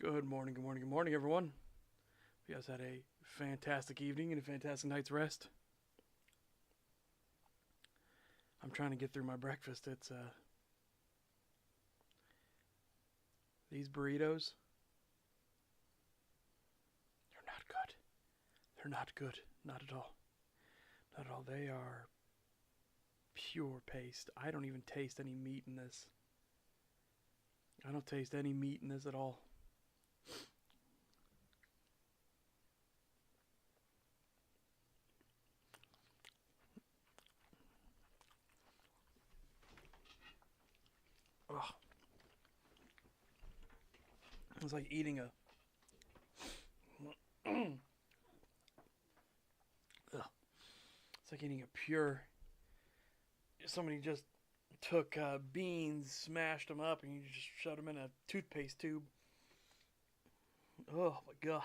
Good morning, good morning, good morning, everyone. You guys had a fantastic evening and a fantastic night's rest. I'm trying to get through my breakfast. It's these burritos. They're not good. They're not good. Not at all. Not at all. They are pure paste. I don't even taste any meat in this. I don't taste any meat in this at all. Ugh. It's like eating a. Ugh. It's like eating a pure. Somebody just took beans, smashed them up, and you just shoved them in a toothpaste tube. Oh my god.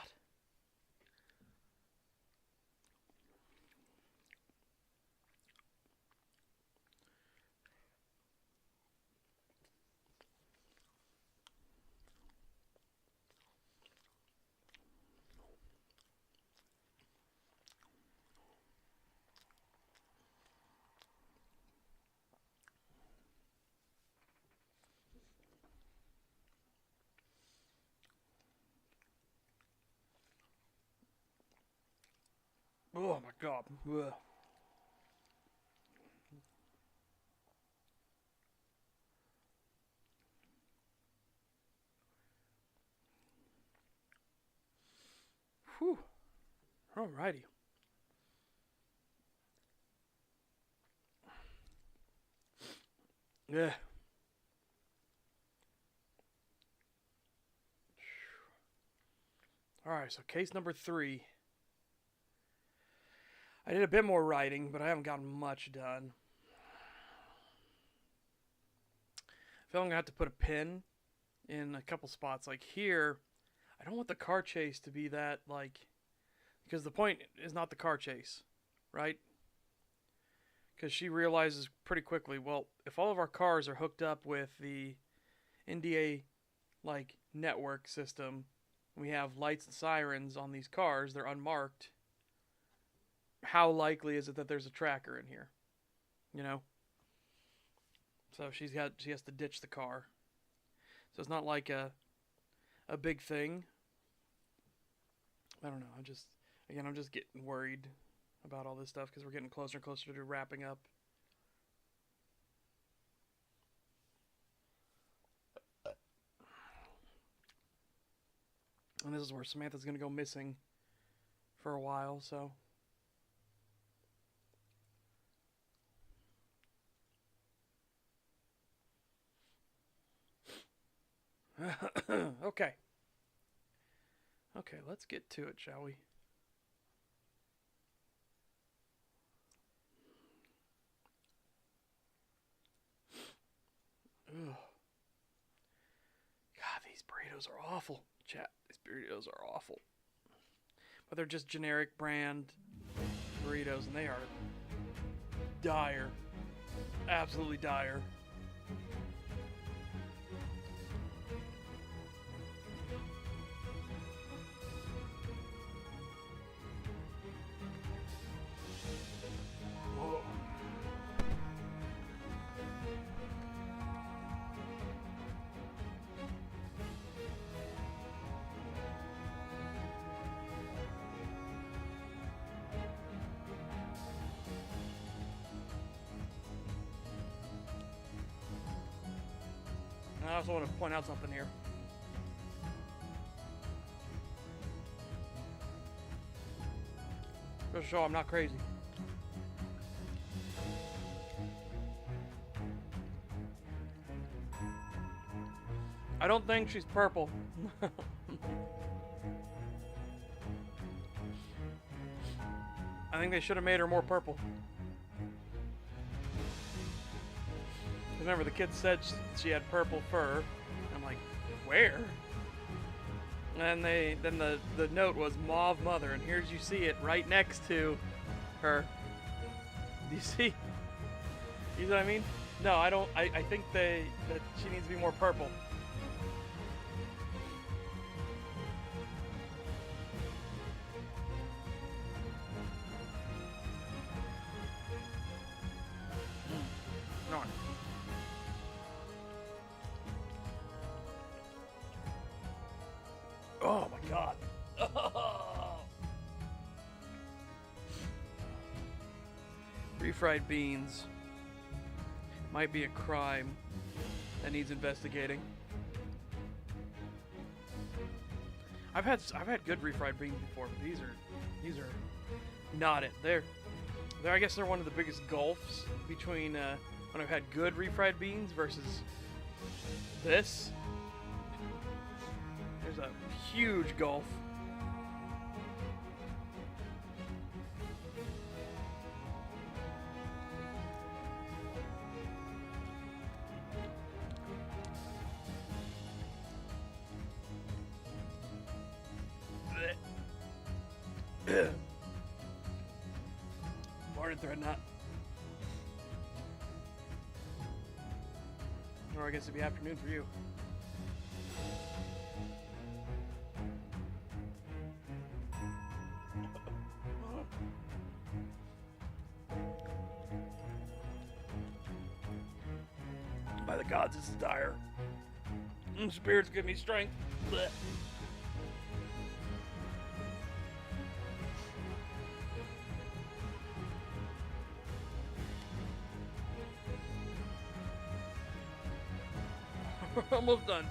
Oh my god. Ugh. Whew. Alrighty. Yeah. Alright, so case number 3. I did a bit more writing, but I haven't gotten much done. I feel I'm going to have to put a pin in a couple spots. Like here, I don't want the car chase to be that, like... Because the point is not the car chase, right? Because she realizes pretty quickly, well, if all of our cars are hooked up with the NDA, like, network system, we have lights and sirens on these cars, they're unmarked, how likely is it that there's a tracker in here? You know? So she has to ditch the car. So it's not like a big thing. I don't know. I'm just getting worried about all this stuff because we're getting closer and closer to wrapping up. And this is where Samantha's going to go missing for a while, so... Okay. Okay, let's get to it, shall we? Ugh. God, these burritos are awful. Chat, these burritos are awful. But they're just generic brand burritos, and they are dire. Absolutely dire. I also want to point out something here. Just to show I'm not crazy. I don't think she's purple. I think they should have made her more purple. Remember, the kid said she had purple fur. I'm like, where? And then the note was mauve mother, and here's you see it right next to her. Do you see? You know what I mean? No, I don't. I think that she needs to be more purple. Oh my god. Refried beans might be a crime that needs investigating. I've had good refried beans before, but these are not it. They're I guess they're one of the biggest gulfs between when I've had good refried beans versus this. There's a huge gulf. Morning, Threadnut. Or I guess it'd be afternoon for you. By the gods, this is dire. Spirits give me strength. Blech. We're almost done.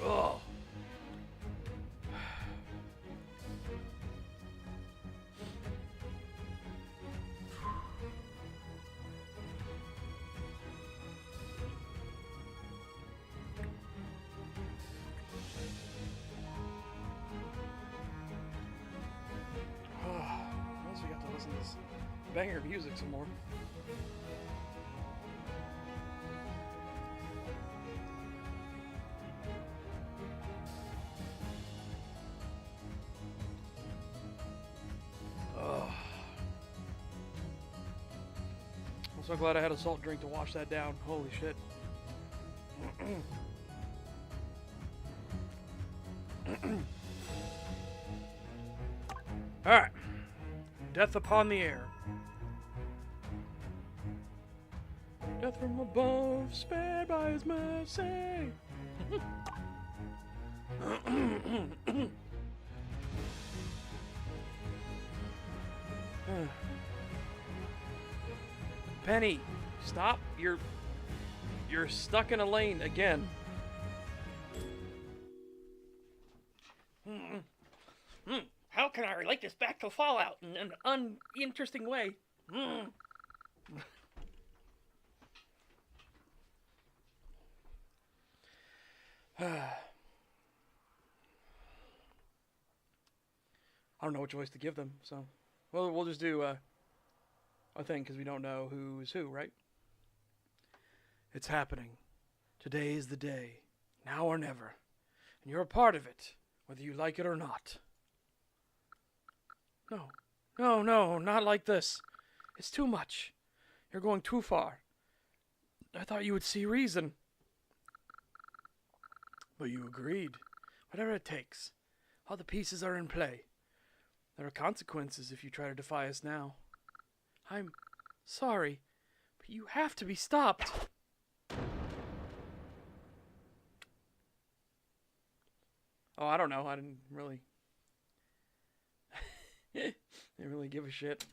Oh. Once we got to listen to this banger music some more. I'm so glad I had a salt drink to wash that down. Holy shit. Alright. Death upon the air. Death from above, spared by his mercy. Penny, stop. You're stuck in a lane again. How can I relate this back to Fallout in an uninteresting way? I don't know what choice to give them, so we'll just do a thing because we don't know who's who, right? It's happening. Today is the day, now or never, and you're a part of it, whether you like it or not. No, not like this. It's too much. You're going too far. I thought you would see reason. But you agreed. Whatever it takes. All the pieces are in play. There are consequences if you try to defy us now. I'm sorry, but you have to be stopped. Oh, I don't know. I didn't really give a shit.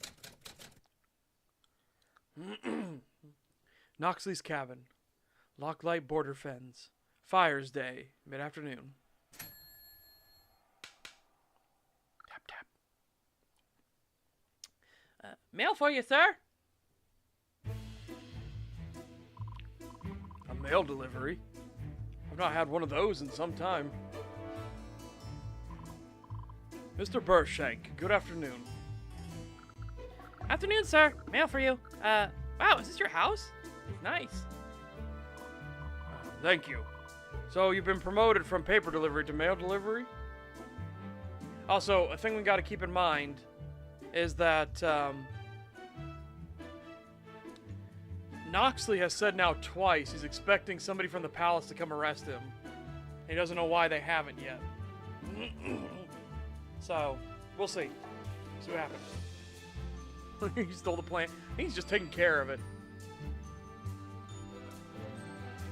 Noxley's cabin. Locklight border fens. Fires day. Mid-afternoon. Tap, tap. Mail for you, sir. A mail delivery? I've not had one of those in some time. Mr. Burshank, good afternoon. Afternoon, sir. Mail for you. Wow, is this your house? Nice. Thank you. So you've been promoted from paper delivery to mail delivery? Also, a thing we got to keep in mind is that Noxley has said now twice he's expecting somebody from the palace to come arrest him. He doesn't know why they haven't yet. So, we'll see. See what happens. He stole the plant. He's just taking care of it.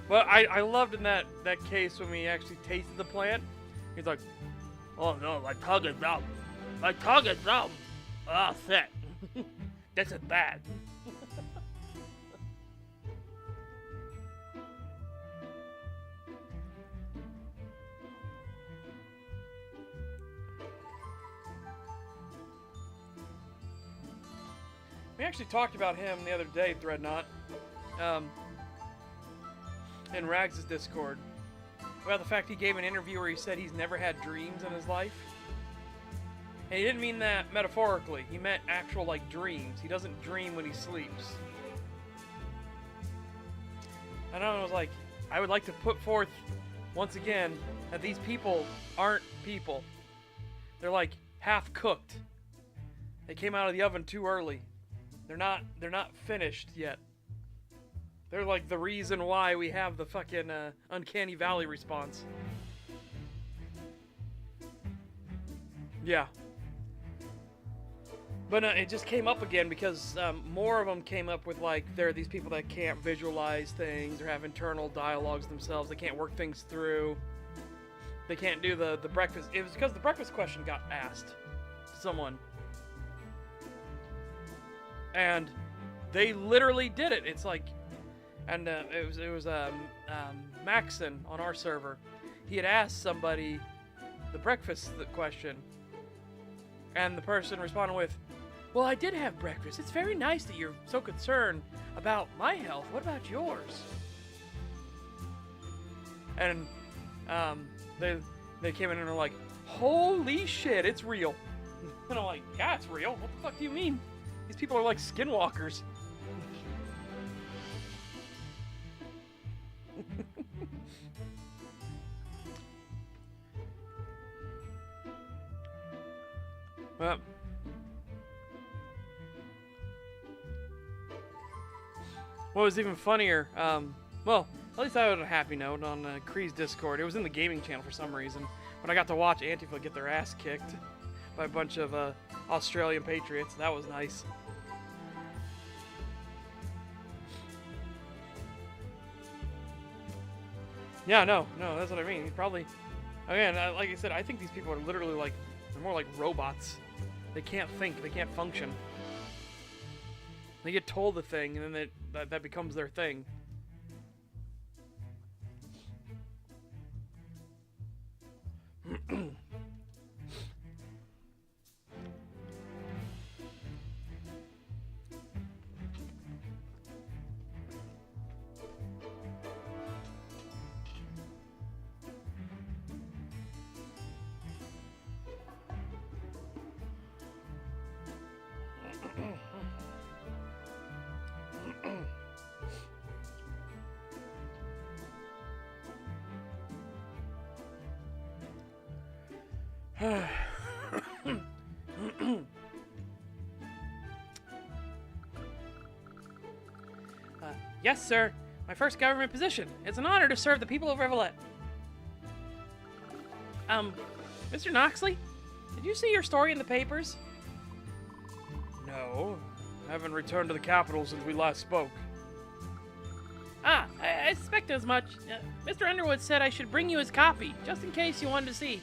But I loved in that case when we actually tasted the plant. He's like, oh no, my tongue is numb. My tongue is numb. Oh, shit. This is bad. We actually talked about him the other day, Threadnought, in Rags' Discord. About the fact he gave an interview where he said he's never had dreams in his life. And he didn't mean that metaphorically. He meant actual, like, dreams. He doesn't dream when he sleeps. And I was like, I would like to put forth, once again, that these people aren't people. They're, like, half-cooked. They came out of the oven too early. They're not finished yet. They're like the reason why we have the fucking Uncanny Valley response. Yeah. But it just came up again because more of them came up with, like, there are these people that can't visualize things or have internal dialogues themselves. They can't work things through. They can't do the breakfast. It was because the breakfast question got asked to someone. And they literally did it. It's like, and it was Maxon on our server. He had asked somebody the breakfast question, and the person responded with, "Well, I did have breakfast. It's very nice that you're so concerned about my health. What about yours?" And they came in and were like, "Holy shit, it's real." And I'm like, "Yeah, it's real. What the fuck do you mean? These people are like skinwalkers." Well, what was even funnier, well, at least I had a happy note on Kree's Discord. It was in the gaming channel for some reason, but I got to watch Antifa get their ass kicked by a bunch of Australian patriots. That was nice. Yeah, no, that's what I mean. He probably, again, like I said, I think these people are literally like, they're more like robots. They can't think, they can't function. They get told the thing, and then that becomes their thing. Yes, sir. My first government position. It's an honor to serve the people of Rivulet. Mr. Noxley, did you see your story in the papers? No. I haven't returned to the capital since we last spoke. Ah, I suspected as much. Mr. Underwood said I should bring you his copy, just in case you wanted to see.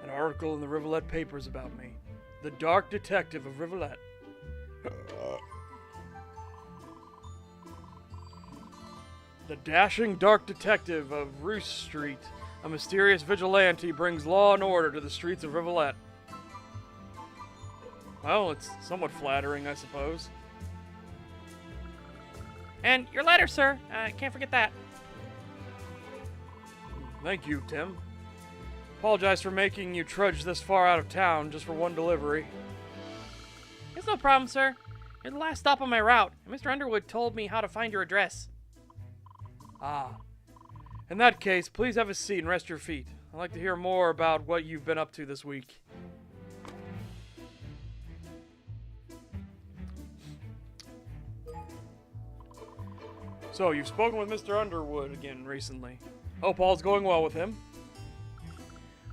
An article in the Rivulet papers about me. The Dark Detective of Rivulet. The dashing dark detective of Roost Street. A mysterious vigilante brings law and order to the streets of Rivulet. Well, it's somewhat flattering, I suppose. And your letter, sir. Can't forget that. Thank you, Tim. Apologize for making you trudge this far out of town just for one delivery. It's no problem, sir. You're the last stop on my route, and Mr. Underwood told me how to find your address. Ah. In that case, please have a seat and rest your feet. I'd like to hear more about what you've been up to this week. So, you've spoken with Mr. Underwood again recently. Hope all's going well with him.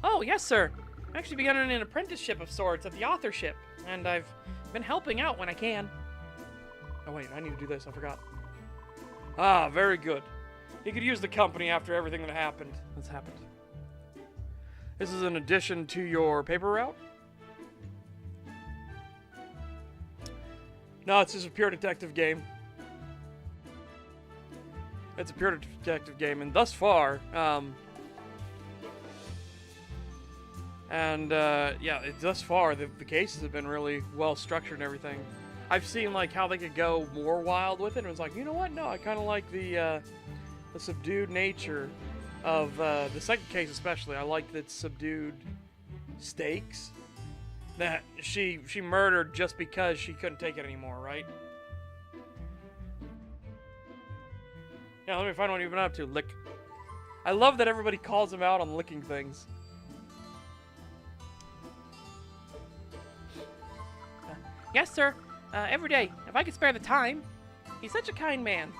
Oh, yes, sir. I've actually begun an apprenticeship of sorts at the authorship, and I've been helping out when I can. Oh, wait, I need to do this. I forgot. Ah, very good. He could use the company after everything that's happened. This is an addition to your paper route? No, it's just a pure detective game. It's a pure detective game, and thus far, thus far, the cases have been really well structured and everything. I've seen, like, how they could go more wild with it, and it's like, you know what? No, I kind of like the subdued nature of the second case especially. I like that subdued stakes. That she murdered just because she couldn't take it anymore, right? Yeah, let me find what you've been up to. Lick. I love that everybody calls him out on licking things. Yes, sir. Every day, if I could spare the time. He's such a kind man.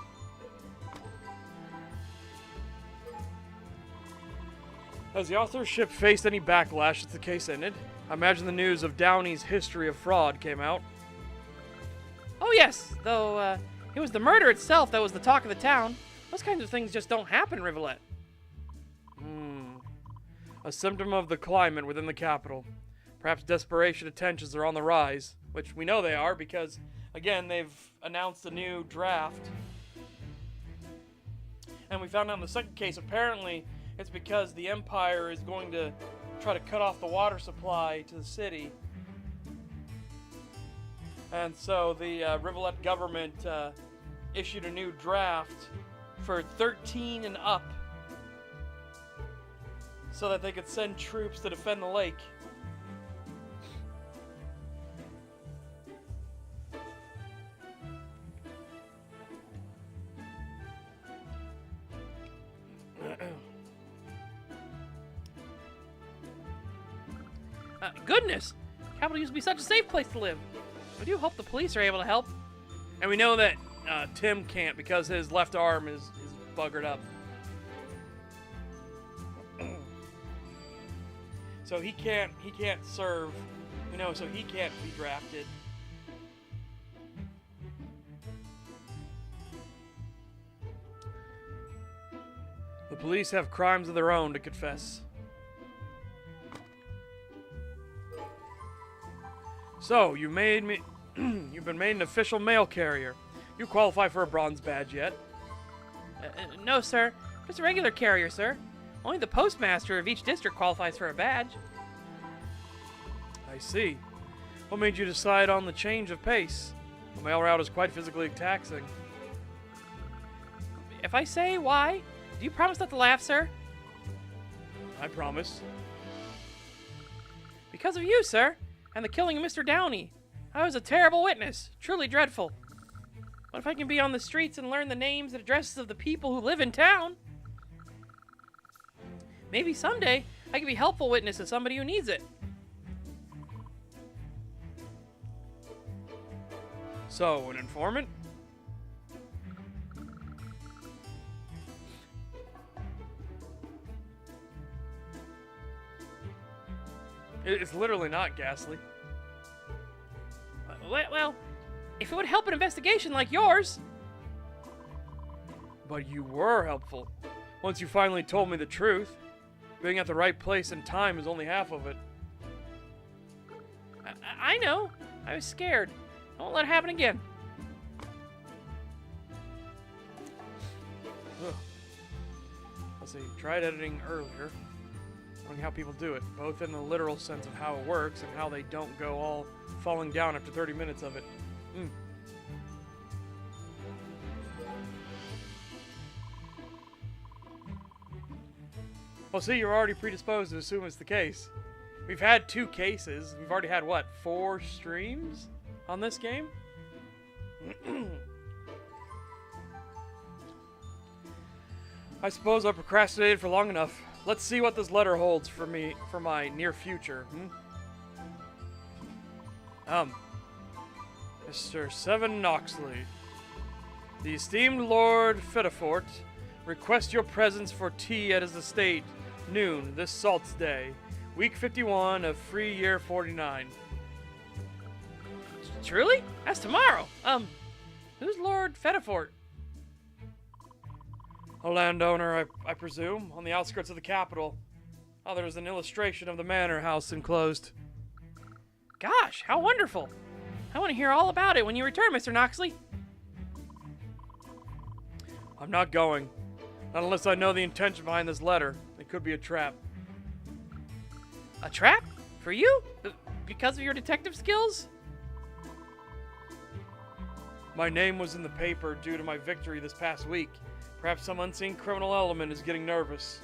Has the authorship faced any backlash since the case ended? I imagine the news of Downey's history of fraud came out. Oh, yes, though it was the murder itself that was the talk of the town. Those kinds of things just don't happen in Rivulet. A symptom of the climate within the capital. Perhaps desperation tensions are on the rise, which we know they are because, again, they've announced a new draft. And we found out in the second case, apparently, it's because the Empire is going to try to cut off the water supply to the city. And so the Rivulet government issued a new draft for 13 and up so that they could send troops to defend the lake. Goodness! Capital used to be such a safe place to live. I do hope the police are able to help. And we know that Tim can't because his left arm is buggered up. So he can't serve, so he can't be drafted. The police have crimes of their own to confess. So, you've been made an official mail carrier. You qualify for a bronze badge yet? No, sir. Just a regular carrier, sir. Only the postmaster of each district qualifies for a badge. I see. What made you decide on the change of pace? The mail route is quite physically taxing. If I say why, do you promise not to laugh, sir? I promise. Because of you, sir, and the killing of Mr. Downey. I was a terrible witness, truly dreadful. What if I can be on the streets and learn the names and addresses of the people who live in town? Maybe someday I can be a helpful witness to somebody who needs it. So, an informant? It's literally not ghastly. Well, if it would help an investigation like yours. But you were helpful. Once you finally told me the truth. Being at the right place and time is only half of it. I know. I was scared. I won't let it happen again. Ugh. Let's see, tried editing earlier. Knowing how people do it, both in the literal sense of how it works and how they don't go all falling down after 30 minutes of it. Well, see, you're already predisposed to assume it's the case. We've had 2 cases. We've already had, what, 4 streams on this game? I suppose I procrastinated for long enough. Let's see what this letter holds for me for my near future. Mr. Seven Noxley, the esteemed Lord Fettifort requests your presence for tea at his estate, noon, this Salt's Day, week 51 of free year 49. Truly? That's tomorrow. Who's Lord Fettifort? A landowner, I presume, on the outskirts of the capital. Oh, there's an illustration of the manor house enclosed. Gosh, how wonderful. I want to hear all about it when you return, Mr. Noxley. I'm not going. Not unless I know the intention behind this letter. It could be a trap. A trap? For you? Because of your detective skills? My name was in the paper due to my victory this past week. Perhaps some unseen criminal element is getting nervous.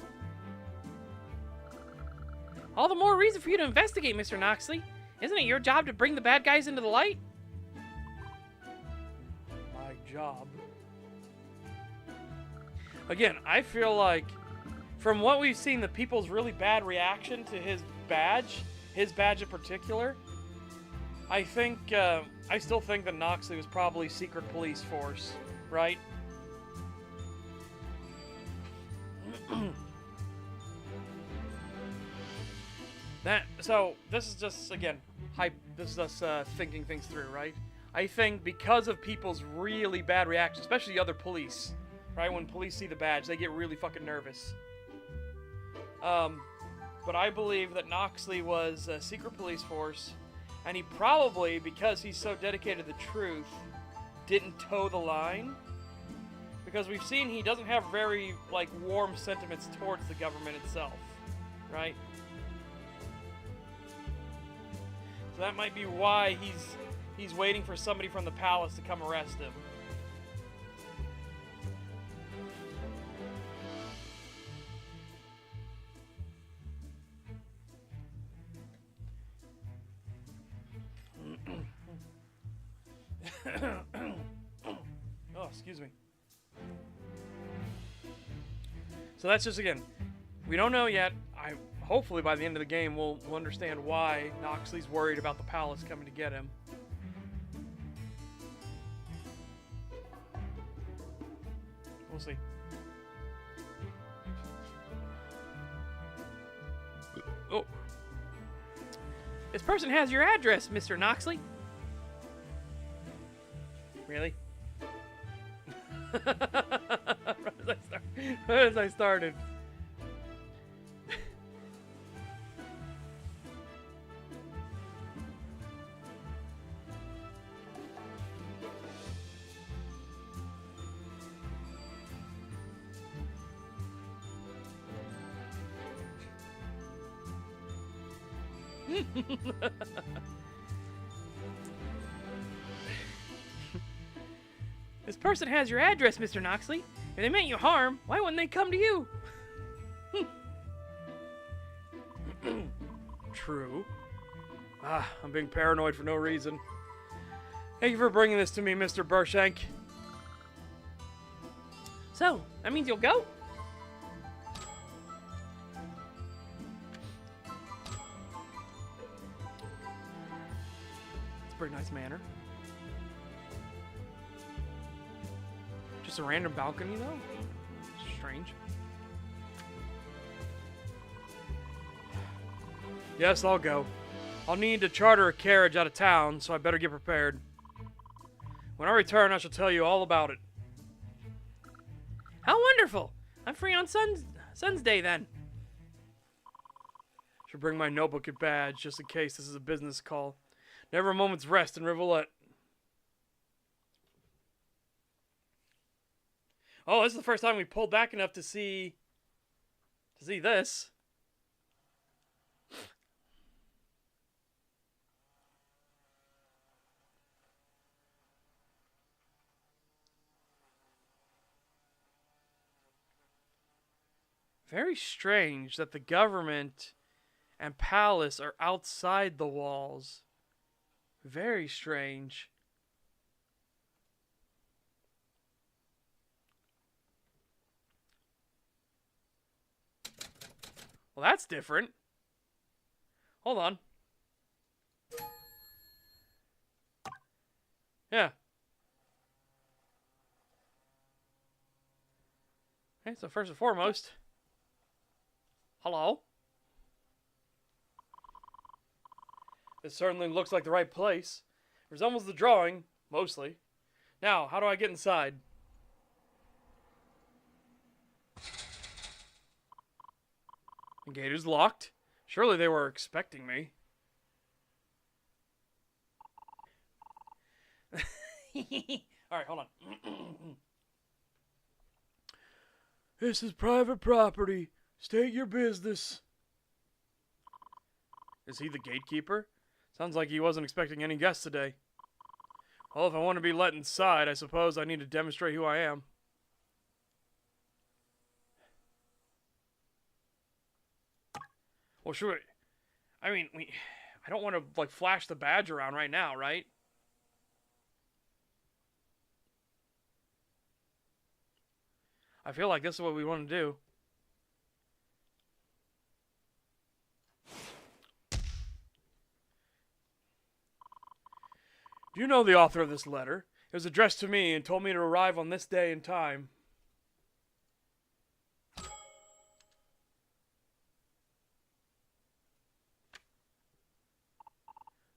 All the more reason for you to investigate, Mr. Noxley. Isn't it your job to bring the bad guys into the light? My job. Again, I feel like, from what we've seen, the people's really bad reaction to his badge in particular, I still think that Noxley was probably secret police force, right? So this is just, again, this is us thinking things through, right? I think because of people's really bad reaction, especially the other police, right? When police see the badge, they get really fucking nervous. But I believe that Noxley was a secret police force, and he probably, because he's so dedicated to the truth, didn't toe the line. Because we've seen he doesn't have very, warm sentiments towards the government itself, right? So that might be why he's waiting for somebody from the palace to come arrest him. Oh, excuse me. So that's just, again, we don't know yet. Hopefully by the end of the game we'll understand why Noxley's worried about the palace coming to get him. We'll see. Oh. This person has your address, Mr. Noxley. Really? Right as I started. This person has your address, Mr. Noxley. If they meant you harm, why wouldn't they come to you? True. I'm being paranoid for no reason. Thank you for bringing this to me, Mr. Burshank. So, that means you'll go? It's a pretty nice manor. Just a random balcony, though? Strange. Yes, I'll go. I'll need to charter a carriage out of town, so I better get prepared. When I return, I shall tell you all about it. How wonderful! I'm free on Sun's Day, then. Should bring my notebook and badge, just in case this is a business call. Never a moment's rest in Rivulet. Oh, this is the first time we pulled back enough to see this. Very strange that the government and palace are outside the walls. Very strange. Well, that's different. Hold on. Yeah. Okay, so first and foremost, hello. This certainly looks like the right place. It resembles the drawing, mostly. Now, how do I get inside? The gate is locked. Surely they were expecting me. Alright, hold on. This is private property. State your business. Is he the gatekeeper? Sounds like he wasn't expecting any guests today. Well, if I want to be let inside, I suppose I need to demonstrate who I am. Well, sure. I mean, I don't want to, like, flash the badge around right now, right? I feel like this is what we want to do. Do you know the author of this letter? It was addressed to me and told me to arrive on this day and time.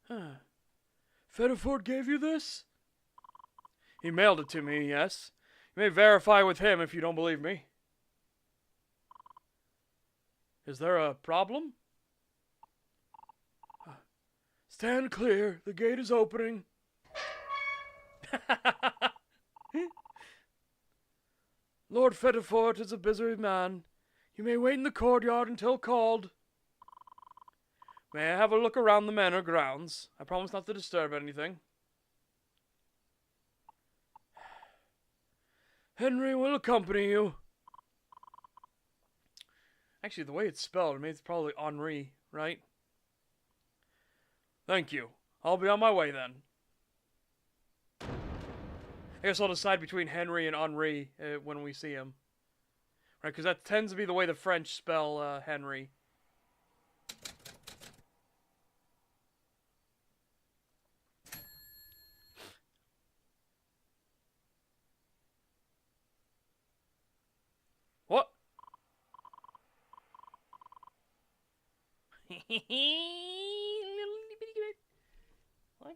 Huh. Fedifort gave you this? He mailed it to me, yes. You may verify with him if you don't believe me. Is there a problem? Stand clear. The gate is opening. Lord Fedifort is a busy man. You may wait in the courtyard until called. May I have a look around the manor grounds? I promise not to disturb anything. Henry will accompany you. Actually, the way it's spelled, I mean, it's probably Henri, right? Thank you. I'll be on my way then. I guess I'll decide between Henry and Henri when we see him. Right, because that tends to be the way the French spell Henry. What? Little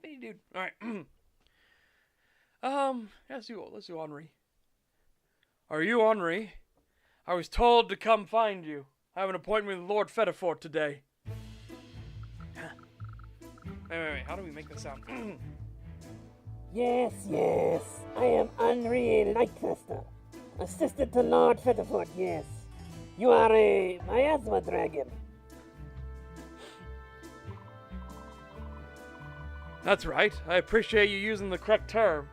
bitty dude. Alright. Let's do Henri. Are you Henri? I was told to come find you. I have an appointment with Lord Fedifort today. Wait. How do we make this sound? Yes. I am Henri Lightcaster, assistant to Lord Fedifort, yes. You are a miasma dragon. That's right. I appreciate you using the correct term.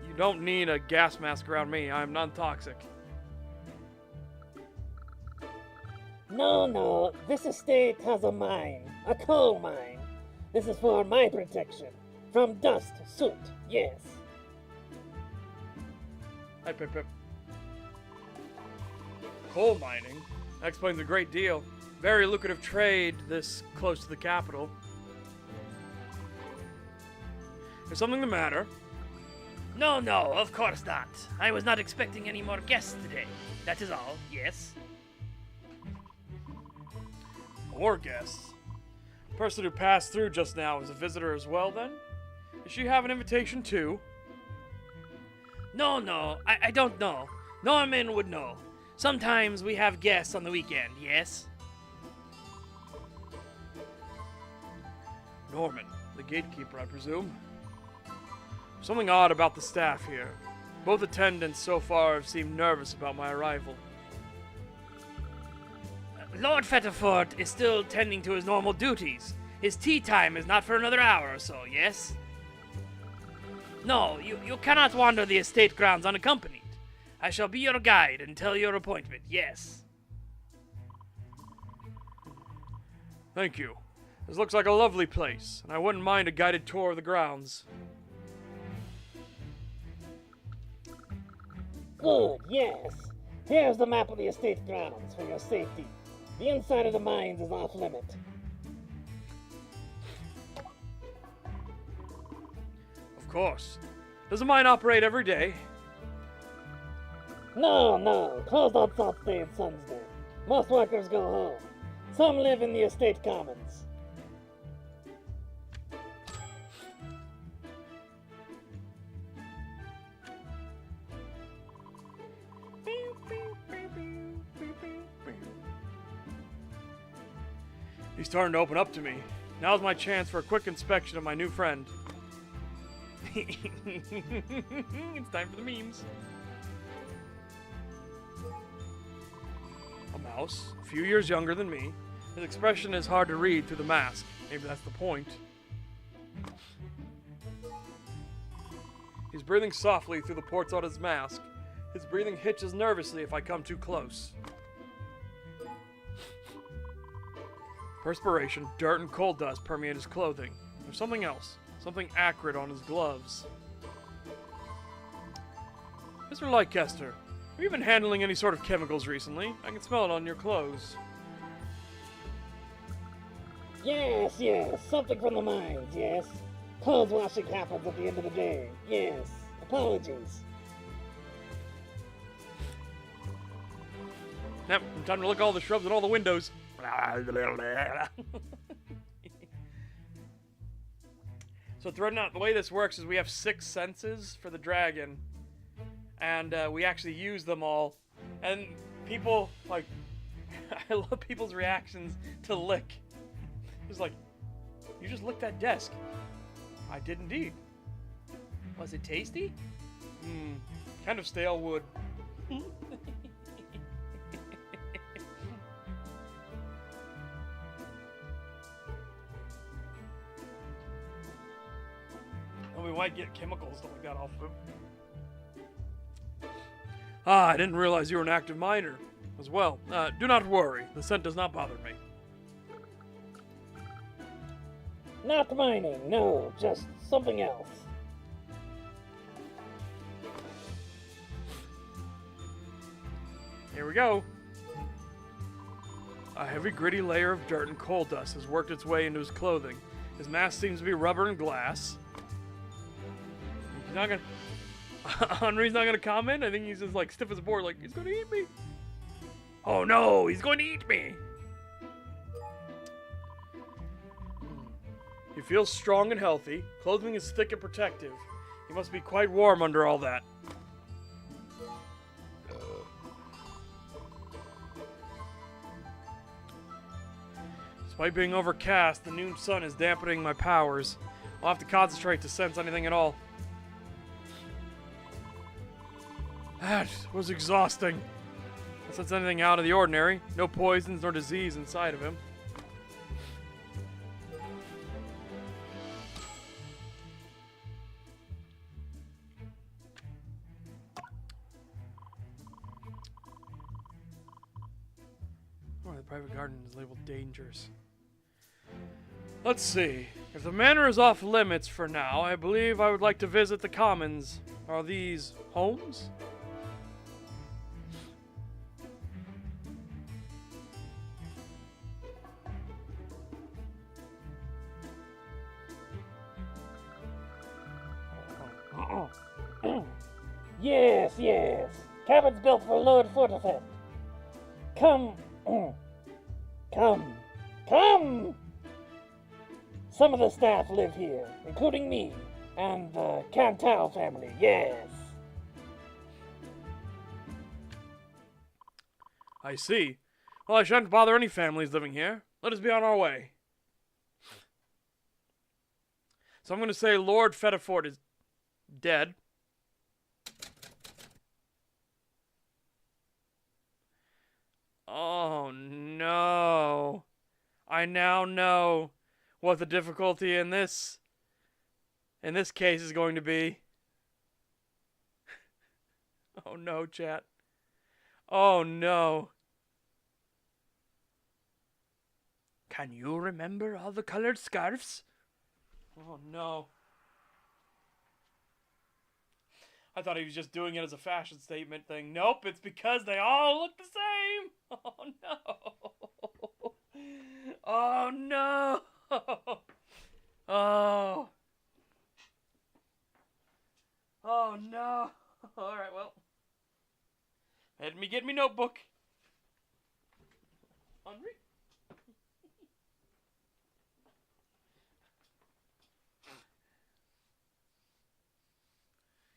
You don't need a gas mask around me. I'm non-toxic. No, this estate has a mine, a coal mine. This is for my protection. From dust, soot, yes. Hi, Pip. Coal mining? That explains a great deal. Very lucrative trade this close to the capital. Is something the matter? No, of course not. I was not expecting any more guests today. That is all, yes. More guests? The person who passed through just now is a visitor as well, then? Does she have an invitation, too? No, I don't know. Norman would know. Sometimes we have guests on the weekend, yes? Norman, the gatekeeper, I presume. Something odd about the staff here. Both attendants so far have seemed nervous about my arrival. Lord Fedifort is still tending to his normal duties. His tea time is not for another hour or so, yes? No, you cannot wander the estate grounds unaccompanied. I shall be your guide until your appointment, yes. Thank you. This looks like a lovely place, and I wouldn't mind a guided tour of the grounds. Good, yes. Here's the map of the estate grounds for your safety. The inside of the mines is off limit. Of course. Does a mine operate every day? No. Closed on Saturday and Sunday. Most workers go home. Some live in the estate commons. He's starting to open up to me. Now's my chance for a quick inspection of my new friend. It's time for the memes. A mouse, a few years younger than me. His expression is hard to read through the mask. Maybe that's the point. He's breathing softly through the ports on his mask. His breathing hitches nervously if I come too close. Perspiration, dirt, and coal dust permeate his clothing. There's something else. Something acrid on his gloves. Mr. Leicester, have you been handling any sort of chemicals recently? I can smell it on your clothes. Yes. Something from the mines, yes. Clothes washing happens at the end of the day. Yes. Apologies. Yep, time to look at all the shrubs and all the windows. So the way this works is we have 6 senses for the dragon, and we actually use them all. And people, like, I love people's reactions to lick. It's like, you just licked that desk. I did indeed. Was it tasty? Kind of stale wood. We might get chemicals, stuff like that off of him. I didn't realize you were an active miner as well. Do not worry. The scent does not bother me. Not mining, no. Just something else. Here we go. A heavy, gritty layer of dirt and coal dust has worked its way into his clothing. His mask seems to be rubber and glass. He's not gonna... Henri's not gonna comment? I think he's just like stiff as a board, like, he's gonna eat me. Oh no, he's going to eat me. He feels strong and healthy. Clothing is thick and protective. He must be quite warm under all that. Despite being overcast, the noon sun is dampening my powers. I'll have to concentrate to sense anything at all. That was exhausting. I sense anything out of the ordinary. No poisons nor disease inside of him. Oh, the private garden is labeled dangerous. Let's see. If the manor is off limits for now, I believe I would like to visit the commons. Are these homes? Yes. Cabins built for Lord Fortifet. Come. Some of the staff live here, including me and the Cantal family, yes. I see. Well, I shouldn't bother any families living here. Let us be on our way. So I'm going to say Lord Fettifort is dead. Oh no. I now know what the difficulty in this case is going to be. Oh no, chat. Oh no. Can you remember all the colored scarves? Oh no. I thought he was just doing it as a fashion statement thing. Nope, it's because they all look the same. Oh no. Oh no! Oh. Oh no! Alright, well. Let me get me notebook. Hungry?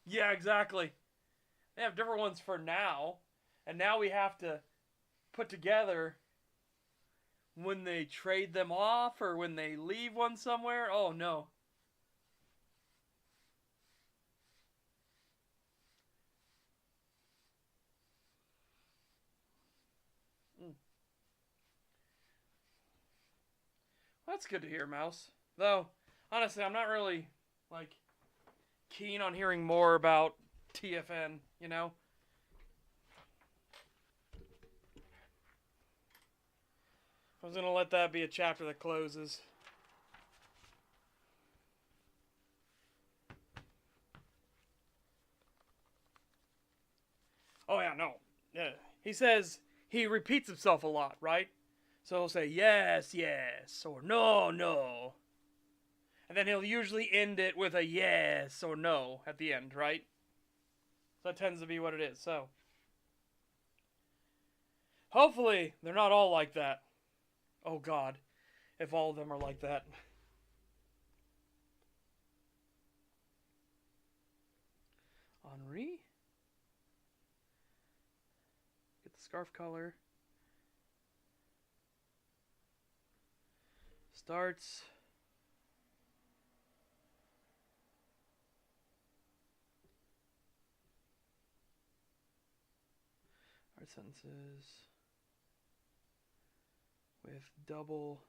Yeah, exactly. They have different ones for now. And now we have to put together when they trade them off or when they leave one somewhere. Oh no. Mm. That's good to hear, Mouse. Though, honestly, I'm not really, like, keen on hearing more about TFN, you know? I was gonna let that be a chapter that closes. Oh yeah, no. Yeah. He says he repeats himself a lot, right? So he'll say yes, yes, or no, no. And then he'll usually end it with a yes or no at the end, right? So that tends to be what it is. So hopefully they're not all like that. Oh god, if all of them are like that. Henri? Get the scarf color. Starts. Art sentences with double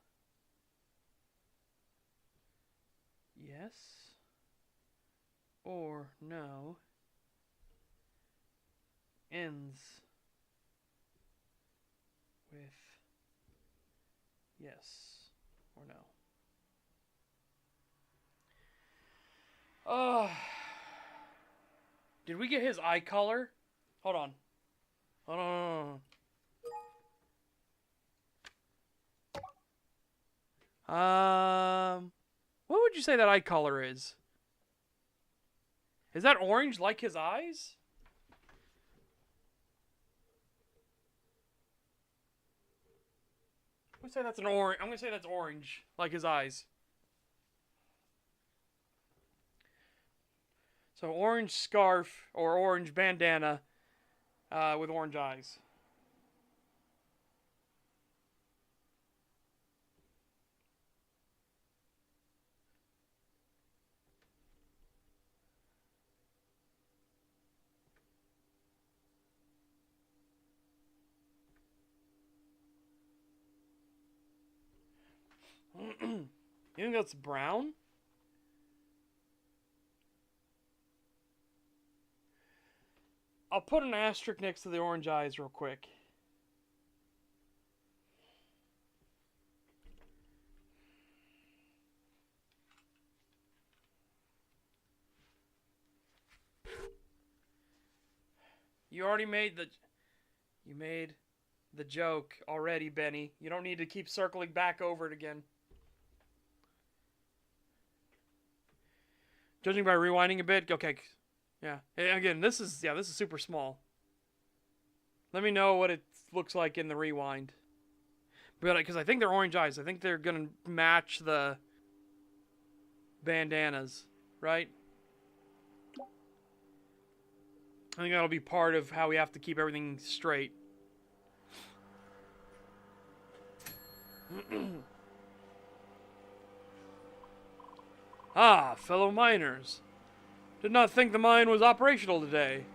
yes or no ends with yes or no. Oh, did we get his eye color? Hold on. Hold on. What would you say that eye color is? Is that orange like his eyes? I'm gonna say that's an orange. I'm gonna say that's orange, like his eyes. So orange scarf or orange bandana with orange eyes. You think that's brown? I'll put an asterisk next to the orange eyes real quick. You already made the... You made the joke already, Benny. You don't need to keep circling back over it again. Judging by rewinding a bit, okay. Yeah. Hey, again, this is super small. Let me know what it looks like in the rewind. But because I think they're orange eyes, I think they're gonna match the bandanas, right? I think that'll be part of how we have to keep everything straight. Ah, fellow miners. Did not think the mine was operational today.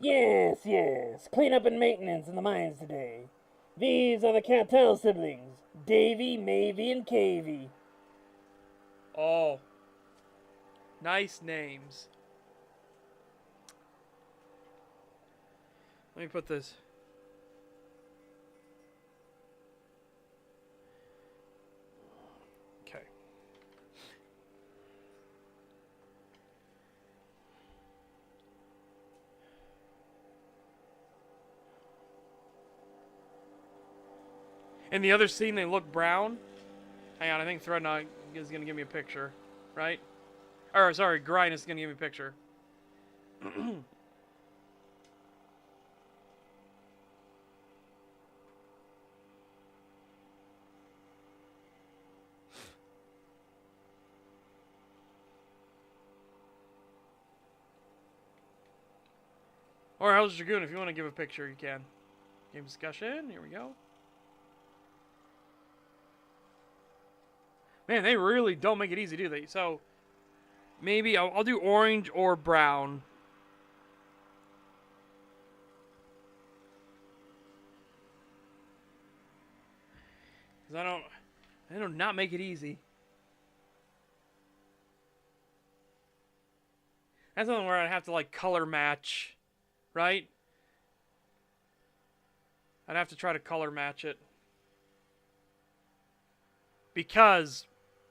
Yes, yes. Cleanup and maintenance in the mines today. These are the Cartel siblings, Davy, Mavy, and Cavy. Oh. Nice names. Let me put this. Okay. In the other scene, they look brown. Hang on, I think Threadnought is going to give me a picture, right? Or, sorry, Grind is going to give me a picture. Or Hell's Dragoon, if you want to give a picture, you can. Game discussion, here we go. Man, they really don't make it easy, do they? So, maybe I'll do orange or brown. Because they do not make it easy. That's something where I'd have to, like, color match, right? I'd have to try to color match it. Because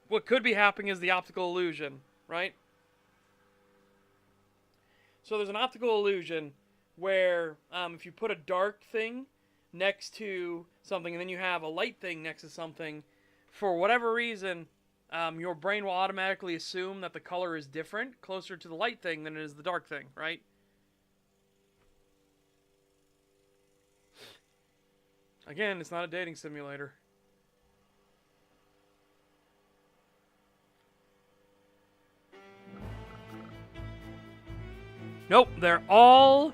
what could be happening is the optical illusion, right? So there's an optical illusion where if you put a dark thing next to something and then you have a light thing next to something, for whatever reason, your brain will automatically assume that the color is different, closer to the light thing than it is the dark thing, right? Again, it's not a dating simulator. Nope, they're all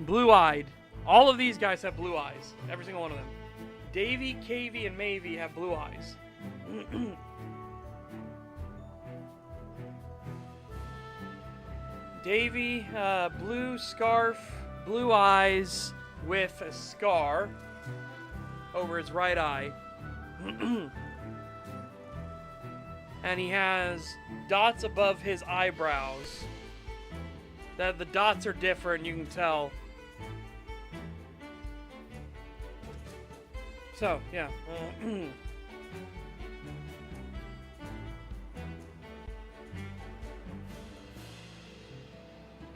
blue-eyed. All of these guys have blue eyes. Every single one of them. Davy, Cavey, and Mavey have blue eyes. Davy, blue scarf, blue eyes with a scar over his right eye. And he has dots above his eyebrows. That the dots are different, you can tell. So, yeah.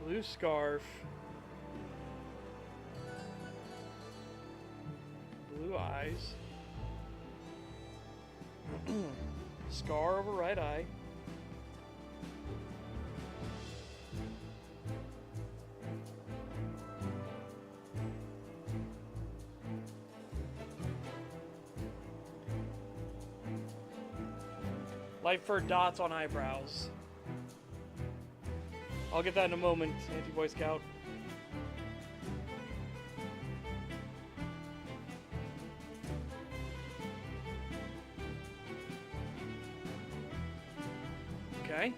Blue scarf. Blue eyes. Scar over right eye. Light fur dots on eyebrows. I'll get that in a moment, Anti-Boy Scout. Okay.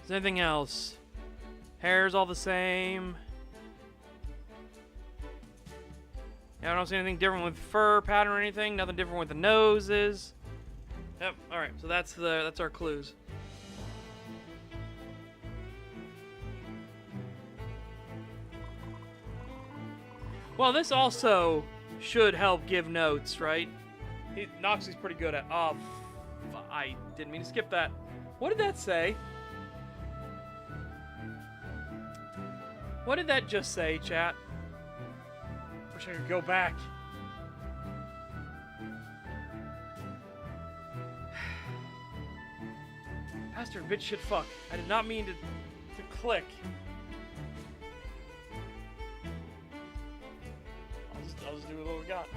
Is there anything else? Hair's all the same. Yeah, I don't see anything different with fur pattern or anything. Nothing different with the noses. Yep. All right. So that's our clues. Well, this also should help give notes, right? Noxie's pretty good at. Oh, I didn't mean to skip that. What did that say? What did that just say, chat? Wish I could go back. Bastard bitch shit fuck. I did not mean to click. I'll just do what we got.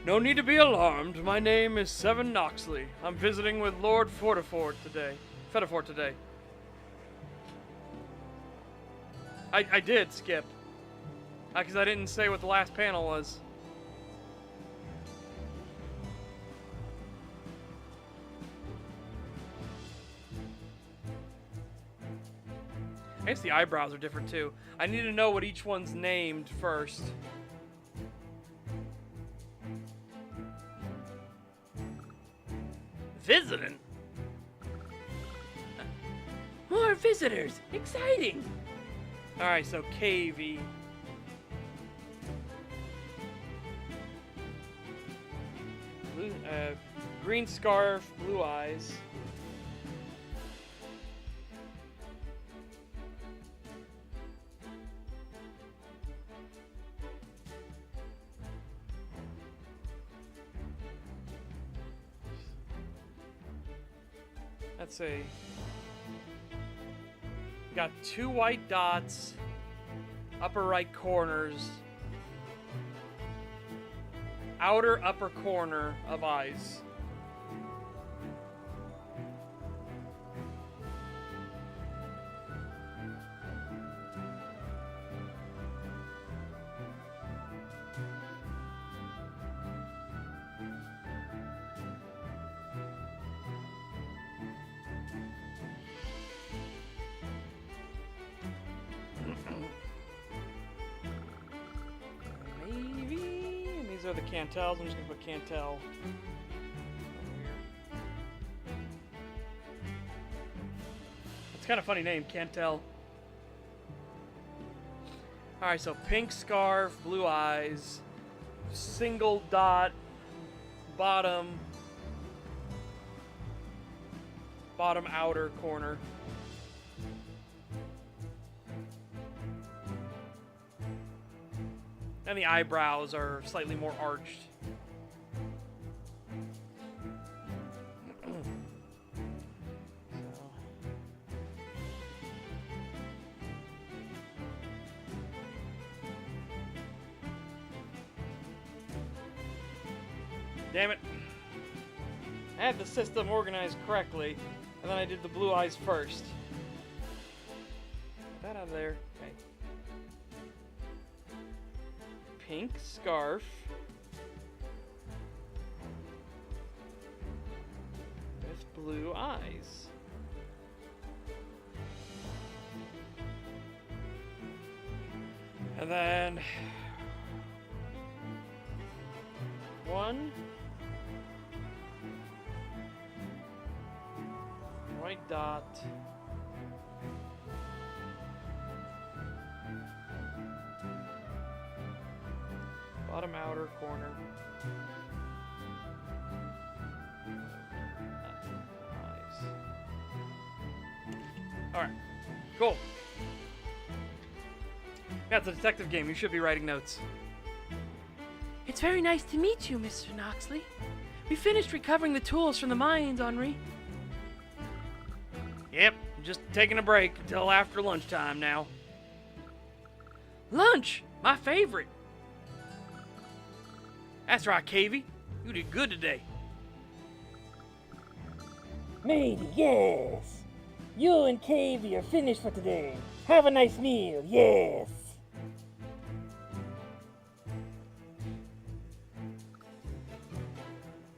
No need to be alarmed. My name is Seven Noxley. I'm visiting with Lord Fettifort today. I did skip. Because I didn't say what the last panel was. I guess the eyebrows are different too. I need to know what each one's named first. Visiting? More visitors! Exciting! Alright, so Cavey. Blue, green scarf, blue eyes. Let's see. Got 2 white dots, upper right corners, outer upper corner of eyes. These are the Cantels. I'm just going to put Cantel over here. It's kind of a funny name, Cantel. Alright, so pink scarf, blue eyes, single dot, bottom outer corner. And the eyebrows are slightly more arched. Damn it. I had the system organized correctly, and then I did the blue eyes first. Get that out of there. Okay. Pink scarf. With blue eyes. And then one white dot. Bottom outer corner. Eyes. Alright. Cool. Yeah, it's a detective game. You should be writing notes. It's very nice to meet you, Mr. Noxley. We finished recovering the tools from the mines, Henri. Yep, just taking a break until after lunchtime now. Lunch! My favorite. That's right, Cavey. You did good today. Matey, yes. You and Cavey are finished for today. Have a nice meal, yes.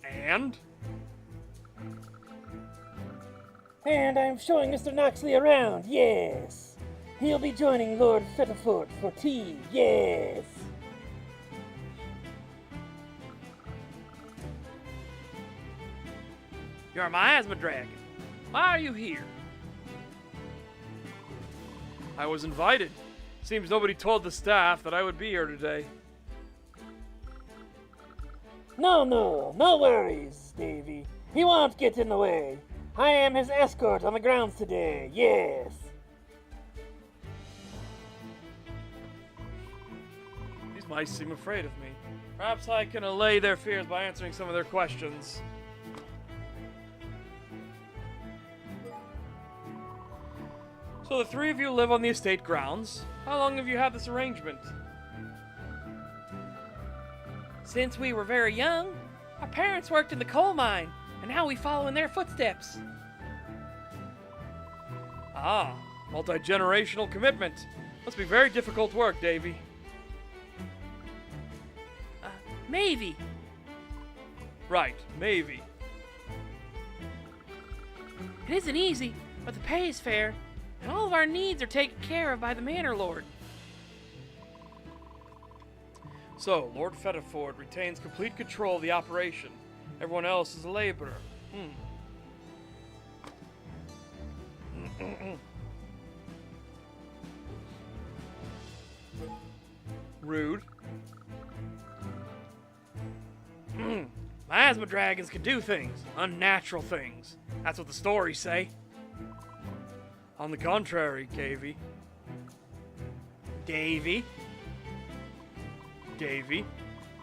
And? And I'm showing Mr. Noxley around, yes. He'll be joining Lord Fetterfort for tea, yes. You're a miasma dragon. Why are you here? I was invited. Seems nobody told the staff that I would be here today. No worries, Davy. He won't get in the way. I am his escort on the grounds today, yes. These mice seem afraid of me. Perhaps I can allay their fears by answering some of their questions. So the three of you live on the estate grounds. How long have you had this arrangement? Since we were very young, our parents worked in the coal mine, and now we follow in their footsteps. Ah, multi-generational commitment. Must be very difficult work, Davy. Maybe. Right, maybe. It isn't easy, but the pay is fair, and all of our needs are taken care of by the Manor Lord. So, Lord Fetterford retains complete control of the operation. Everyone else is a laborer. Rude. Miasma dragons can do things. Unnatural things. That's what the stories say. On the contrary, Davy.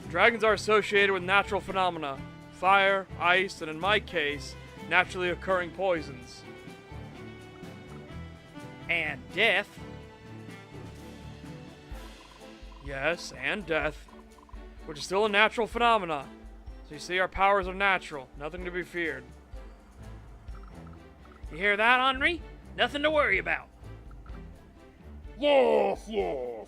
Dragons are associated with natural phenomena. Fire, ice, and in my case, naturally occurring poisons. And death. Yes, and death, which is still a natural phenomenon. So you see, our powers are natural, nothing to be feared. You hear that, Henri? Nothing to worry about. Yes, yes.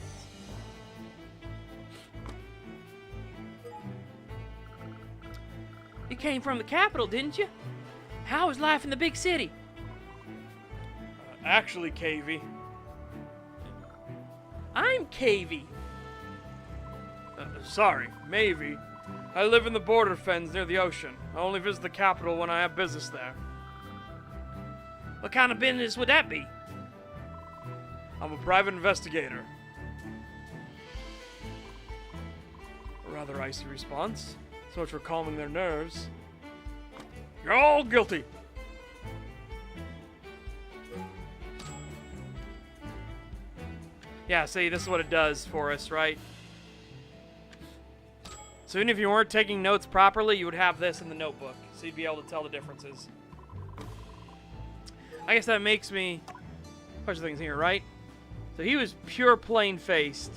You came from the capital, didn't you? How is life in the big city? Actually, Cavey, I'm Cavey. sorry, Mavie. I live in the border fens near the ocean. I only visit the capital when I have business there. What kind of business would that be? I'm a private investigator. A rather icy response. So much for calming their nerves. You're all guilty. Yeah, see, this is what it does for us, right? So even if you weren't taking notes properly, you would have this in the notebook. So you'd be able to tell the differences. I guess that makes me... a bunch of things here, right? So he was pure plain-faced.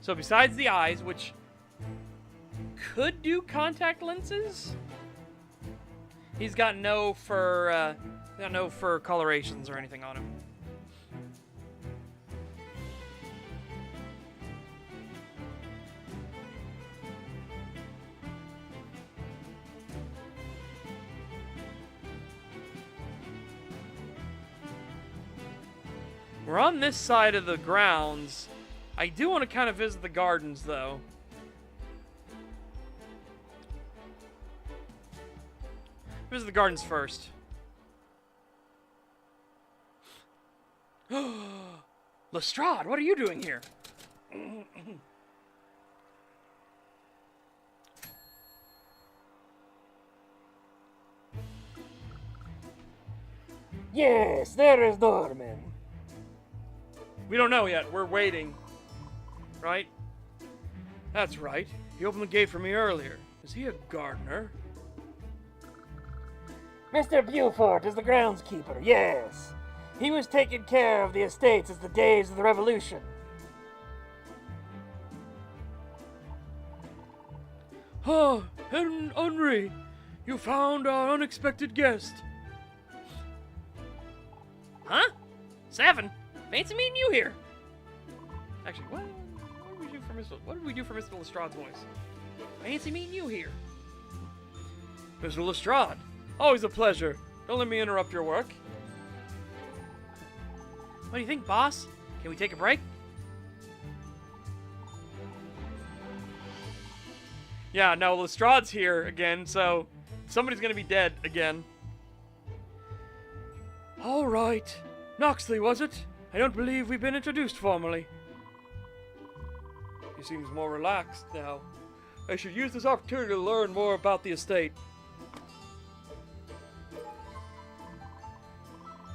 So besides the eyes, which could do contact lenses, he's got no fur colorations or anything on him. We're on this side of the grounds. I do want to kind of visit the gardens, though. Visit the gardens first. Lestrade, what are you doing here? Yes, there is Norman. We don't know yet. We're waiting. Right? That's right. He opened the gate for me earlier. Is he a gardener? Mr. Beaufort is the groundskeeper, yes. He was taking care of the estates as the days of the Revolution. Ah, Henri, you found our unexpected guest. Huh? 7? Fancy meeting you here. Actually, what did we do for Mr. Lestrade's voice? Fancy meeting you here. Mr. Lestrade, always a pleasure. Don't let me interrupt your work. What do you think, boss? Can we take a break? Yeah, no, Lestrade's here again, so somebody's gonna be dead again. All right. Noxley, was it? I don't believe we've been introduced formally. He seems more relaxed now. I should use this opportunity to learn more about the estate.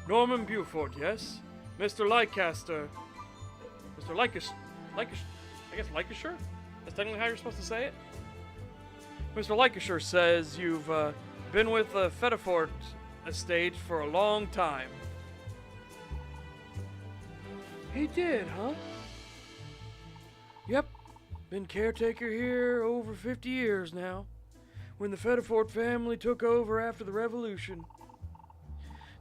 Norman Beaufort, yes? Mr. Leicester. Mr. Leicester. I guess Leicester? That's technically how you're supposed to say it? Mr. Leicester says you've been with the Fettifort estate for a long time. He did, huh? Yep. Been caretaker here over 50 years now. When the Fettifort family took over after the Revolution.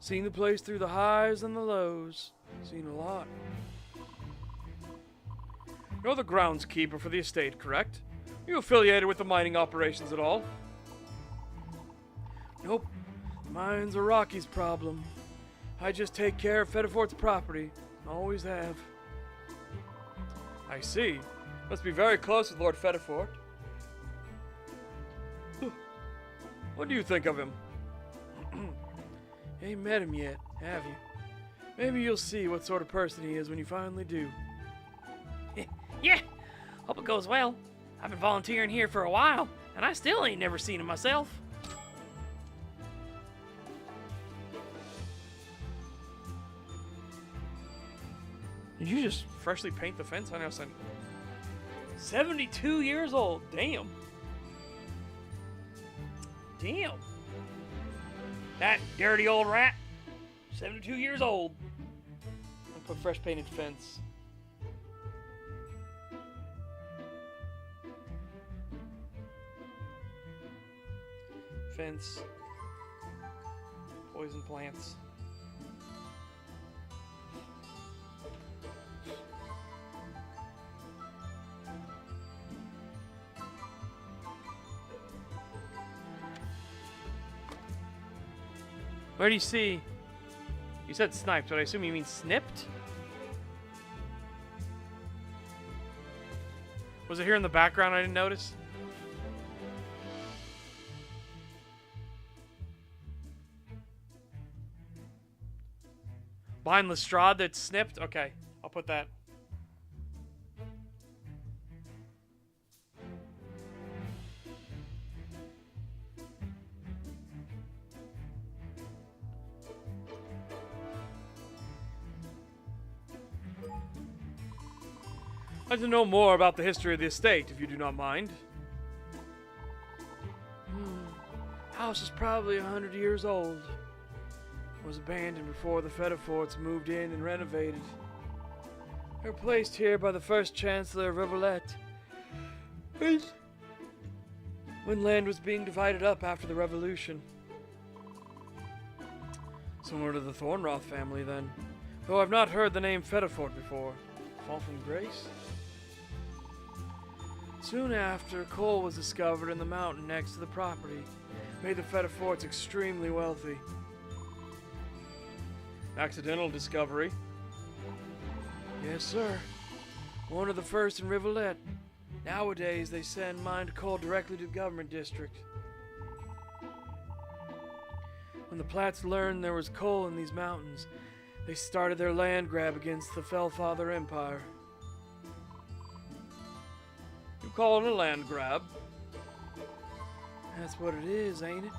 Seen the place through the highs and the lows. Seen a lot. You're the groundskeeper for the estate, correct? You affiliated with the mining operations at all? Nope. Mines are Rocky's problem. I just take care of Fettifort's property. Always have. I see. Must be very close with Lord Fettifort. What do you think of him? Ain't met him yet, have you? Maybe you'll see what sort of person he is when you finally do. Yeah, hope it goes well. I've been volunteering here for a while, and I still ain't never seen him myself. Did you just freshly paint the fence on our son? 72 years old, damn. Damn. That dirty old rat. 72 years old. I'll put fresh painted fence. Fence. Poison plants. Where do you see? You said sniped, but I assume you mean snipped? Was it here in the background I didn't notice? Behind Lestrade that's snipped? Okay, I'll put that. I'd like to know more about the history of the estate, if you do not mind. House is probably 100 years old. Was abandoned before the Federforts moved in and renovated. They were placed here by the first Chancellor of Revelette. When land was being divided up after the Revolution. Similar to the Thornroth family, then. Though I've not heard the name Federfort before. Fall from grace? Soon after, coal was discovered in the mountain next to the property. Made the Federforts extremely wealthy. Accidental discovery. Yes, sir. One of the first in Rivulet. Nowadays, they send mined coal directly to the government district. When the Platts learned there was coal in these mountains, they started their land grab against the Fellfather Empire. You call it a land grab? That's what it is, ain't it?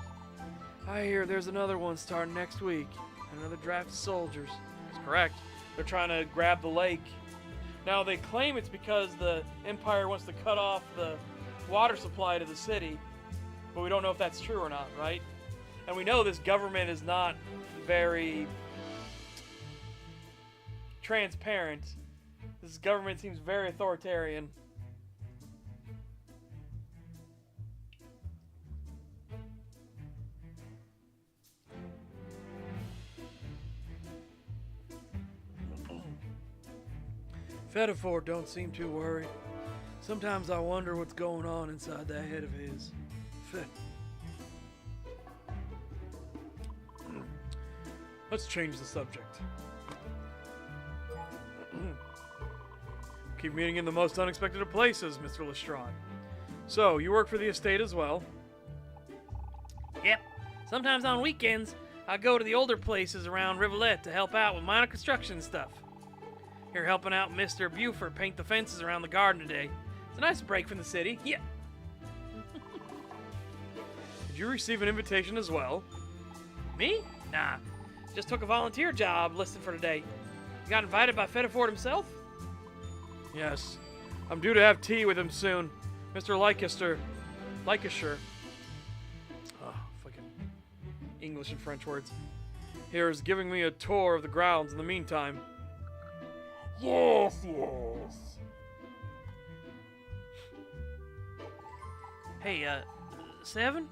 I hear there's another one starting next week. Another draft of soldiers. That's correct. They're trying to grab the lake. Now, they claim it's because the Empire wants to cut off the water supply to the city, but we don't know if that's true or not, right? And we know this government is not very transparent. This government seems very authoritarian. Fedifort don't seem too worried. Sometimes I wonder what's going on inside that head of his. Let's change the subject. Keep meeting in the most unexpected of places, Mr. Lestrade. So, you work for the estate as well? Yep. Sometimes on weekends, I go to the older places around Rivulet to help out with minor construction stuff. Here helping out Mr. Buford paint the fences around the garden today. It's a nice break from the city. Yeah. Did you receive an invitation as well? Me? Nah. Just took a volunteer job listed for today. You got invited by Fedifort himself? Yes. I'm due to have tea with him soon. Mr. Leicester. Oh, fucking English and French words. Here is giving me a tour of the grounds in the meantime. Yes, yes. Hey, Seven?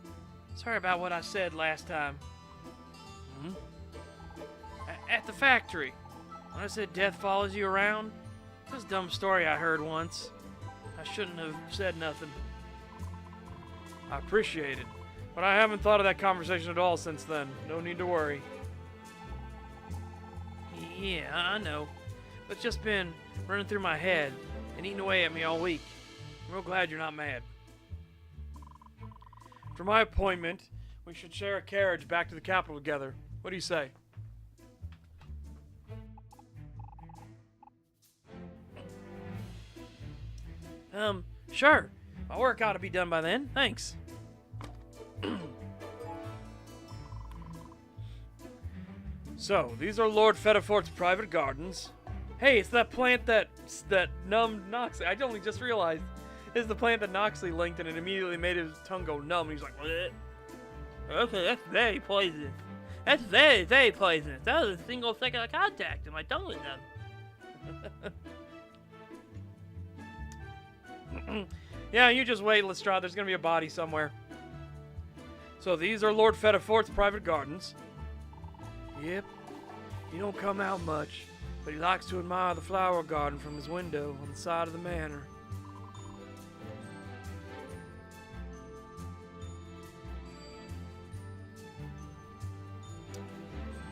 Sorry about what I said last time. At the factory, when I said death follows you around, it was a dumb story I heard once. I shouldn't have said nothing. I appreciate it, but I haven't thought of that conversation at all since then. No need to worry. Yeah, I know. But it's just been running through my head and eating away at me all week. I'm real glad you're not mad. For my appointment, we should share a carriage back to the capital together. What do you say? Sure. My work ought to be done by then. Thanks. So, these are Lord Fedifort's private gardens. Hey, it's that plant that numbed Noxley. I only just realized. It's the plant that Noxley linked and it immediately made his tongue go numb. And he's like, bleh. Okay, that's very poisonous. That's very, very poisonous. That was a single second of contact, and my tongue was numb. Yeah, you just wait, Lestrade. There's gonna be a body somewhere. So these are Lord Fedifort's private gardens. Yep. He don't come out much, but he likes to admire the flower garden from his window on the side of the manor.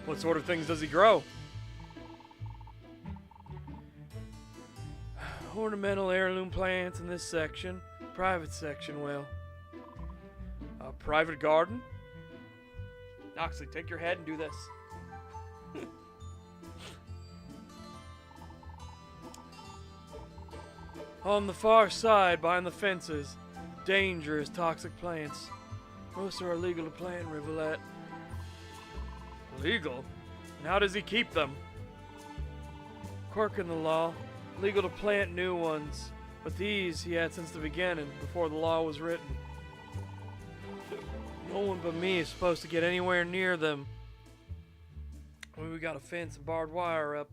What sort of things does he grow? Ornamental heirloom plants in this section. Private section, well. A private garden? Oxley, take your head and do this. On the far side, behind the fences, dangerous toxic plants. Most are illegal to plant, Rivulet. Legal? And how does he keep them? Quirk in the law. Legal to plant new ones. But these he had since the beginning, before the law was written. No one but me is supposed to get anywhere near them. We got a fence and barbed wire up.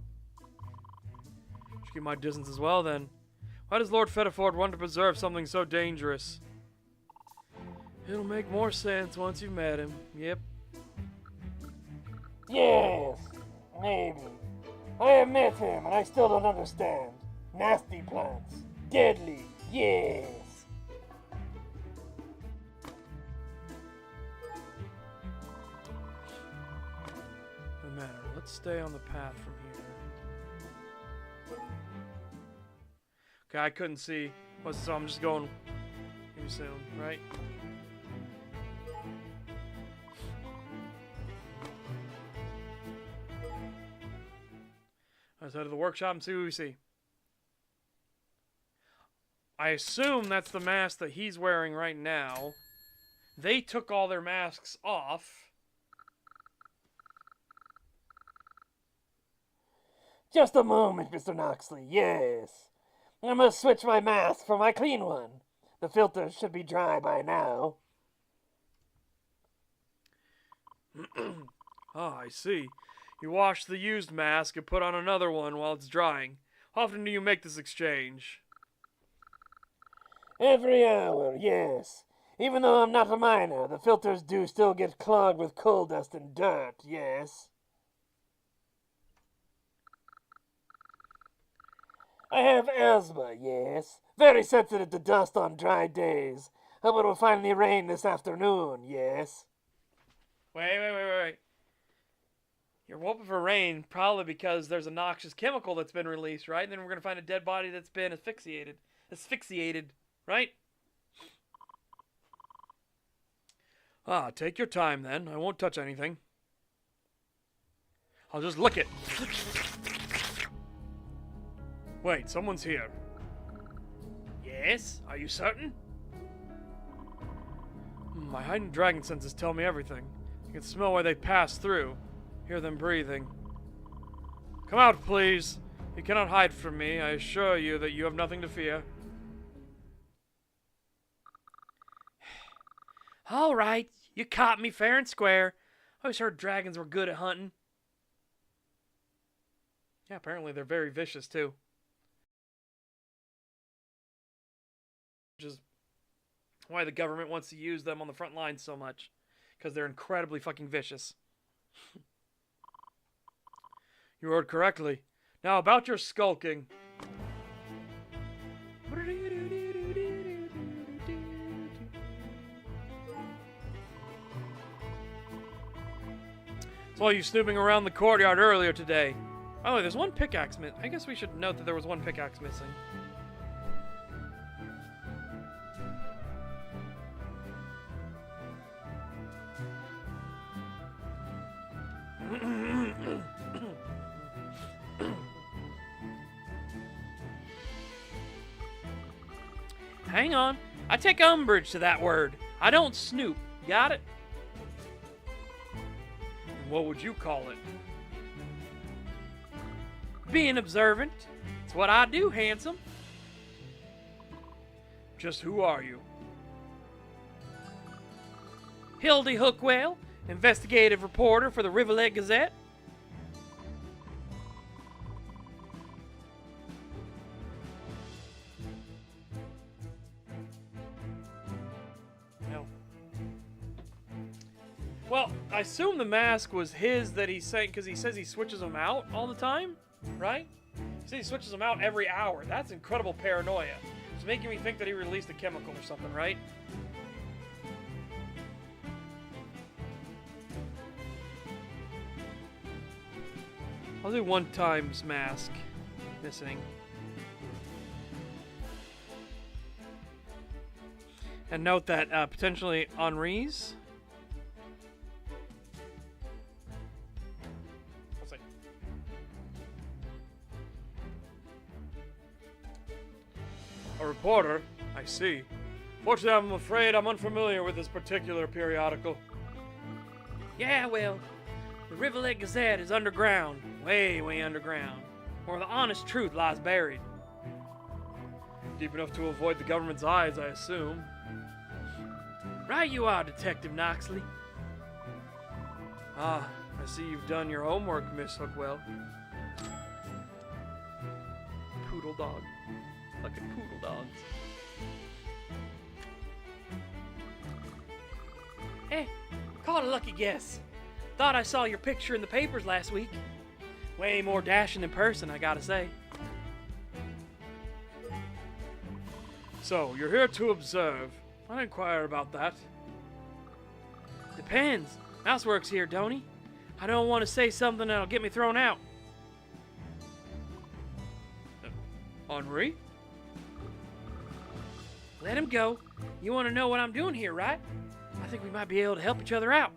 Should keep my distance as well then. Why does Lord Fedifort want to preserve something so dangerous? It'll make more sense once you've met him. Yep. Yes, maybe. I have met him and I still don't understand. Nasty plants. Deadly. Yes. No matter. Let's stay on the path from here. Okay, I couldn't see. So I'm just going here soon, right? Let's head to the workshop and see what we see. I assume that's the mask that he's wearing right now. They took all their masks off. Just a moment, Mr. Noxley. Yes. I must switch my mask for my clean one. The filters should be dry by now. Ah, I see. You wash the used mask and put on another one while it's drying. How often do you make this exchange? Every hour, yes. Even though I'm not a miner, the filters do still get clogged with coal dust and dirt, yes. I have asthma, yes. Very sensitive to dust on dry days. Hope it will finally rain this afternoon, yes. Wait. You're hoping for rain, probably because there's a noxious chemical that's been released, right? And then we're going to find a dead body that's been asphyxiated. Right? Ah, take your time then. I won't touch anything. I'll just lick it. Wait, someone's here. Yes? Are you certain? My heightened dragon senses tell me everything. I can smell where they pass through. Hear them breathing. Come out, please. You cannot hide from me. I assure you that you have nothing to fear. All right, you caught me fair and square. I always heard dragons were good at hunting. Yeah, apparently they're very vicious, too. Which is why the government wants to use them on the front lines so much. Because they're incredibly fucking vicious. You heard correctly. Now about your skulking. Saw you snooping around the courtyard earlier today. Oh, there's one pickaxe missing. I guess we should note that there was one pickaxe missing. Hang on. I take umbrage to that word. I don't snoop. Got it? What would you call it? Being observant. It's what I do, handsome. Just who are you? Hildy Hookwell, investigative reporter for the Rivulet Gazette. Well, I assume the mask was his that he's saying, because he says he switches them out all the time, right? He says he switches them out every hour. That's incredible paranoia. It's making me think that he released a chemical or something, right? I'll do one times mask missing. And note that potentially Henri's. Let's see. A reporter? I see. Fortunately, I'm afraid I'm unfamiliar with this particular periodical. Yeah, well, the Rivulet Gazette is underground, way, way underground, where the honest truth lies buried. Deep enough to avoid the government's eyes, I assume. Right you are, Detective Knoxley. Ah, I see you've done your homework, Miss Hookwell. Poodle dog. Fucking poodle dogs. Hey, caught a lucky guess. Thought I saw your picture in the papers last week. Way more dashing in person, I gotta say. So, you're here to observe. I inquire about that. Depends. Mouse works here, don't he? I don't want to say something that'll get me thrown out. Henri? Let him go. You want to know what I'm doing here, right? I think we might be able to help each other out.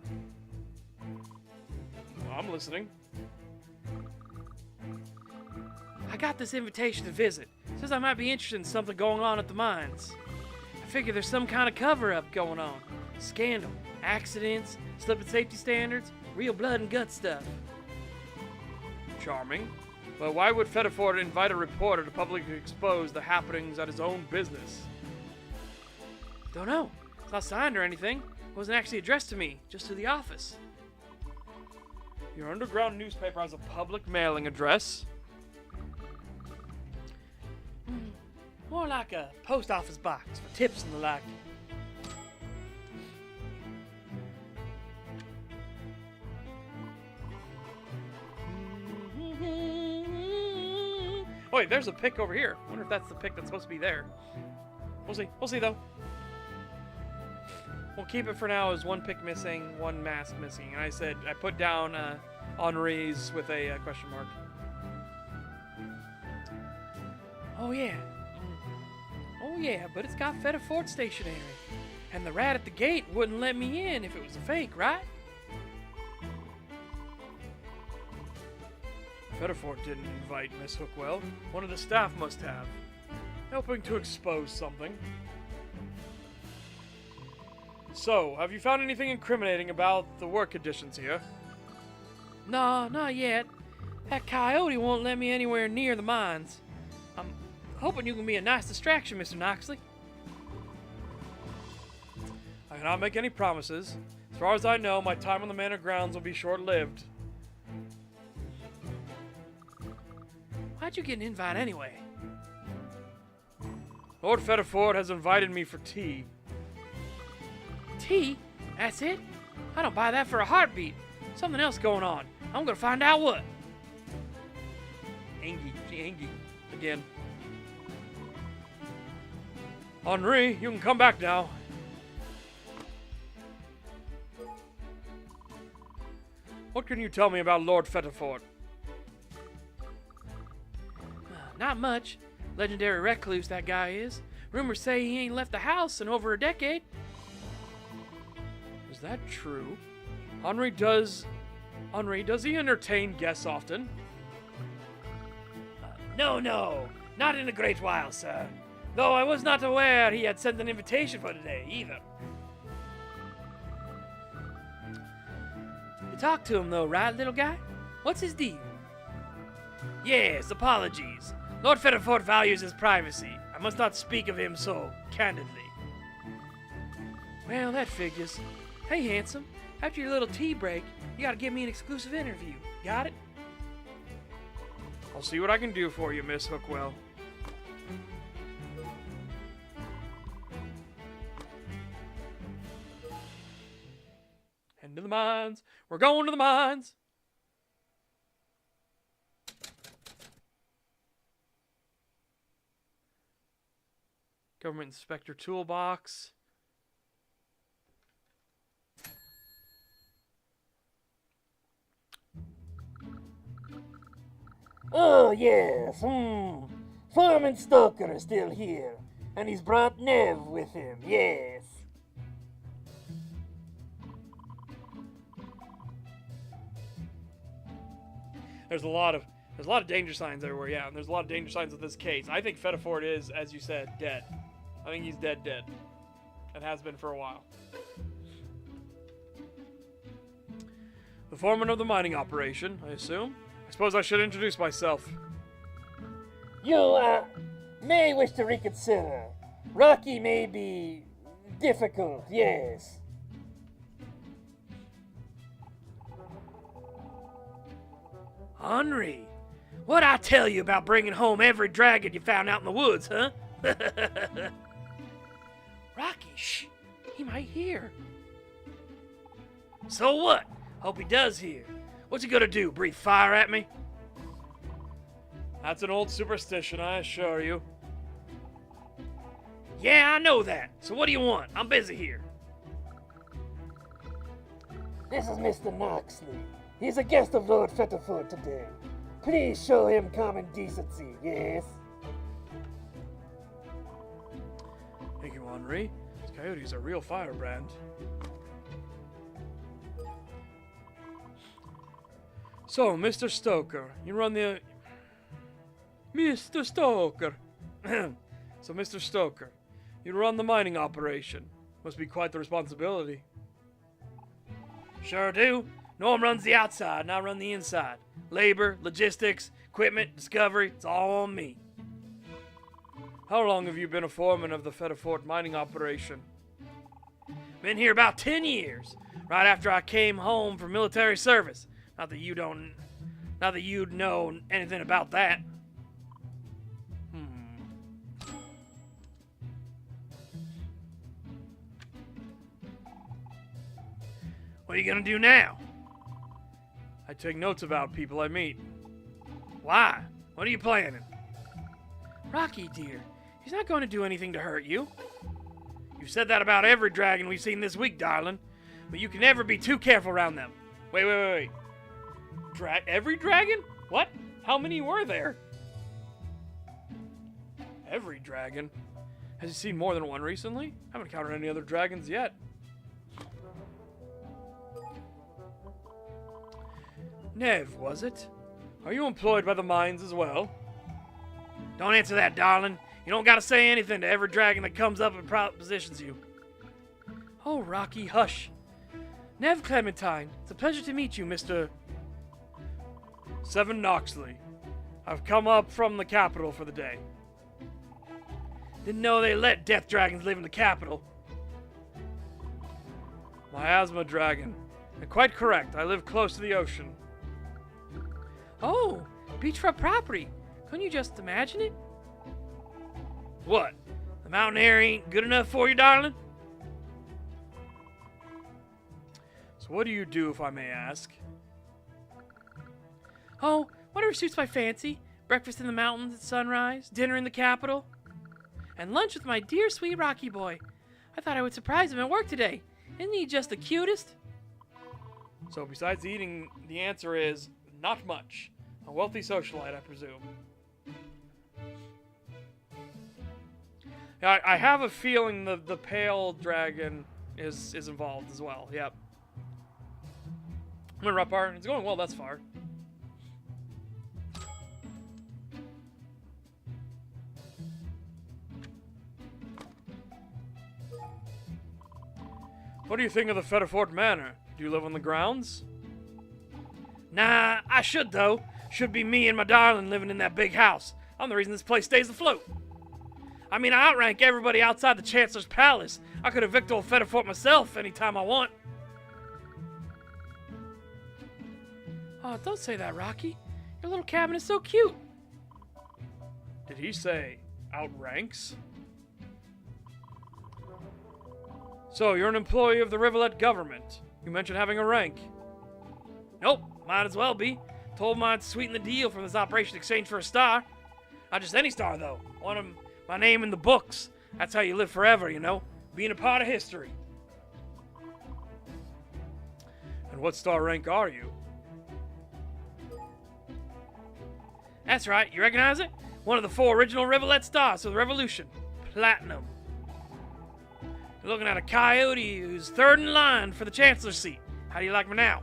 I'm listening. I got this invitation to visit. Says I might be interested in something going on at the mines. I figure there's some kind of cover-up going on. Scandal, accidents, slipping safety standards, real blood and gut stuff. Charming. But why would Fetterford invite a reporter to publicly expose the happenings at his own business? Don't know. It's not signed or anything. It wasn't actually addressed to me, just to the office. Your underground newspaper has a public mailing address. More like a post office box for tips and the like. Oh, wait, there's a pick over here. I wonder if that's the pick that's supposed to be there. We'll see. We'll see, though. We'll keep it for now as one pick missing, one mask missing. And I said, I put down Henri's with a question mark. Oh, yeah. Oh, yeah, but it's got Fetterford stationery. And the rat at the gate wouldn't let me in if it was a fake, right? Fetterford didn't invite Miss Hookwell. One of the staff must have. Helping to expose something. So, have you found anything incriminating about the work conditions here? No, not yet. That coyote won't let me anywhere near the mines. I'm hoping you can be a nice distraction, Mr. Knoxley. I cannot make any promises. As far as I know, my time on the manor grounds will be short-lived. Why'd you get an invite anyway? Lord Fetterford has invited me for tea. Tea? That's it? I don't buy that for a heartbeat. Something else going on. I'm gonna find out what. Angie. She Angie. Again. Henri, you can come back now. What can you tell me about Lord Fetterford? Not much. Legendary recluse, that guy is. Rumors say he ain't left the house in over a decade. Is that true? Henri, does he entertain guests often? No, not in a great while, sir. Though I was not aware he had sent an invitation for today, either. You talked to him, though, right, little guy? What's his deal? Yes, apologies. Lord Fetterford values his privacy. I must not speak of him so candidly. Well, that figures. Hey, handsome. After your little tea break, you gotta give me an exclusive interview. Got it? I'll see what I can do for you, Miss Hookwell. Heading to the mines. We're going to the mines. Government Inspector Toolbox. Oh, yes. Foreman Stoker is still here, and he's brought Nev with him, yes. There's a lot of danger signs everywhere, yeah, and there's a lot of danger signs with this case. I think Fettiford is, as you said, dead. I think he's dead. And has been for a while. The foreman of the mining operation, I assume. I suppose I should introduce myself. You, may wish to reconsider. Rocky may be difficult, yes. Henri, what'd I tell you about bringing home every dragon you found out in the woods, huh? Rocky, shh. He might hear. So what? Hope he does hear. What's he gonna do, breathe fire at me? That's an old superstition, I assure you. Yeah, I know that. So what do you want? I'm busy here. This is Mr. Knoxley. He's a guest of Lord Fetterford today. Please show him common decency, yes? Thank you, Henri. This coyote's a real firebrand. So, Mr. Stoker, you run the... Mr. Stoker. So, Mr. Stoker, you run the mining operation. Must be quite the responsibility. Sure do. Norm runs the outside, and I run the inside. Labor, logistics, equipment, discovery, it's all on me. How long have you been a foreman of the Fetterfort mining operation? Been here about 10 years, right after I came home from military service. Not that you'd know anything about that. What are you gonna do now? I take notes about people I meet. Why? What are you planning? Rocky, dear, he's not going to do anything to hurt you. You've said that about every dragon we've seen this week, darling, but you can never be too careful around them. Wait. Every dragon? What? How many were there? Every dragon? Has he seen more than one recently? I haven't encountered any other dragons yet. Nev, was it? Are you employed by the mines as well? Don't answer that, darling. You don't gotta say anything to every dragon that comes up and propositions you. Oh, Rocky, hush. Nev Clementine, it's a pleasure to meet you, Mr. Seven Knoxley. I've come up from the capital for the day. Didn't know they let death dragons live in the capital. Miasma dragon. And quite correct, I live close to the ocean. Oh, beachfront property. Couldn't you just imagine it? What? The mountain air ain't good enough for you, darling? So what do you do, if I may ask? Oh, whatever suits my fancy. Breakfast in the mountains at sunrise, dinner in the capital, and lunch with my dear sweet Rocky boy. I thought I would surprise him at work today. Isn't he just the cutest? So besides eating, the answer is not much. A wealthy socialite, I presume. I have a feeling the pale dragon is involved as well. Yep. I'm gonna rep our. It's going well thus far. What do you think of the Fetterfort Manor? Do you live on the grounds? Nah, I should though. Should be me and my darling living in that big house. I'm the reason this place stays afloat. I mean, I outrank everybody outside the Chancellor's Palace. I could evict old Fetterfort myself anytime I want. Oh, don't say that, Rocky. Your little cabin is so cute. Did he say outranks? So, you're an employee of the Rivulet government. You mentioned having a rank. Nope, might as well be. Told him I'd sweeten the deal from this operation in exchange for a star. Not just any star, though. Want my name in the books. That's how you live forever, you know? Being a part of history. And what star rank are you? That's right, you recognize it? One of the 4 original Rivulet stars of the Revolution. Platinum. You're looking at a coyote who's 3rd in line for the Chancellor's seat. How do you like me now?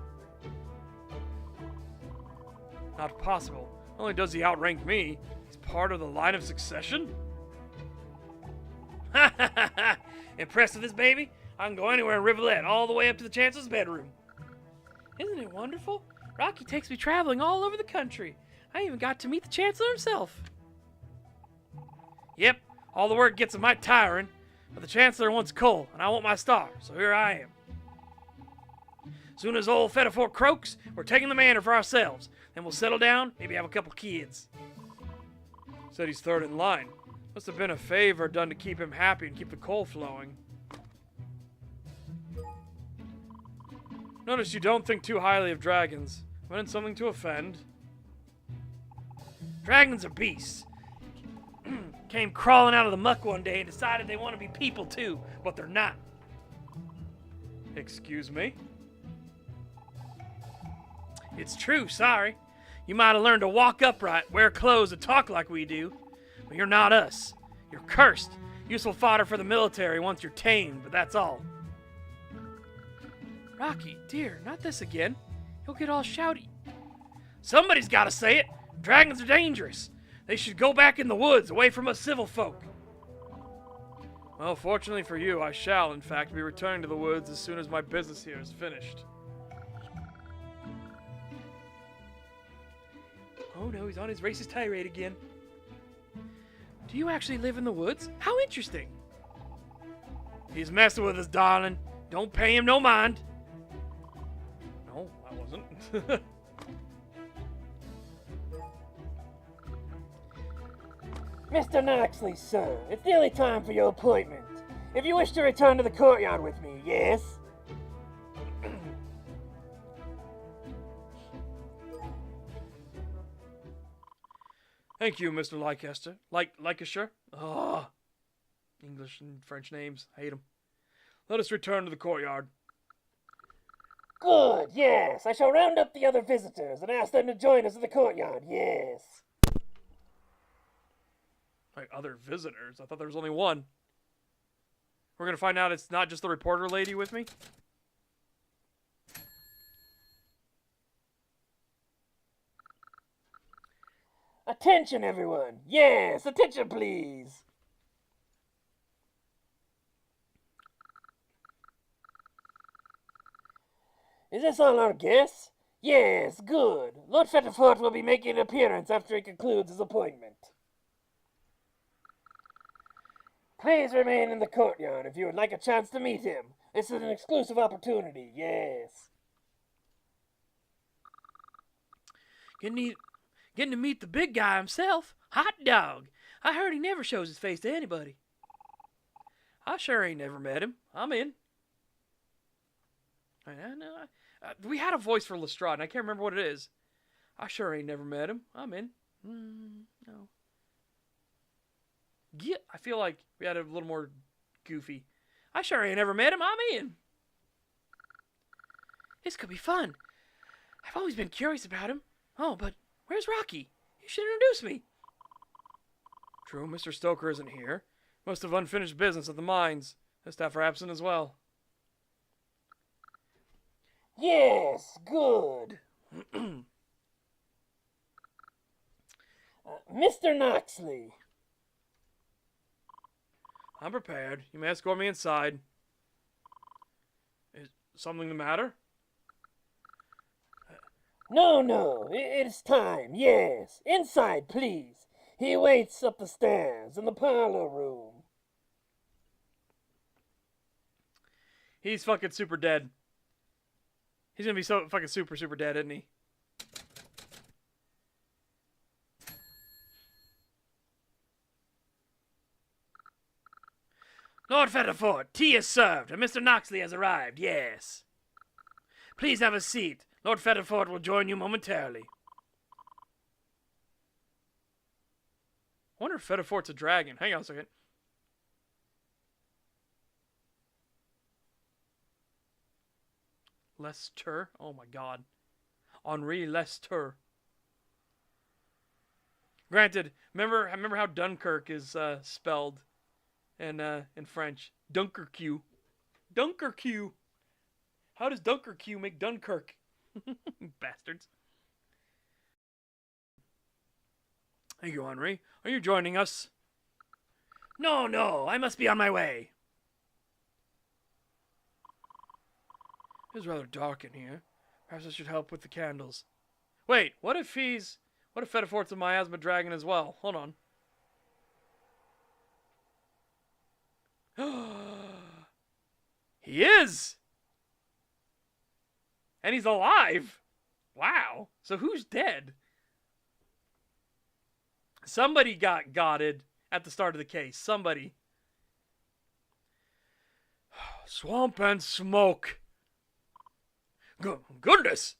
Not possible. Not only does he outrank me, he's part of the line of succession? Ha ha ha ha! Impressed with this baby? I can go anywhere in Rivulet, all the way up to the Chancellor's bedroom. Isn't it wonderful? Rocky takes me traveling all over the country. I even got to meet the Chancellor himself. Yep, all the work gets a mite tiring, but the Chancellor wants coal, and I want my star, so here I am. Soon as old Fettifort croaks, we're taking the manor for ourselves. Then we'll settle down, maybe have a couple kids. Said he's 3rd in line. Must have been a favor done to keep him happy and keep the coal flowing. Notice you don't think too highly of dragons. When it's something to offend. Dragons are beasts. Came crawling out of the muck one day and decided they want to be people too, but they're not. Excuse me? It's true, sorry. You might have learned to walk upright, wear clothes, and talk like we do, but you're not us. You're cursed. Useful fodder for the military once you're tamed, but that's all. Rocky, dear, not this again. You'll get all shouty. Somebody's got to say it. Dragons are dangerous. They should go back in the woods, away from us civil folk. Well, fortunately for you, I shall, in fact, be returning to the woods as soon as my business here is finished. Oh no, he's on his racist tirade again. Do you actually live in the woods? How interesting. He's messing with us, darling. Don't pay him no mind. No, I wasn't. Mr. Knoxley, sir, it's nearly time for your appointment. If you wish to return to the courtyard with me, yes? Thank you, Mr. Leicester. Leicester? Ah, English and French names. I hate them. Let us return to the courtyard. Good, yes. I shall round up the other visitors and ask them to join us in the courtyard, yes. Like, other visitors? I thought there was only one. We're gonna find out it's not just the reporter lady with me? Attention, everyone. Yes, attention, please. Is this all our guests? Yes, good. Lord Fettifort will be making an appearance after he concludes his appointment. Please remain in the courtyard if you would like a chance to meet him. This is an exclusive opportunity, yes. Getting to meet the big guy himself. Hot dog. I heard he never shows his face to anybody. I sure ain't never met him. I'm in. We had a voice for Lestrade, and I can't remember what it is. I sure ain't never met him. I'm in. No. Yeah, I feel like we had a little more goofy. I sure ain't never met him. I'm in. This could be fun. I've always been curious about him. Oh, but where's Rocky? You should introduce me. True, Mr. Stoker isn't here. Must have unfinished business at the mines. The staff are absent as well. Yes, good. Mr. Knoxley. I'm prepared. You may escort me inside. Is something the matter? No, it's time, yes. Inside, please. He waits up the stairs in the parlor room. He's fucking super dead. He's gonna be so fucking super dead, isn't he? Lord Fetterford, tea is served, and Mr. Noxley has arrived, yes. Please have a seat. Lord Fetterford will join you momentarily. I wonder if Fetterfort's a dragon. Hang on a second. Lester? Oh my god. Henri Lester. Granted, remember how Dunkirk is spelled in French? Dunkerque. Dunkerque. How does Dunkerque make Dunkirk? Bastards. Thank you, Henri. Are you joining us? No, I must be on my way. It's rather dark in here. Perhaps I should help with the candles. Wait, what if Fetterfort's a miasma dragon as well? Hold on. He is! And he's alive! Wow. So who's dead? Somebody got gotted at the start of the case. Somebody. Swamp and smoke. Goodness!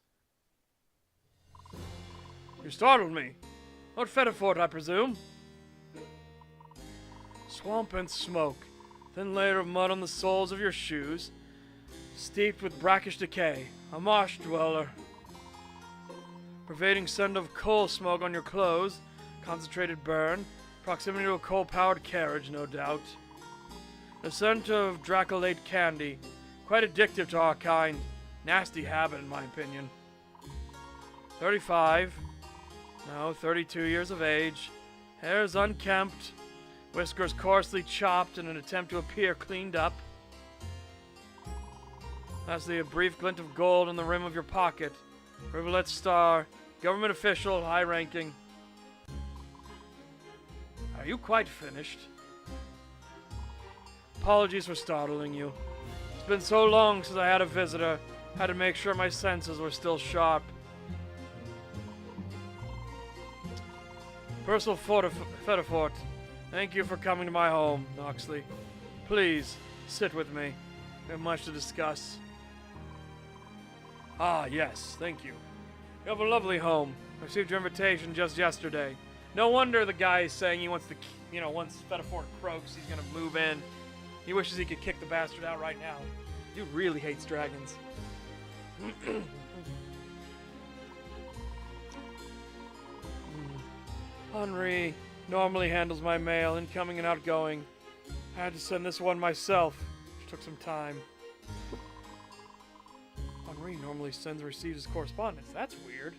You startled me. Lord Fetterfort, I presume? Swamp and smoke. Thin layer of mud on the soles of your shoes. Steeped with brackish decay. A marsh dweller. Pervading scent of coal smoke on your clothes. Concentrated burn. Proximity to a coal-powered carriage, no doubt. The scent of dracolate candy. Quite addictive to our kind. Nasty habit, in my opinion. 35. No, 32 years of age. Hair's unkempt. Whiskers coarsely chopped in an attempt to appear cleaned up. Lastly, a brief glint of gold in the rim of your pocket. Rivulet star. Government official, high-ranking. Are you quite finished? Apologies for startling you. It's been so long since I had a visitor. Had to make sure my senses were still sharp. Percival Fetterfort, thank you for coming to my home, Noxley. Please, sit with me. We have much to discuss. Ah, yes, thank you. You have a lovely home. I received your invitation just yesterday. No wonder the guy is saying he wants to, once Fetterfort croaks, he's gonna move in. He wishes he could kick the bastard out right now. Dude really hates dragons. Henri normally handles my mail, incoming and outgoing. I had to send this one myself, which took some time. Henri normally sends and receives his correspondence. That's weird.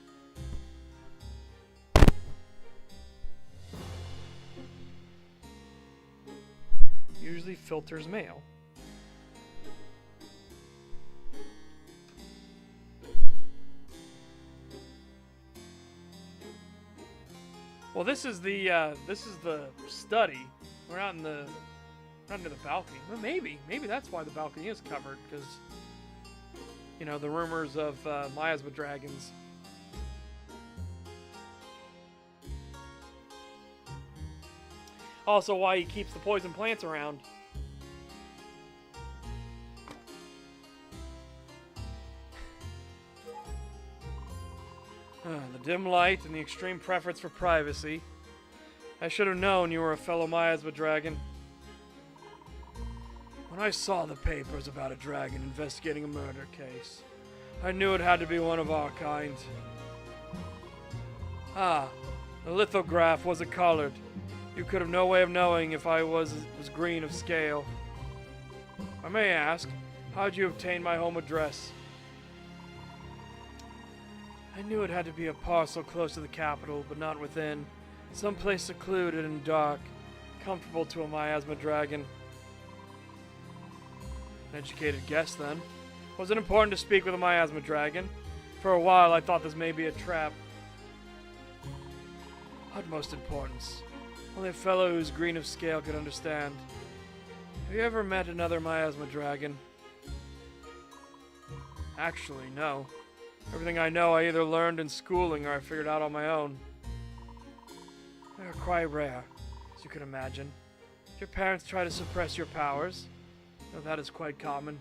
Usually filters mail. Well, this is the study. We're not near the balcony. Well, maybe that's why the balcony is covered, because the rumors of miasma dragons. Also, why he keeps the poison plants around. The dim light and the extreme preference for privacy. I should have known you were a fellow miasma dragon. When I saw the papers about a dragon investigating a murder case, I knew it had to be one of our kind. Ah, the lithograph wasn't colored. You could have no way of knowing if I was green of scale. I may ask, how'd you obtain my home address? I knew it had to be a parcel close to the capital, but not within. Someplace secluded and dark, comfortable to a miasma dragon. An educated guess, then. Was it important to speak with a miasma dragon? For a while, I thought this may be a trap. Utmost importance. Only a fellow who's green of scale could understand. Have you ever met another miasma dragon? Actually, no. Everything I know I either learned in schooling or I figured out on my own. They're quite rare, as you can imagine. Your parents try to suppress your powers. Now, that is quite common.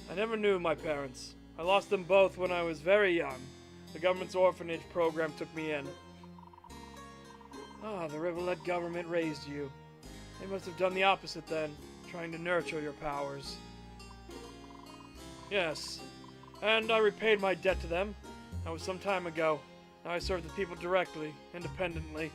I never knew my parents. I lost them both when I was very young. The government's orphanage program took me in. Ah, the Rivulet government raised you. They must have done the opposite then, trying to nurture your powers. Yes, and I repaid my debt to them. That was some time ago. Now I serve the people directly, independently.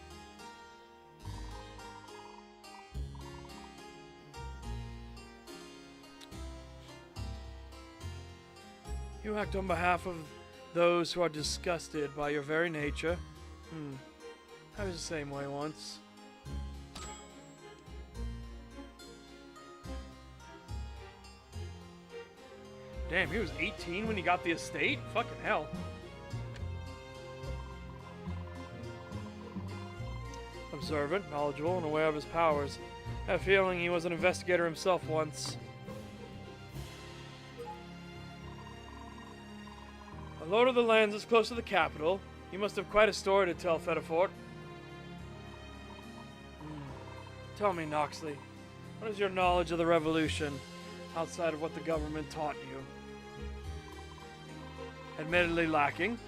You act on behalf of those who are disgusted by your very nature. I was the same way once. Damn, he was 18 when he got the estate? Fucking hell. Observant, knowledgeable, and aware of his powers. I have a feeling he was an investigator himself once. A lord of the lands is close to the capital. You must have quite a story to tell, Fetterfort. Tell me, Noxley, what is your knowledge of the Revolution, outside of what the government taught you? Admittedly lacking.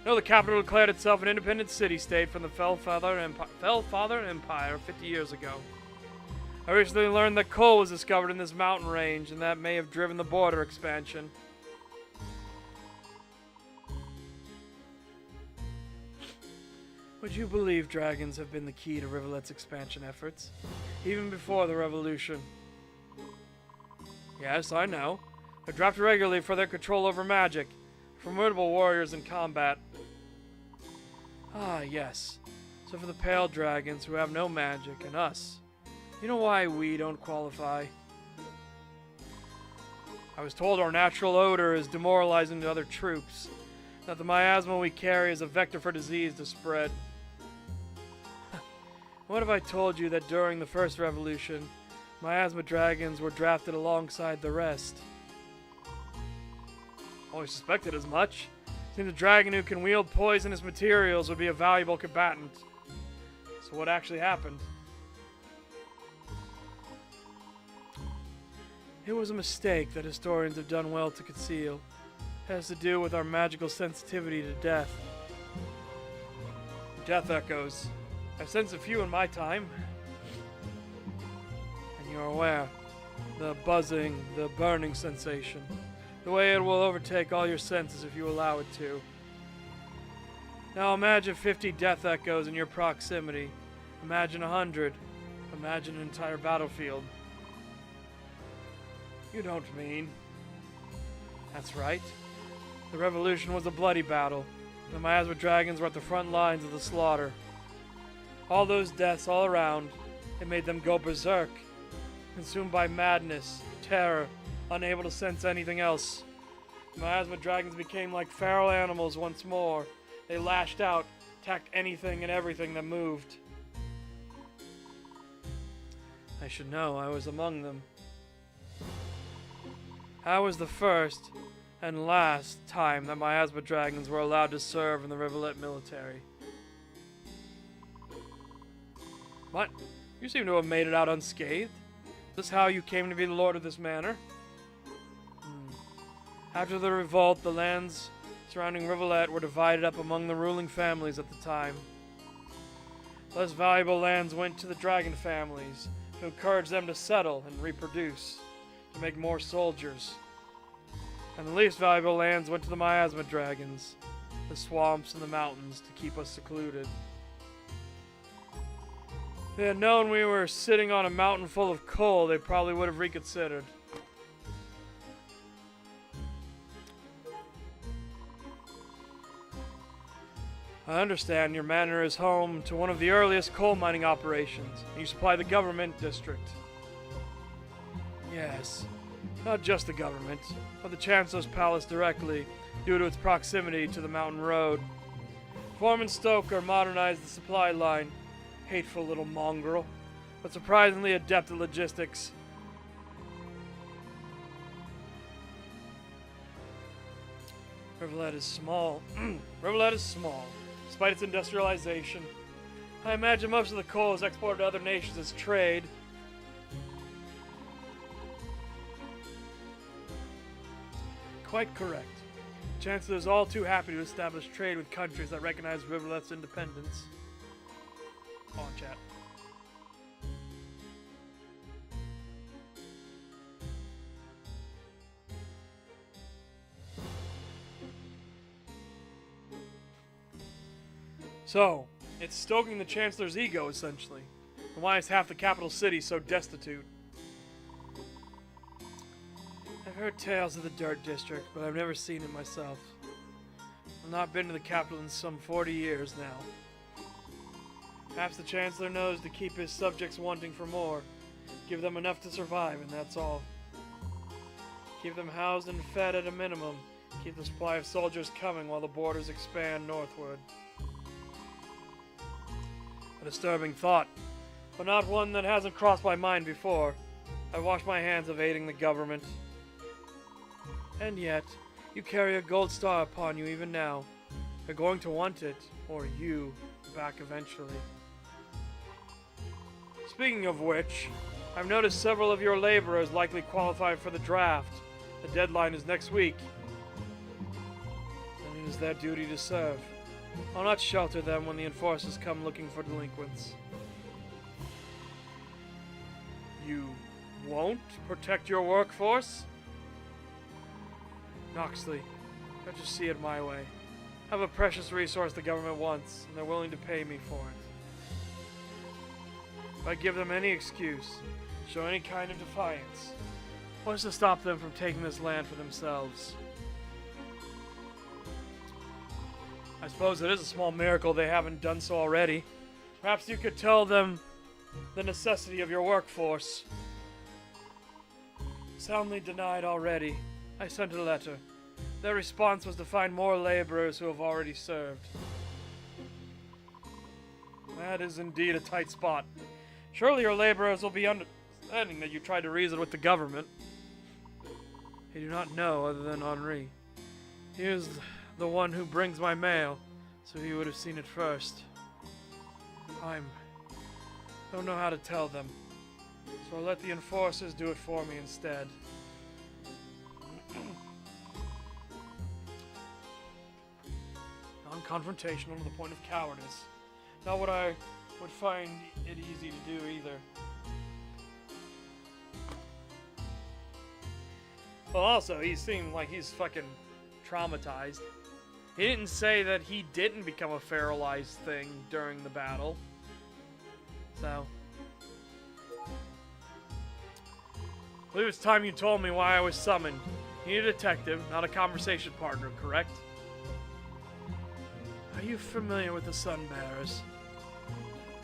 No, the capital declared itself an independent city-state from the Fellfather Empire 50 years ago. I recently learned that coal was discovered in this mountain range, and that may have driven the border expansion. Would you believe dragons have been the key to Rivulet's expansion efforts, even before the Revolution? Yes, I know. They're dropped regularly for their control over magic. Formidable warriors in combat. Ah, yes. So for the pale dragons who have no magic, and us, you know why we don't qualify? I was told our natural odor is demoralizing to other troops, that the miasma we carry is a vector for disease to spread. What if I told you that during the first revolution, miasma dragons were drafted alongside the rest? Always suspected as much. Seems a dragon who can wield poisonous materials would be a valuable combatant. So what actually happened? It was a mistake that historians have done well to conceal. It has to do with our magical sensitivity to death. Death echoes. I've sensed a few in my time. And you're aware. The buzzing, the burning sensation. The way it will overtake all your senses if you allow it to. Now imagine 50 death echoes in your proximity. Imagine 100. Imagine an entire battlefield. You don't mean. That's right. The revolution was a bloody battle. The miasma dragons were at the front lines of the slaughter. All those deaths all around, it made them go berserk. Consumed by madness, terror, unable to sense anything else. The miasma dragons became like feral animals once more. They lashed out, attacked anything and everything that moved. I should know, I was among them. I was the first and last time that miasma dragons were allowed to serve in the Rivulet military. What? You seem to have made it out unscathed. Is this how you came to be the lord of this manor? After the revolt, the lands surrounding Rivulet were divided up among the ruling families at the time. Less valuable lands went to the dragon families to encourage them to settle and reproduce, to make more soldiers. And the least valuable lands went to the miasma dragons, the swamps and the mountains, to keep us secluded. If they had known we were sitting on a mountain full of coal, they probably would have reconsidered. I understand your manor is home to one of the earliest coal mining operations, and you supply the government district. Yes, not just the government, but the Chancellor's Palace directly, due to its proximity to the mountain road. Foreman Stoker modernized the supply line. Hateful little mongrel, but surprisingly adept at logistics. Rivulet is small. Rivulet is small. despite its industrialization. I imagine most of the coal is exported to other nations as trade. Quite correct. Chancellor is all too happy to establish trade with countries that recognize Riverlet's independence. Come on, chat. So, it's stoking the Chancellor's ego, essentially. And why is half the capital city so destitute? I've heard tales of the Dirt District, but I've never seen it myself. I've not been to the capital in some 40 years now. Perhaps the Chancellor knows to keep his subjects wanting for more. Give them enough to survive, and that's all. Keep them housed and fed at a minimum. Keep the supply of soldiers coming while the borders expand northward. A disturbing thought, but not one that hasn't crossed my mind before. I wash my hands of aiding the government. And yet, you carry a gold star upon you even now. You're going to want it, or you, back eventually. Speaking of which, I've noticed several of your laborers likely qualify for the draft. The deadline is next week. And it is their duty to serve. I'll not shelter them when the enforcers come looking for delinquents. You won't protect your workforce? Noxley, I just see it my way. I have a precious resource the government wants, and they're willing to pay me for it. If I give them any excuse, show any kind of defiance, what's to stop them from taking this land for themselves? I suppose it is a small miracle they haven't done so already. Perhaps you could tell them the necessity of your workforce. Soundly denied already. I sent a letter. Their response was to find more laborers who have already served. That is indeed a tight spot. Surely your laborers will be understanding that you tried to reason with the government. They do not know other than Henri. He is the one who brings my mail, so he would have seen it first. Don't know how to tell them, so I'll let the enforcers do it for me instead. Non-confrontational to the point of cowardice. Not what I would find it easy to do either. Well, also, he seemed like he's fucking traumatized. He didn't say that he didn't become a feralized thing during the battle. So. I believe it's time you told me why I was summoned. You need a detective, not a conversation partner, correct? Are you familiar with the Sunbearers?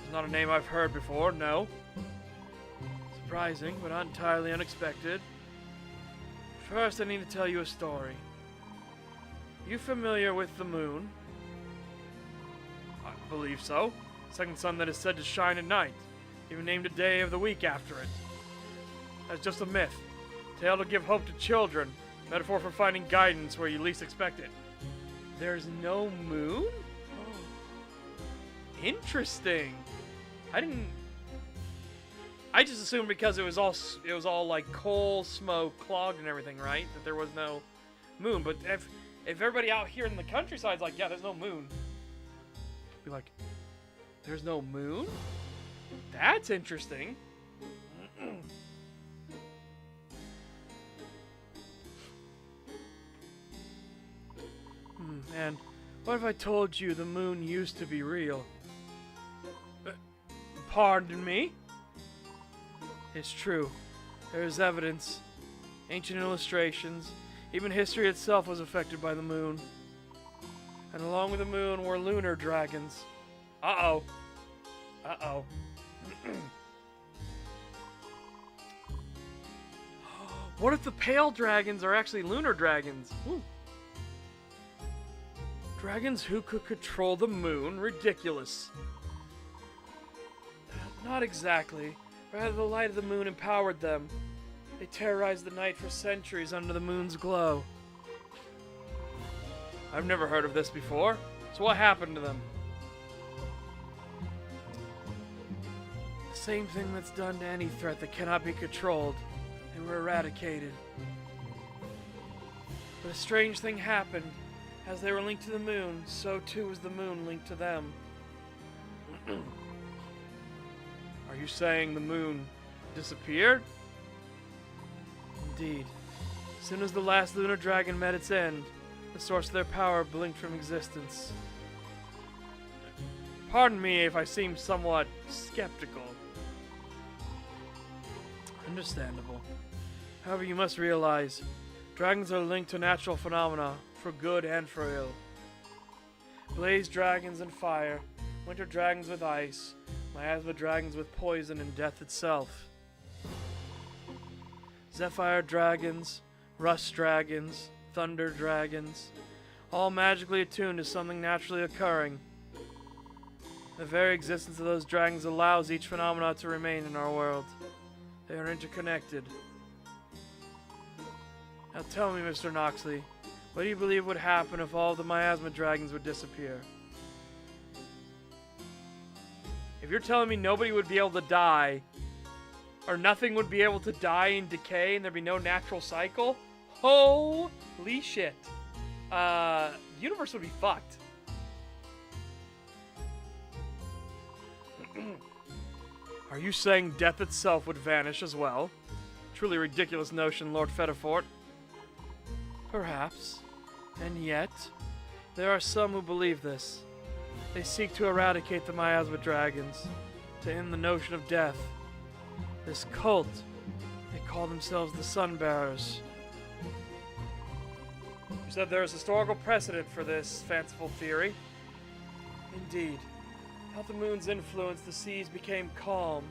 It's not a name I've heard before, no. Surprising, but not entirely unexpected. First, I need to tell you a story. You familiar with the moon? I believe so. Second sun that is said to shine at night. Even named a day of the week after it. That's just a myth. Tale to give hope to children. Metaphor for finding guidance where you least expect it. There's no moon? Oh. Interesting. I just assumed because it was all like coal, smoke, clogged and everything, right? That there was no moon. But if everybody out here in the countryside's like, yeah, there's no moon. Be like, there's no moon? That's interesting. And what if I told you the moon used to be real? Pardon me? It's true. There is evidence. Ancient illustrations. Even history itself was affected by the moon. And along with the moon were lunar dragons. Uh-oh. Uh-oh. What if the pale dragons are actually lunar dragons? Ooh. Dragons who could control the moon? Ridiculous. Not exactly. Rather, the light of the moon empowered them. They terrorized the night for centuries under the moon's glow. I've never heard of this before. So what happened to them? The same thing that's done to any threat that cannot be controlled. They were eradicated. But a strange thing happened. As they were linked to the moon, so too was the moon linked to them. Are you saying the moon disappeared? Indeed. As soon as the last lunar dragon met its end, the source of their power blinked from existence. Pardon me if I seem somewhat skeptical. Understandable. However, you must realize, dragons are linked to natural phenomena, for good and for ill. Blaze dragons and fire, winter dragons with ice, miasma dragons with poison and death itself. Zephyr dragons, rust dragons, thunder dragons, all magically attuned to something naturally occurring. The very existence of those dragons allows each phenomena to remain in our world. They are interconnected. Now tell me, Mr. Noxley, what do you believe would happen if all of the miasma dragons would disappear? If you're telling me nobody would be able to die, or nothing would be able to die and decay and there'd be no natural cycle, holy shit. The universe would be fucked. Are you saying death itself would vanish as well? Truly ridiculous notion, Lord Fetterfort. Perhaps. And yet, there are some who believe this. They seek to eradicate the miasma dragons, to end the notion of death. This cult, they call themselves the Sunbearers. You said there is historical precedent for this fanciful theory. Indeed. Without the moon's influence, the seas became calm,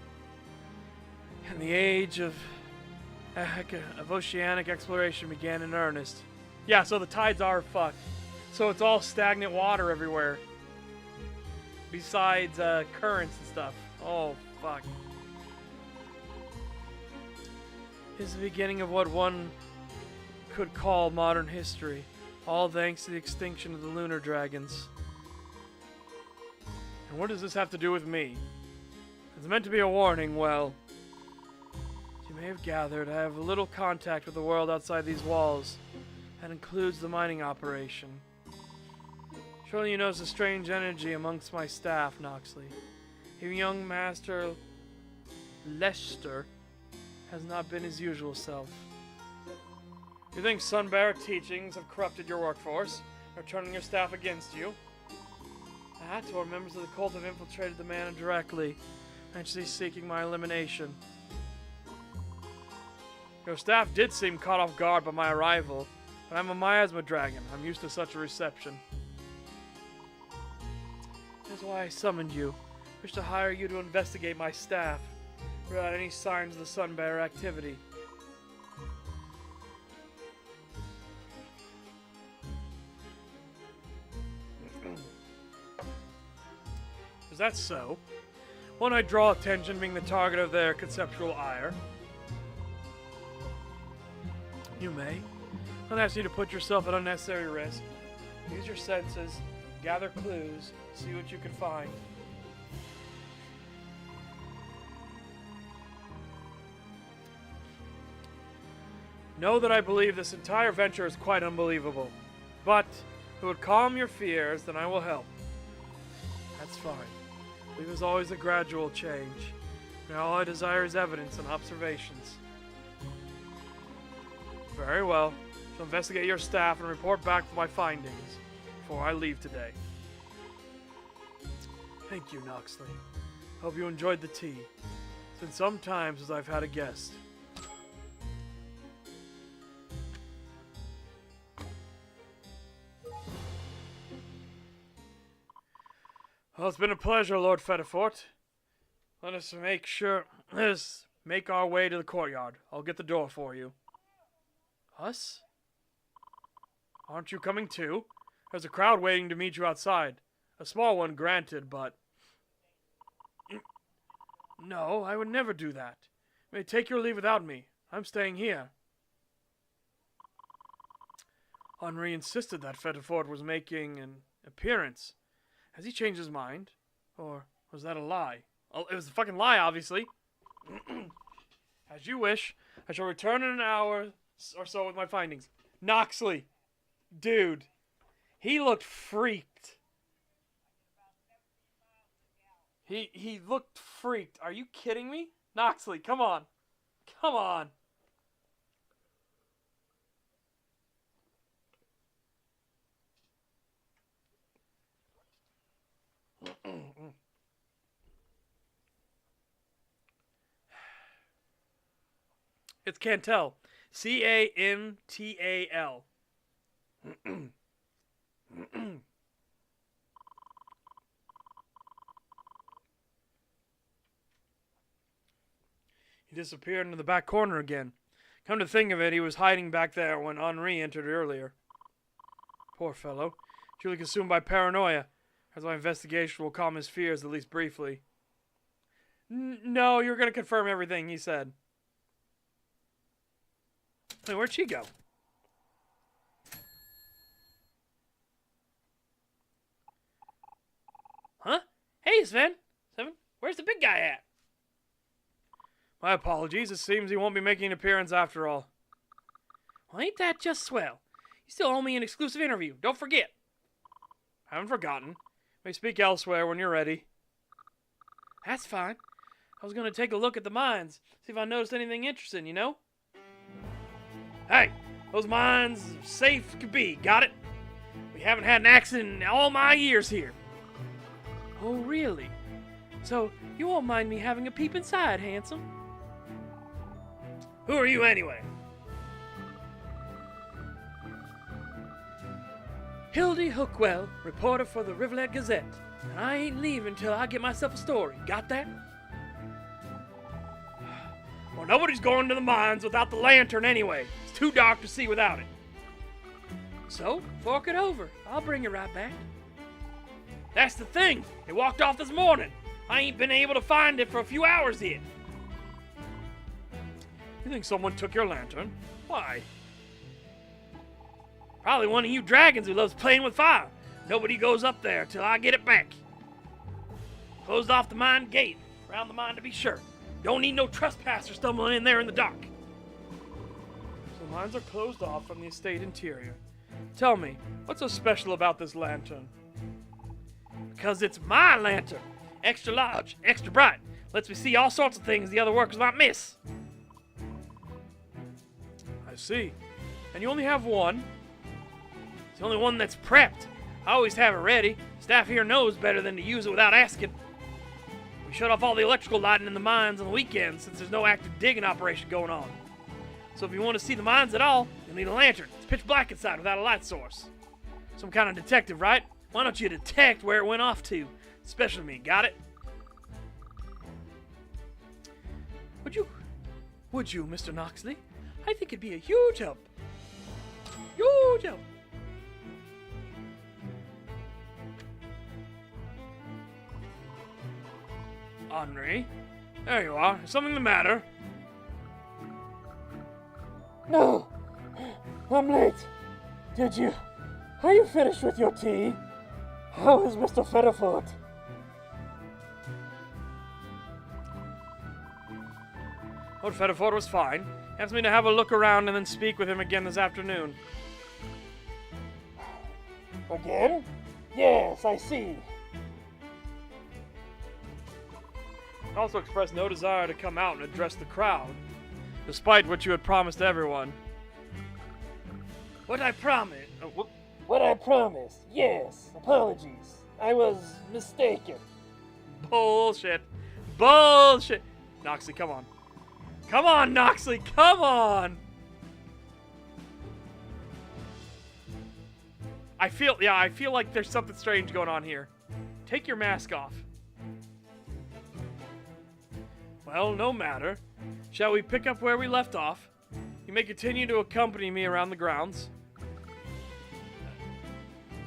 and the age of oceanic exploration began in earnest. Yeah, so the tides are fucked. So it's all stagnant water everywhere. Besides currents and stuff. Oh, fuck. It's the beginning of what one could call modern history. All thanks to the extinction of the lunar dragons. And what does this have to do with me? It's meant to be a warning, well. As you may have gathered, I have little contact with the world outside these walls. That includes the mining operation. Surely you notice a strange energy amongst my staff, Noxley. Even young Master Lester has not been his usual self. You think Sunbearer teachings have corrupted your workforce, or turning your staff against you? That, or members of the cult have infiltrated the manor directly, eventually seeking my elimination. Your staff did seem caught off guard by my arrival, but I'm a miasma dragon. I'm used to such a reception. That's why I summoned you. I wish to hire you to investigate my staff, without any signs of the Sunbearer activity. Is that so? Won't I draw attention being the target of their conceptual ire? You may. Don't ask you to put yourself at unnecessary risk. Use your senses, gather clues, see what you can find. Know that I believe this entire venture is quite unbelievable. But if it would calm your fears, then I will help. That's fine. I believe there's always a gradual change. Now all I desire is evidence and observations. Very well. I'll investigate your staff and report back with my findings before I leave today. Thank you, Noxley. Hope you enjoyed the tea. It's been some time since I've had a guest. Well, it's been a pleasure, Lord Fetterfort. Let us make our way to the courtyard. I'll get the door for you. Us? Aren't you coming too? There's a crowd waiting to meet you outside. A small one, granted, but... No, I would never do that. You may take your leave without me. I'm staying here. Henri insisted that Fetterford was making an appearance. Has he changed his mind? Or was that a lie? Oh, it was a fucking lie, obviously. As you wish. I shall return in an hour or so with my findings. Noxley. Dude. He looked freaked. He looked freaked. Are you kidding me? Noxley, come on. Come on. It's Cantal. Cantal. He disappeared into the back corner again. Come to think of it, he was hiding back there when Henri entered earlier. Poor fellow. Truly consumed by paranoia. As my investigation will calm his fears, at least briefly. No, you're going to confirm everything, he said. Wait, where'd she go? Huh? Hey, Sven. Where's the big guy at? My apologies. It seems he won't be making an appearance after all. Well, ain't that just swell? You still owe me an exclusive interview. Don't forget. Haven't forgotten. May speak elsewhere when you're ready. That's fine. I was going to take a look at the mines, see if I noticed anything interesting, you know? Hey, those mines safe could be. Got it? We haven't had an accident in all my years here. Oh, really? So, you won't mind me having a peep inside, handsome? Who are you anyway? Hildy Hookwell, reporter for the Rivulet Gazette. And I ain't leaving till I get myself a story. Got that? Well, nobody's going to the mines without the lantern anyway. It's too dark to see without it. So, fork it over. I'll bring it right back. That's the thing. It walked off this morning. I ain't been able to find it for a few hours yet. You think someone took your lantern? Why? Probably one of you dragons who loves playing with fire. Nobody goes up there till I get it back. Closed off the mine gate. Around the mine to be sure. Don't need no trespasser stumbling in there in the dark. So mines are closed off from the estate interior. Tell me, what's so special about this lantern? Because it's my lantern. Extra large, extra bright. Lets me see all sorts of things the other workers might miss. I see. And you only have one? It's the only one that's prepped. I always have it ready. Staff here knows better than to use it without asking. We shut off all the electrical lighting in the mines on the weekends since there's no active digging operation going on. So if you want to see the mines at all, you'll need a lantern. It's pitch black inside without a light source. Some kind of detective, right? Why don't you detect where it went off to? Especially me, got it? Would you, Mr. Noxley? I think it'd be a huge help. Huge help. Henri? There you are. Is something the matter? No, I'm late. Are you finished with your tea? How is Mr. Fetterford? Lord Fetterford was fine. He asked me to have a look around and then speak with him again this afternoon. Again? Yes, I see. He also expressed no desire to come out and address the crowd, despite what you had promised everyone. What I promised? What I promised, yes. Apologies. I was mistaken. Bullshit. Bullshit. Noxley, come on. Come on, Noxley, come on! I feel like there's something strange going on here. Take your mask off. Well, no matter. Shall we pick up where we left off? You may continue to accompany me around the grounds.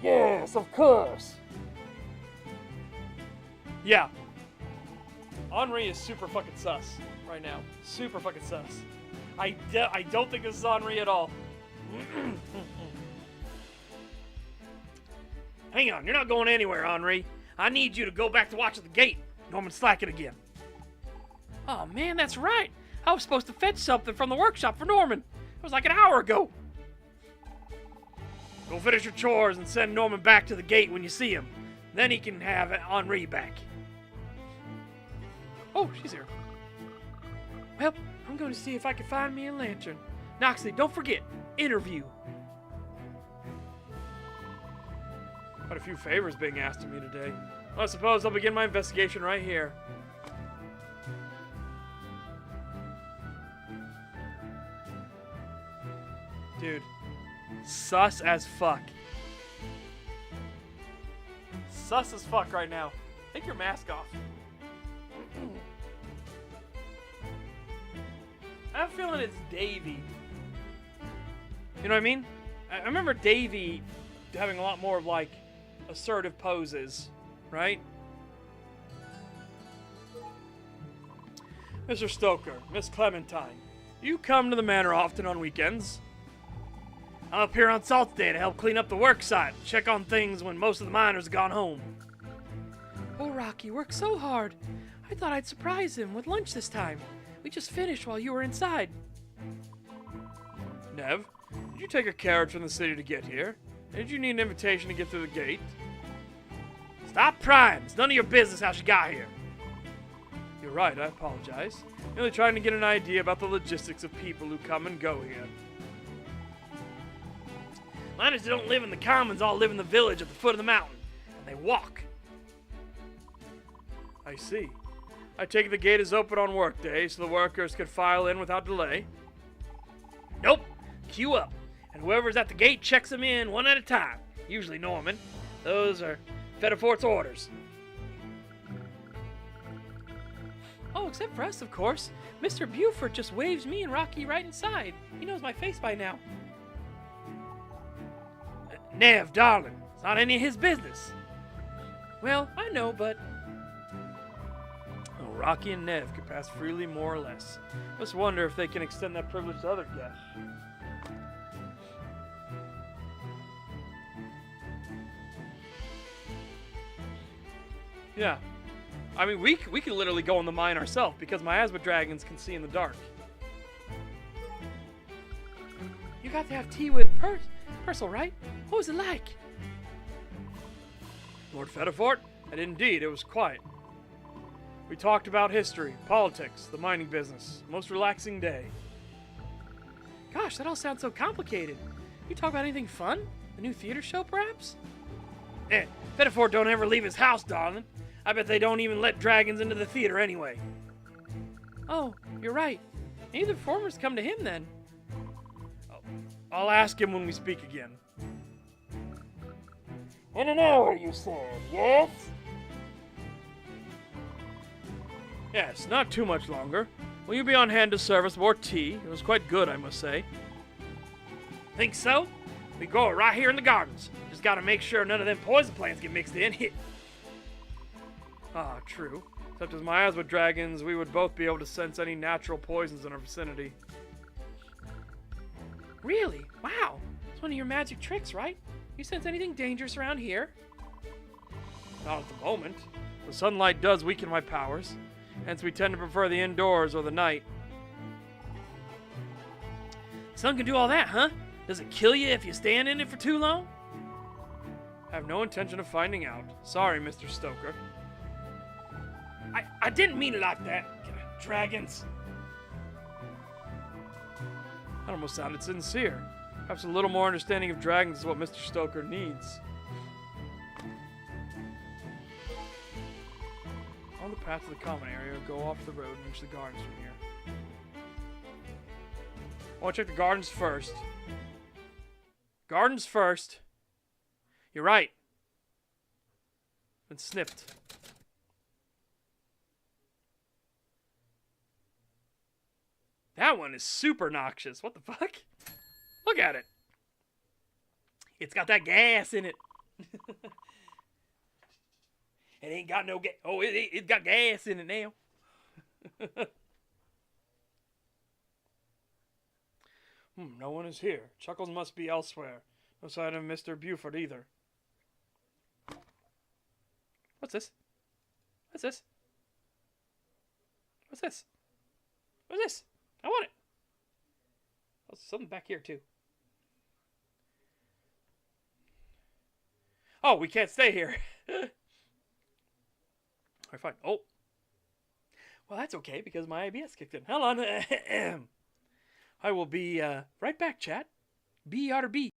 Yes, of course. Yeah. Henri is super fucking sus right now. Super fucking sus. I don't think this is Henri at all. Hang on, you're not going anywhere, Henri. I need you to go back to watch at the gate. Norman's slacking again. Oh man, that's right. I was supposed to fetch something from the workshop for Norman. It was like an hour ago. Go finish your chores and send Norman back to the gate when you see him. Then he can have Henri back. Oh, she's here. Well, I'm going to see if I can find me a lantern. Noxley, don't forget, interview. Quite a few favors being asked of me today. Well, I suppose I'll begin my investigation right here. Dude, sus as fuck. Sus as fuck right now. Take your mask off. I have a feeling it's Davy. You know what I mean? I remember Davy having a lot more of like assertive poses, right? Mr. Stoker, Miss Clementine, you come to the manor often on weekends? I'm up here on Salt Day to help clean up the work site, check on things when most of the miners have gone home. Oh, Rocky worked so hard. I thought I'd surprise him with lunch this time. We just finished while you were inside. Nev, did you take a carriage from the city to get here? Did you need an invitation to get through the gate? Stop prying. It's none of your business how she got here. You're right, I apologize. Merely trying to get an idea about the logistics of people who come and go here. Miners that don't live in the commons all live in the village at the foot of the mountain, and they walk. I see. I take it the gate is open on work day so the workers can file in without delay? Nope. Queue up, and whoever's at the gate checks them in one at a time. Usually Norman. Those are Fedifort's orders. Oh, except for us, of course. Mr. Buford just waves me and Rocky right inside. He knows my face by now. Nev, darling, it's not any of his business. Well, I know, but... Oh, Rocky and Nev can pass freely more or less. Just wonder if they can extend that privilege to other guests. Yeah. I mean, we can literally go in the mine ourselves because miasma dragons can see in the dark. You got to have tea with Purcell, right? What was it like? Lord Fedifort? I did indeed. It was quiet. We talked about history, politics, the mining business. Most relaxing day. Gosh, that all sounds so complicated. You talk about anything fun? The new theater show, perhaps? Fedifort don't ever leave his house, darling. I bet they don't even let dragons into the theater anyway. Oh, you're right. Maybe the performers come to him then. I'll ask him when we speak again. In an hour, you said, yes? Yes, not too much longer. Will you be on hand to serve us more tea? It was quite good, I must say. Think so? We grow it right here in the gardens. Just gotta make sure none of them poison plants get mixed in. Ah, true. Except as miasma dragons, we would both be able to sense any natural poisons in our vicinity. Really? Wow. It's one of your magic tricks, right? You sense anything dangerous around here? Not at the moment. The sunlight does weaken my powers. Hence we tend to prefer the indoors or the night. Sun can do all that, huh? Does it kill you if you stand in it for too long? I have no intention of finding out. Sorry, Mr. Stoker. I didn't mean it like that. Dragons. That almost sounded sincere. Perhaps a little more understanding of dragons is what Mr. Stoker needs. On the path to the common area, go off the road and reach the gardens from here. I want to check the gardens first. Gardens first. You're right. Been snipped. That one is super noxious. What the fuck? Look at it. It's got that gas in it. It ain't got no gas. Oh, it got gas in it now. No one is here. Chuckles must be elsewhere. No sign of Mr. Buford either. What's this? What's this? What's this? What's this? I want it. Oh, something back here too. Oh, we can't stay here. Alright, fine. Oh. Well, that's okay because my IBS kicked in. Hold on. I will be right back, chat. BRB.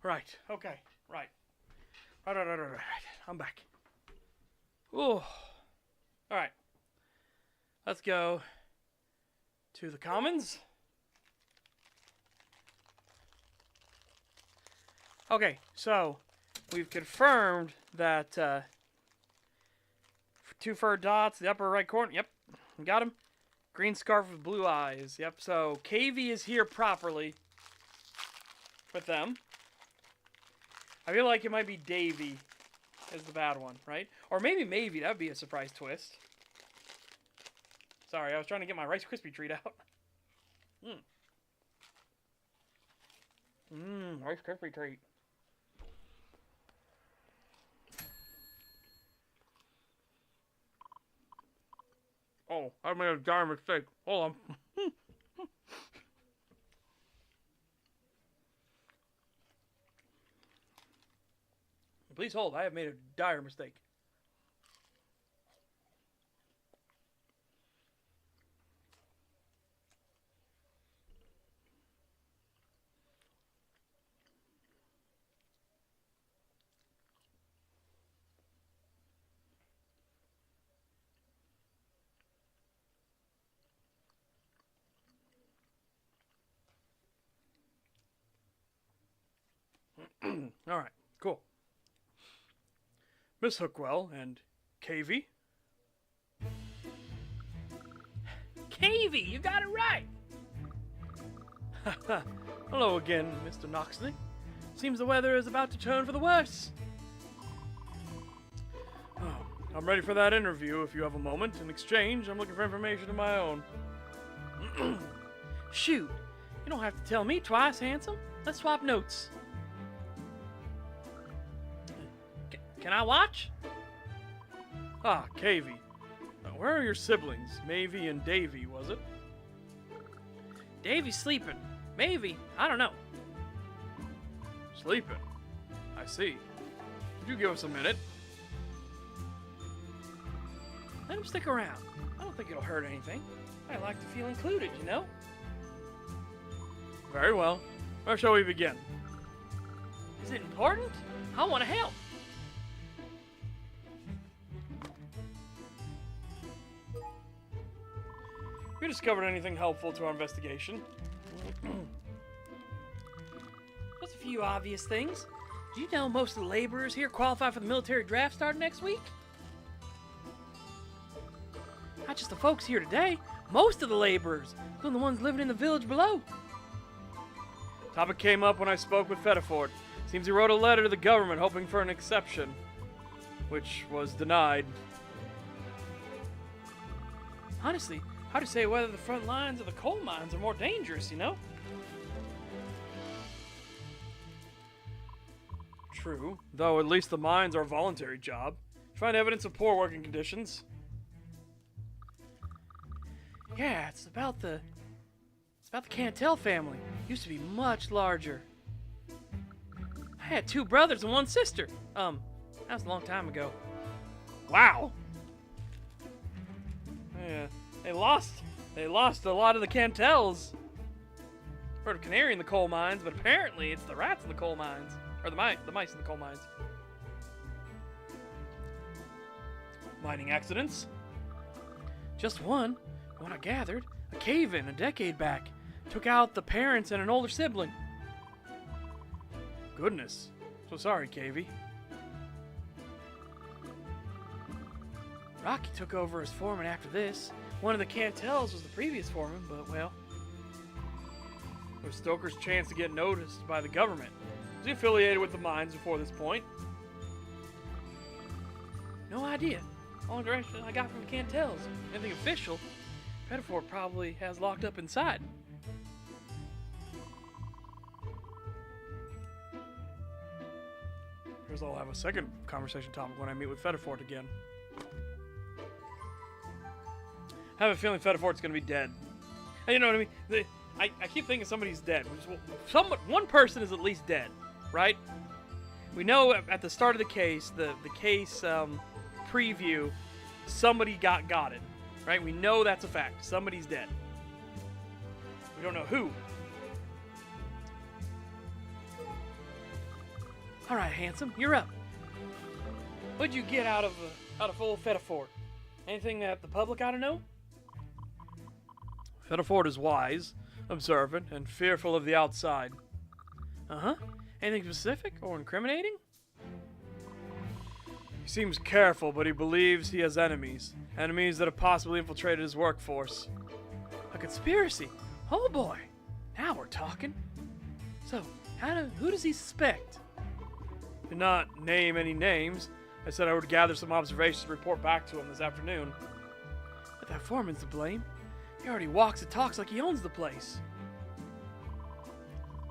Right. Okay. Right. Right. I'm back. Ooh. Alright. Let's go to the commons. Okay, so we've confirmed that 2 fur dots, the upper right corner. Yep, got him. Green scarf with blue eyes. Yep, so KV is here properly with them. I feel like it might be Davy is the bad one, right? Or maybe Mavie. That would be a surprise twist. Sorry, I was trying to get my Rice Krispie treat out. Rice Krispie treat. Oh, I made a dire mistake. Hold on. Please hold. I have made a dire mistake. All right, cool. Miss Hookwell and KV. KV, you got it right. Hello again, Mr. Noxley. Seems the weather is about to turn for the worse. Oh, I'm ready for that interview if you have a moment. In exchange, I'm looking for information of my own. Shoot, you don't have to tell me twice, handsome. Let's swap notes. Can I watch? Ah, KV. Where are your siblings? Mavie and Davy, was it? Davy's sleeping. Maybe. I don't know. Sleeping. I see. Would you give us a minute? Let him stick around. I don't think it'll hurt anything. I like to feel included, you know? Very well. Where shall we begin? Is it important? I want to help. Have you discovered anything helpful to our investigation? Just a few obvious things. Do you know most of the laborers here qualify for the military draft starting next week? Not just the folks here today. Most of the laborers, including the ones living in the village below. Topic came up when I spoke with Fettifort. Seems he wrote a letter to the government hoping for an exception, which was denied. Honestly, hard to say whether the front lines or the coal mines are more dangerous, you know? True, though at least the mines are a voluntary job. Find evidence of poor working conditions. Yeah, it's about the Cantel family. Used to be much larger. I had 2 brothers and 1 sister. That was a long time ago. Wow. Yeah, they lost a lot of the Cantels. Heard of canary in the coal mines, but apparently it's the rats in the coal mines. Or the mice in the coal mines. Mining accidents? Just one. When I gathered, a cave-in a decade back. Took out the parents and an older sibling. Goodness. So sorry, KV. Rocky took over as foreman after this. One of the Cantels was the previous foreman, but well. Was Stoker's chance to get noticed by the government? Was he affiliated with the mines before this point? No idea. Only direction I got from the Cantels. Anything official, Pettiford probably has locked up inside. Here's I'll have a second conversation topic when I meet with Fettifort again. I have a feeling Fettifort's gonna be dead. And you know what I mean? I keep thinking somebody's dead. One person is at least dead, right? We know at the start of the case, the case preview, somebody got it, right? We know that's a fact. Somebody's dead. We don't know who. All right, handsome, you're up. What'd you get out of old Fettifort? Anything that the public ought to know? Fettifort is wise, observant, and fearful of the outside. Uh-huh. Anything specific or incriminating? He seems careful, but he believes he has enemies. Enemies that have possibly infiltrated his workforce. A conspiracy? Oh boy. Now we're talking. So, who does he suspect? Did not name any names. I said I would gather some observations and report back to him this afternoon. But that foreman's to blame. He already walks and talks like he owns the place.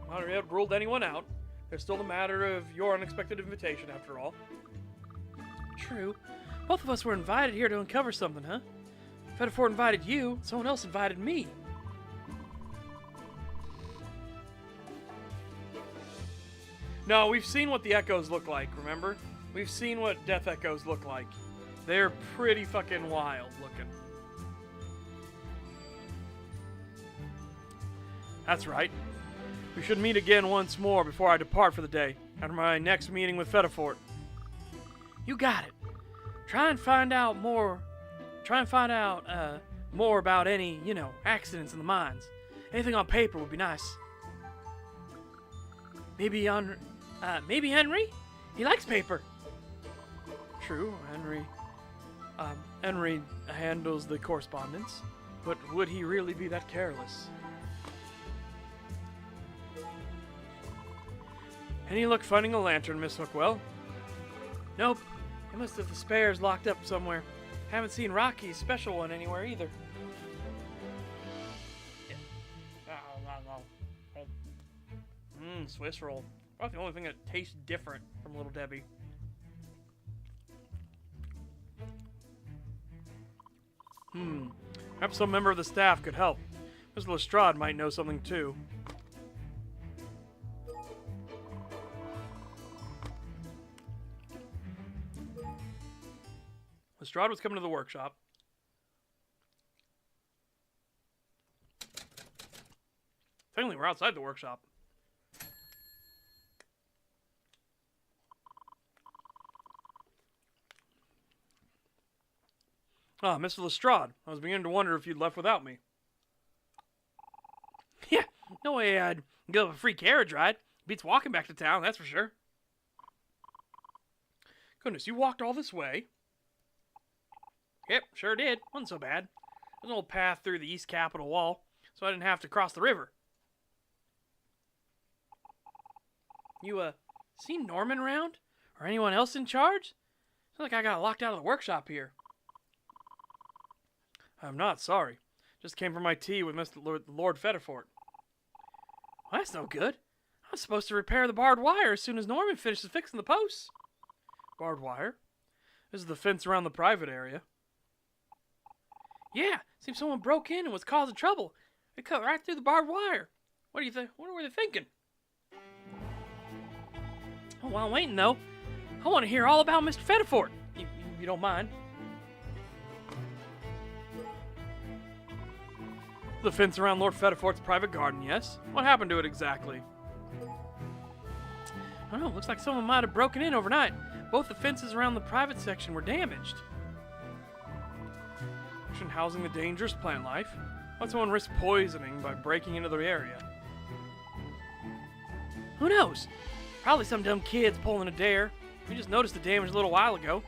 Not yet ruled anyone out. There's still the matter of your unexpected invitation, after all. True. Both of us were invited here to uncover something, huh? Fettifort invited you, someone else invited me. No, we've seen what the echoes look like, remember? We've seen what death echoes look like. They're pretty fucking wild looking. That's right. We should meet again once more before I depart for the day, after my next meeting with Fettifort. You got it. Try and find out more about any, accidents in the mines. Anything on paper would be nice. Maybe Henry? He likes paper. True, Henry handles the correspondence, but would he really be that careless? Any luck finding a lantern, Miss Hookwell? Nope. I must have the spares locked up somewhere. Haven't seen Rocky's special one anywhere either. Swiss roll. Probably the only thing that tastes different from Little Debbie. Perhaps some member of the staff could help. Mr. Lestrade might know something too. Lestrade was coming to the workshop. Technically, we're outside the workshop. Ah, Mr. Lestrade. I was beginning to wonder if you'd left without me. Yeah, no way I'd give up a free carriage ride. Beats walking back to town, that's for sure. Goodness, you walked all this way? Yep, sure did. Wasn't so bad. There's an old path through the East Capitol Wall, so I didn't have to cross the river. You, seen Norman around? Or anyone else in charge? Sounds like I got locked out of the workshop here. I'm not sorry. Just came from my tea with Lord Fettifort. Well, that's no good. I was supposed to repair the barbed wire as soon as Norman finishes fixing the posts. Barbed wire? This is the fence around the private area. Yeah, seems someone broke in and was causing trouble. They cut right through the barbed wire. What do you think? What were they thinking? Oh, while I'm waiting, though, I want to hear all about Mr. Fettifort, if you don't mind. The fence around Lord Fettifort's private garden, yes? What happened to it exactly? I don't know, looks like someone might have broken in overnight. Both the fences around the private section were damaged. Housing the dangerous plant life. Why'd someone risk poisoning by breaking into the area? Who knows? Probably some dumb kids pulling a dare. We just noticed the damage a little while ago.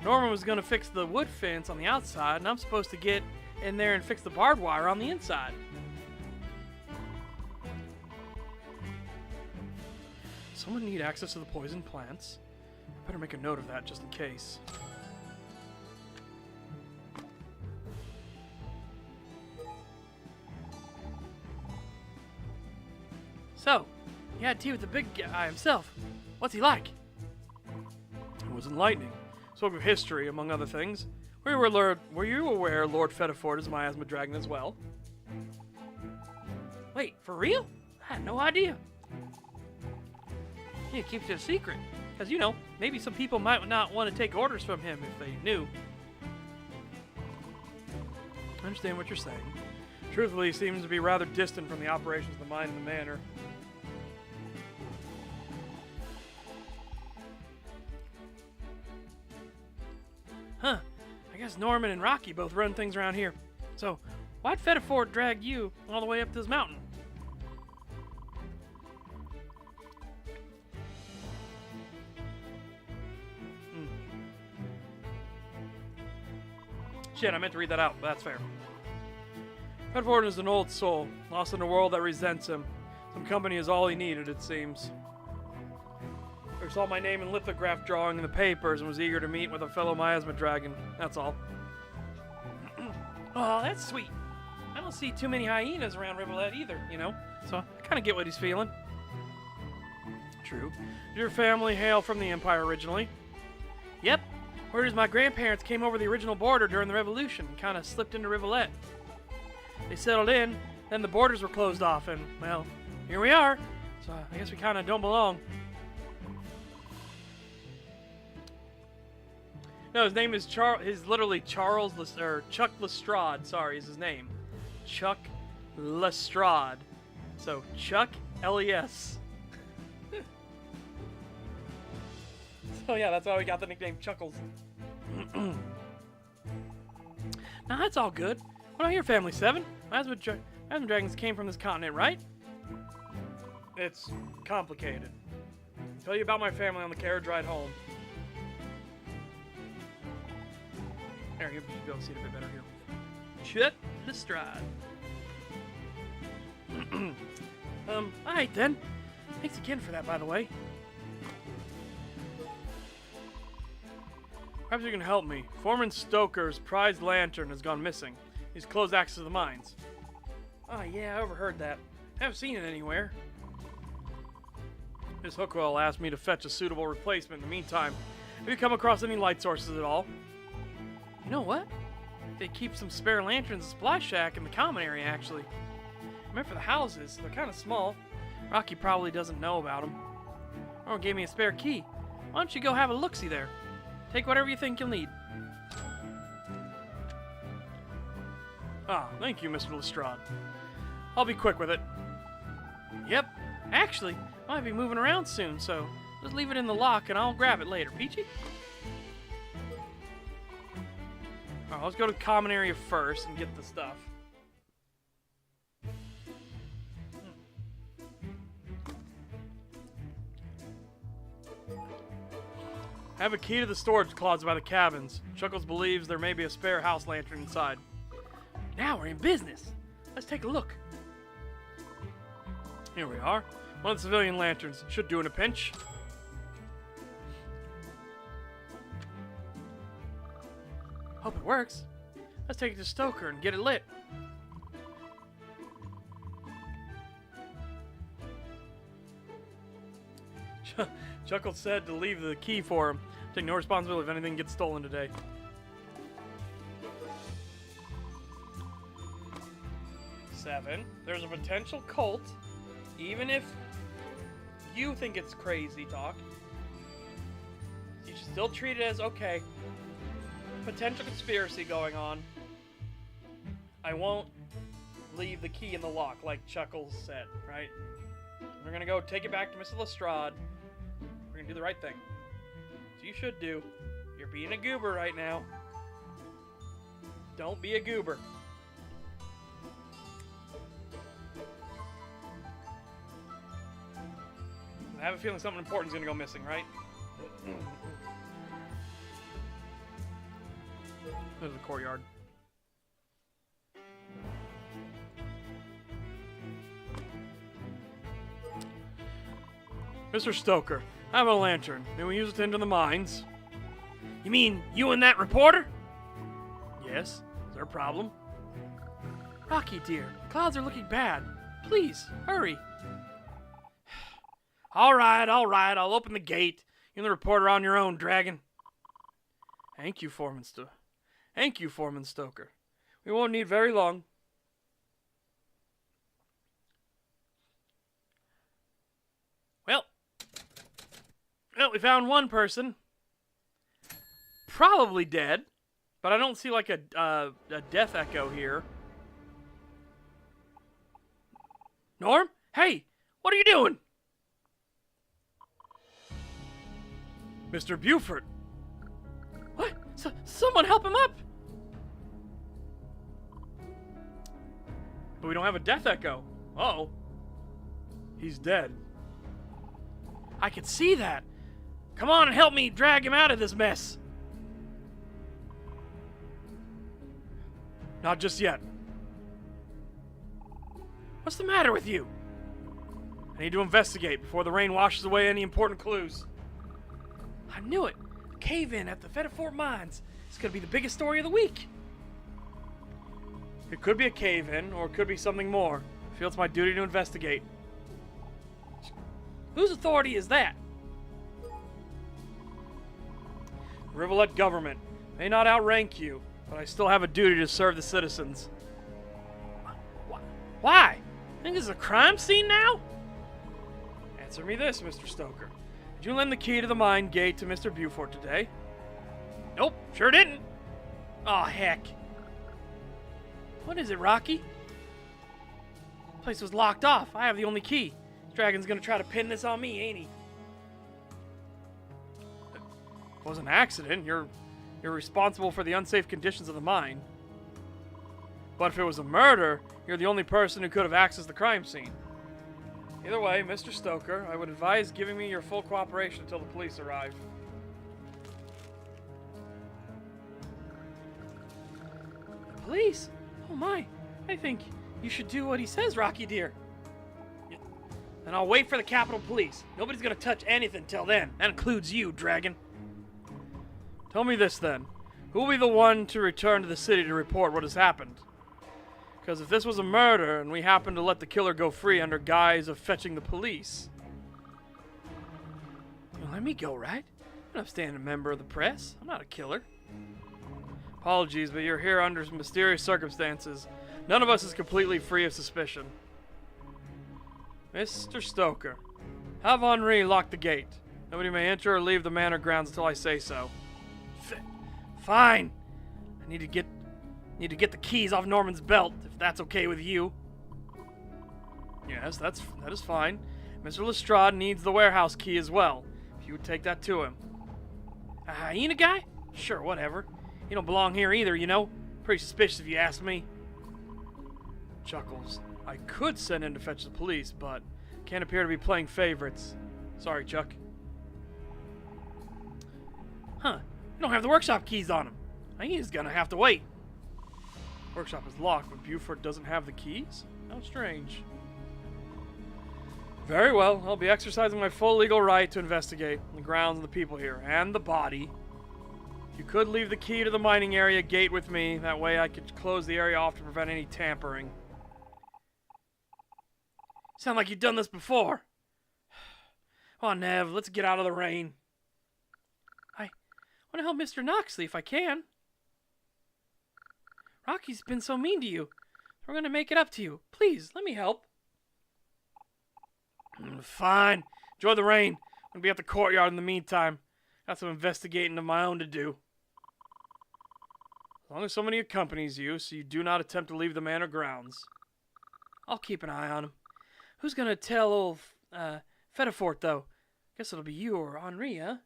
Norman was going to fix the wood fence on the outside, and I'm supposed to get in there and fix the barbed wire on the inside. Someone need access to the poisoned plants. Better make a note of that just in case. So, you had tea with the big guy himself. What's he like? It was enlightening. Spoke of history, among other things. Were you aware Lord Fettifort is a miasma dragon as well? Wait, for real? I had no idea. He keeps it a secret. Because, maybe some people might not want to take orders from him if they knew. I understand what you're saying. Truthfully, he seems to be rather distant from the operations of the mine and the manor. guess Norman and Rocky both run things around here. So, why'd Fettifort drag you all the way up this mountain? Shit, I meant to read that out, but that's fair. Fettifort is an old soul, lost in a world that resents him. Some company is all he needed, it seems. Or saw my name in lithograph drawing in the papers and was eager to meet with a fellow miasma dragon. That's all. Oh, that's sweet. I don't see too many hyenas around Rivulet either, you know? So I kind of get what he's feeling. True. Did your family hail from the Empire originally? Yep. Word is my grandparents came over the original border during the Revolution and kind of slipped into Rivulet. They settled in, then the borders were closed off, and, well, here we are. So I guess we kind of don't belong. No, his name is His literally Chuck Lestrade. Sorry, is his name. Chuck Lestrade. So Chuck L-E-S. So yeah, that's how we got the nickname Chuckles. Now that's all good. What about your family, Seven? Miasma dragons came from this continent, right? It's complicated. I'll tell you about my family on the carriage ride home. There, you'll be able to see it a bit better here. Chuck Lestrade. Alright then. Thanks again for that, by the way. Perhaps you can help me. Foreman Stoker's prized lantern has gone missing. He's closed access to the mines. Oh yeah, I overheard that. I haven't seen it anywhere. Miss Hookwell asked me to fetch a suitable replacement in the meantime. Have you come across any light sources at all? You know what? They keep some spare lanterns in the supply shack in the common area, actually. I meant for the houses. They're kind of small. Rocky probably doesn't know about them. Or gave me a spare key. Why don't you go have a look-see there? Take whatever you think you'll need. Ah, thank you, Mr. Lestrade. I'll be quick with it. Yep. Actually, I might be moving around soon, so just leave it in the lock and I'll grab it later. Peachy? Alright, let's go to the common area first and get the stuff. I have a key to the storage closet by the cabins. Chuckles believes there may be a spare house lantern inside. Now we're in business. Let's take a look. Here we are. One of the civilian lanterns. Should do in a pinch. Hope it works. Let's take it to Stoker and get it lit. Chuckles said to leave the key for him. Take no responsibility if anything gets stolen today. Seven. There's a potential cult. Even if you think it's crazy talk, you should still treat it as okay. Potential conspiracy going on. I won't leave the key in the lock like Chuckles said, right? We're gonna go take it back to Mr. Lestrade. We're gonna do the right thing. So you should do. You're being a goober right now. Don't be a goober. I have a feeling something important is gonna go missing, right? There's the courtyard. Mr. Stoker, I have a lantern. May we use it to enter the mines? You mean you and that reporter? Yes. Is there a problem? Rocky, dear, clouds are looking bad. Please, hurry. All right, I'll open the gate. You and the reporter on your own, Dragon. Thank you, Foreman Stoker. We won't need very long. Well, we found one person. Probably dead, but I don't see like a death echo here. Norm? Hey, what are you doing? Mr. Buford. What? Someone help him up! But we don't have a death echo. Uh-oh. He's dead. I can see that. Come on and help me drag him out of this mess. Not just yet. What's the matter with you? I need to investigate before the rain washes away any important clues. I knew it. A cave-in at the Fetterfort Mines. It's gonna be the biggest story of the week. It could be a cave-in, or it could be something more. I feel it's my duty to investigate. Whose authority is that? Rivulet government may not outrank you, but I still have a duty to serve the citizens. Why? Think this is a crime scene now? Answer me this, Mr. Stoker. Did you lend the key to the mine gate to Mr. Beaufort today? Nope, sure didn't. Aw, heck. What is it, Rocky? The place was locked off. I have the only key. Dragon's gonna try to pin this on me, ain't he? It was an accident. You're responsible for the unsafe conditions of the mine. But if it was a murder, you're the only person who could have accessed the crime scene. Either way, Mr. Stoker, I would advise giving me your full cooperation until the police arrive. The police? Oh my. I think you should do what he says, Rocky dear. And I'll wait for the Capitol Police. Nobody's gonna touch anything till then. That includes you, Dragon. Tell me this then. Who will be the one to return to the city to report what has happened? Because if this was a murder and we happen to let the killer go free under guise of fetching the police... You'll let me go, right? I'm an upstanding member of the press. I'm not a killer. Apologies, but you're here under mysterious circumstances. None of us is completely free of suspicion. Mr. Stoker, have Henri lock the gate. Nobody may enter or leave the manor grounds until I say so. Fine. I need to get the keys off Norman's belt, if that's okay with you. Yes, that is fine. Mr. Lestrade needs the warehouse key as well. If you would take that to him. A hyena guy? Sure, whatever. He don't belong here either, you know. Pretty suspicious if you ask me. Chuckles. I could send in to fetch the police, but can't appear to be playing favorites. Sorry, Chuck. Huh. You don't have the workshop keys on him. I think he's gonna have to wait. Workshop is locked, but Beaufort doesn't have the keys? How strange. Very well. I'll be exercising my full legal right to investigate the grounds and the people here, and the body. You could leave the key to the mining area gate with me. That way I could close the area off to prevent any tampering. Sound like you've done this before. Come on, Nev, let's get out of the rain. I want to help Mr. Noxley if I can. Rocky's been so mean to you. We're going to make it up to you. Please, let me help. Fine. Enjoy the rain. I'm going to be at the courtyard in the meantime. Got some investigating of my own to do. As long as somebody accompanies you, so you do not attempt to leave the manor grounds. I'll keep an eye on him. Who's going to tell old Fetterfort, though? Guess it'll be you or Henri, huh?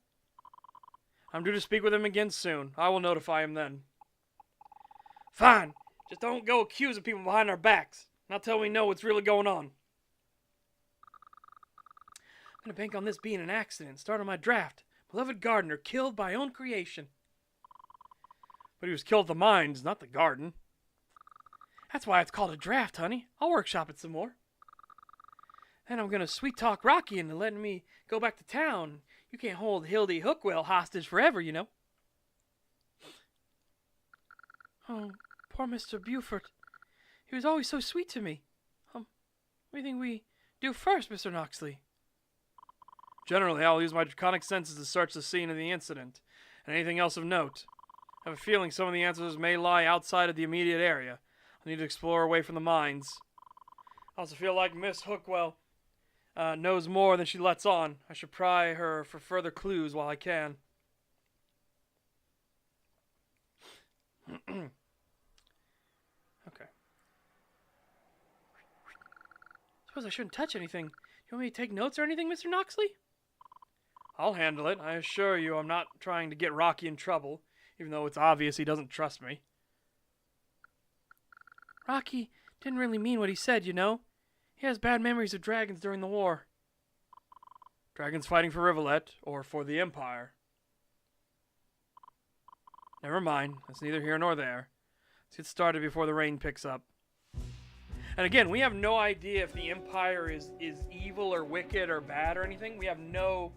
I'm due to speak with him again soon. I will notify him then. Fine. Just don't go accusing people behind our backs. Not till we know what's really going on. I'm going to bank on this being an accident. Start on my draft. Beloved gardener killed by own creation. But he was killed at the mines, not the garden. That's why it's called a draft, honey. I'll workshop it some more. Then I'm going to sweet-talk Rocky into letting me go back to town. You can't hold Hildy Hookwell hostage forever, you know. Oh, poor Mr. Beaufort. He was always so sweet to me. What do you think we do first, Mr. Noxley? Generally, I'll use my draconic senses to search the scene of the incident, and anything else of note. I have a feeling some of the answers may lie outside of the immediate area. I need to explore away from the mines. I also feel like Miss Hookwell knows more than she lets on. I should pry her for further clues while I can. Okay. Suppose I shouldn't touch anything. You want me to take notes or anything, Mr. Noxley? I'll handle it. I assure you I'm not trying to get Rocky in trouble, even though it's obvious he doesn't trust me. Rocky Didn't really mean what he said, you know. He has bad memories of dragons during the war. Dragons fighting for Rivulet, or for the Empire. Never mind, that's neither here nor there. Let's get started before the rain picks up. And again, we have no idea if the Empire is evil or wicked or bad or anything. We have no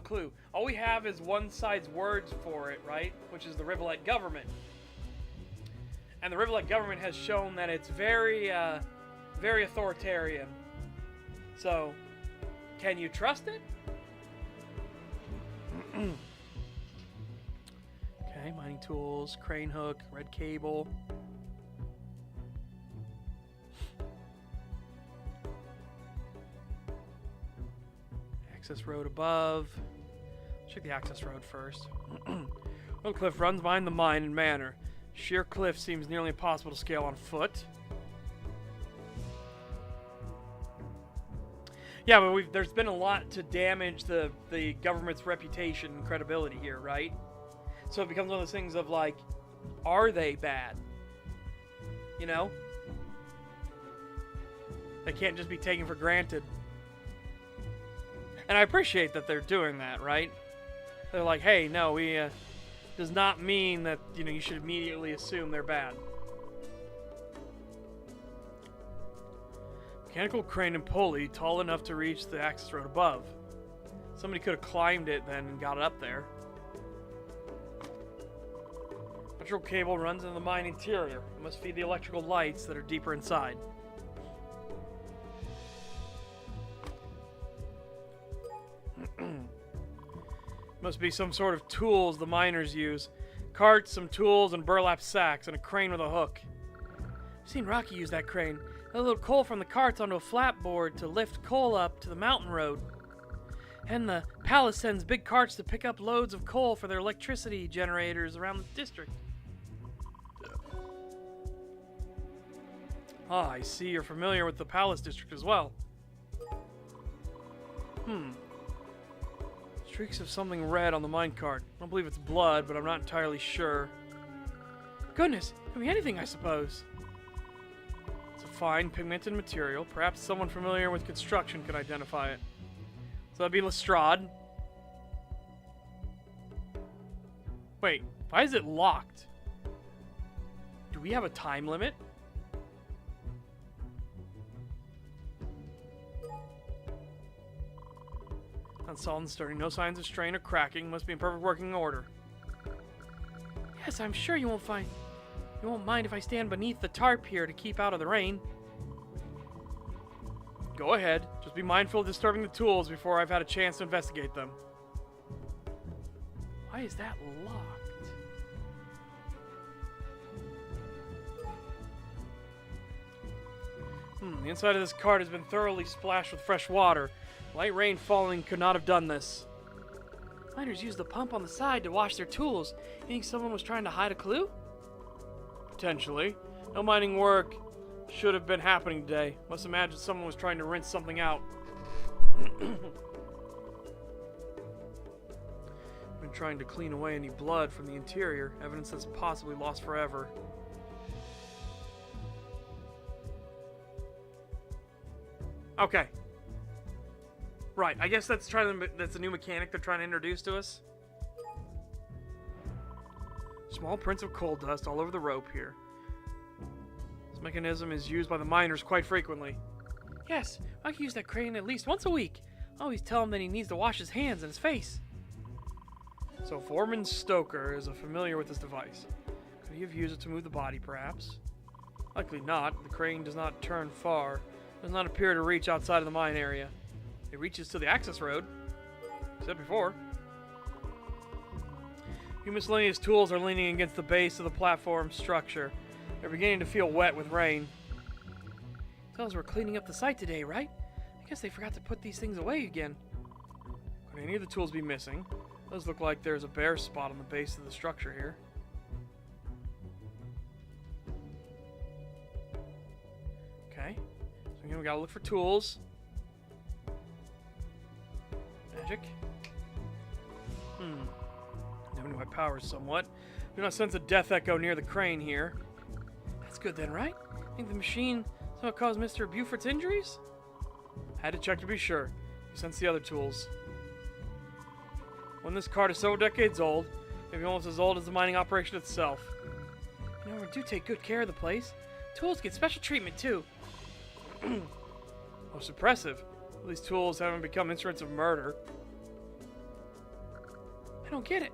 clue. All we have is one side's words for it, right? Which is the Rivulet government. And the Rivulet government has shown that it's very authoritarian. So, can you trust it? Okay, mining tools, crane hook, red cable. Access road above. Check the access road first. One cliff runs behind the mine and manor. Sheer cliff seems nearly impossible to scale on foot. Yeah, but there's been a lot to damage the government's reputation and credibility here, right? So it becomes one of those things of like, are they bad? You know? They can't just be taken for granted. And I appreciate that they're doing that, right? They're like, hey, no, we does not mean that, you know, you should immediately assume they're bad. Mechanical crane and pulley tall enough to reach the access road above. Somebody could have climbed it then and got it up there. Electrical cable runs into the mine interior. It must feed the electrical lights that are deeper inside. Must be some sort of tools the miners use. Carts, some tools, and burlap sacks, and a crane with a hook. I've seen Rocky use that crane. A little coal from the carts onto a flatboard to lift coal up to the mountain road. And the palace sends big carts to pick up loads of coal for their electricity generators around the district. Ah, I see you're familiar with the palace district as well. Streaks of something red on the minecart. I don't believe it's blood, but I'm not entirely sure. Goodness, it could be anything, I suppose. It's a fine, pigmented material. Perhaps someone familiar with construction could identify it. So that'd be Lestrade. Wait, why is it locked? Do we have a time limit? Solid and sturdy, no signs of strain or cracking. Must be in perfect working order. Yes, I'm sure you won't mind if I stand beneath the tarp here to keep out of the rain. Go ahead. Just be mindful of disturbing the tools before I've had a chance to investigate them. Why is that locked? The inside of this cart has been thoroughly splashed with fresh water. Light rain falling could not have done this. Miners used the pump on the side to wash their tools. You think someone was trying to hide a clue? Potentially. No mining work should have been happening today. Must imagine someone was trying to rinse something out. Been trying to clean away any blood from the interior. Evidence that's possibly lost forever. Okay. Right, I guess that's a new mechanic they're trying to introduce to us. Small prints of coal dust all over the rope here. This mechanism is used by the miners quite frequently. Yes, I can use that crane at least once a week. I always tell him that he needs to wash his hands and his face. So Foreman Stoker is familiar with this device. Could he have used it to move the body, perhaps? Likely not. The crane does not turn far. Does not appear to reach outside of the mine area. It reaches to the access road. Said before. Few miscellaneous tools are leaning against the base of the platform structure. They're beginning to feel wet with rain. Tell us we're cleaning up the site today, right? I guess they forgot to put these things away again. Could any of the tools be missing? Does look like there's a bare spot on the base of the structure here. Okay. So again, we gotta look for tools. Magic. Limiting my powers somewhat. Do not sense a death echo near the crane here. That's good then, right? Think the machine somehow caused Mr. Buford's injuries? Had to check to be sure. We sensed the other tools. When this cart is several decades old, maybe almost as old as the mining operation itself. You know, we do take good care of the place. Tools get special treatment, too. Most impressive. These tools haven't become instruments of murder. I don't get it.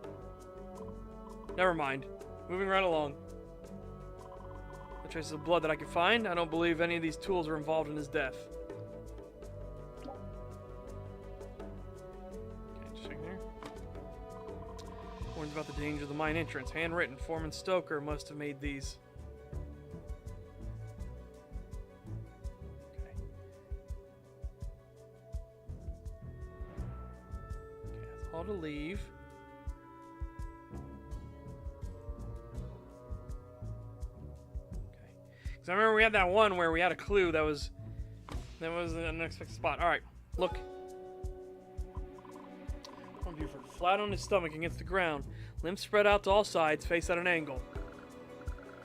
Never mind. Moving right along. The traces of blood that I could find, I don't believe any of these tools were involved in his death. Okay, just checking here. Warns about the danger of the mine entrance. Handwritten. Foreman Stoker must have made these. Okay. Okay, that's all to leave. I remember we had that one where we had a clue that was an unexpected spot. All right, look. Buford, flat on his stomach against the ground, limbs spread out to all sides, face at an angle.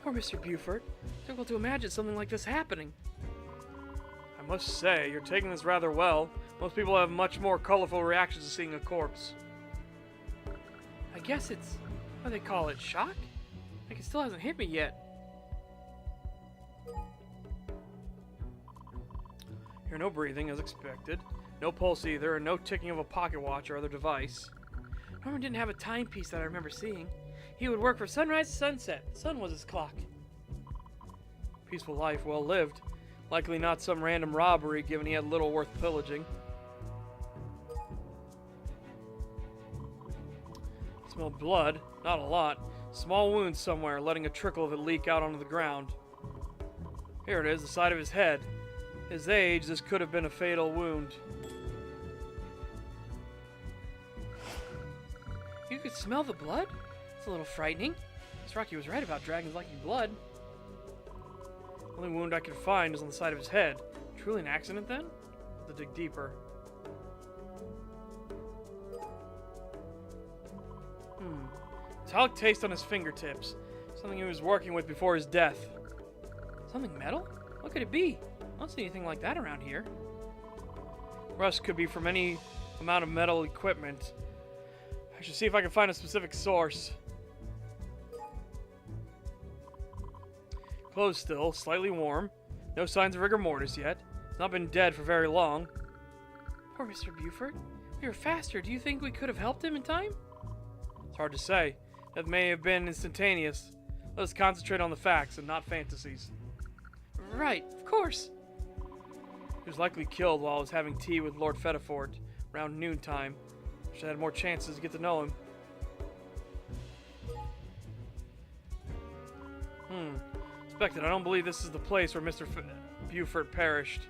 Poor Mr. Buford. Difficult to imagine something like this happening. I must say, you're taking this rather well. Most people have much more colorful reactions to seeing a corpse. I guess it's what they call it, shock? Like it still hasn't hit me yet. Here, no breathing, as expected. No pulse either, and no ticking of a pocket watch or other device. Norman didn't have a timepiece that I remember seeing. He would work from sunrise to sunset. The sun was his clock. Peaceful life, well lived. Likely not some random robbery, given he had little worth pillaging. Smelled blood, not a lot. Small wound somewhere, letting a trickle of it leak out onto the ground. Here it is, the side of his head. His age, this could have been a fatal wound. You could smell the blood? It's a little frightening. Miss Rocky was right about dragons liking blood. The only wound I could find is on the side of his head. Truly an accident, then? I have to dig deeper. Metallic taste on his fingertips. Something he was working with before his death. Something metal? What could it be? I don't see anything like that around here. Rust could be from any amount of metal equipment. I should see if I can find a specific source. Clothes still, slightly warm. No signs of rigor mortis yet. He's not been dead for very long. Poor Mr. Buford. We were faster. Do you think we could have helped him in time? It's hard to say. Death may have been instantaneous. Let us concentrate on the facts and not fantasies. Right, of course. He was likely killed while I was having tea with Lord Fettifort around noontime. Wish I had more chances to get to know him. Inspected, I don't believe this is the place where Mr. Buford perished.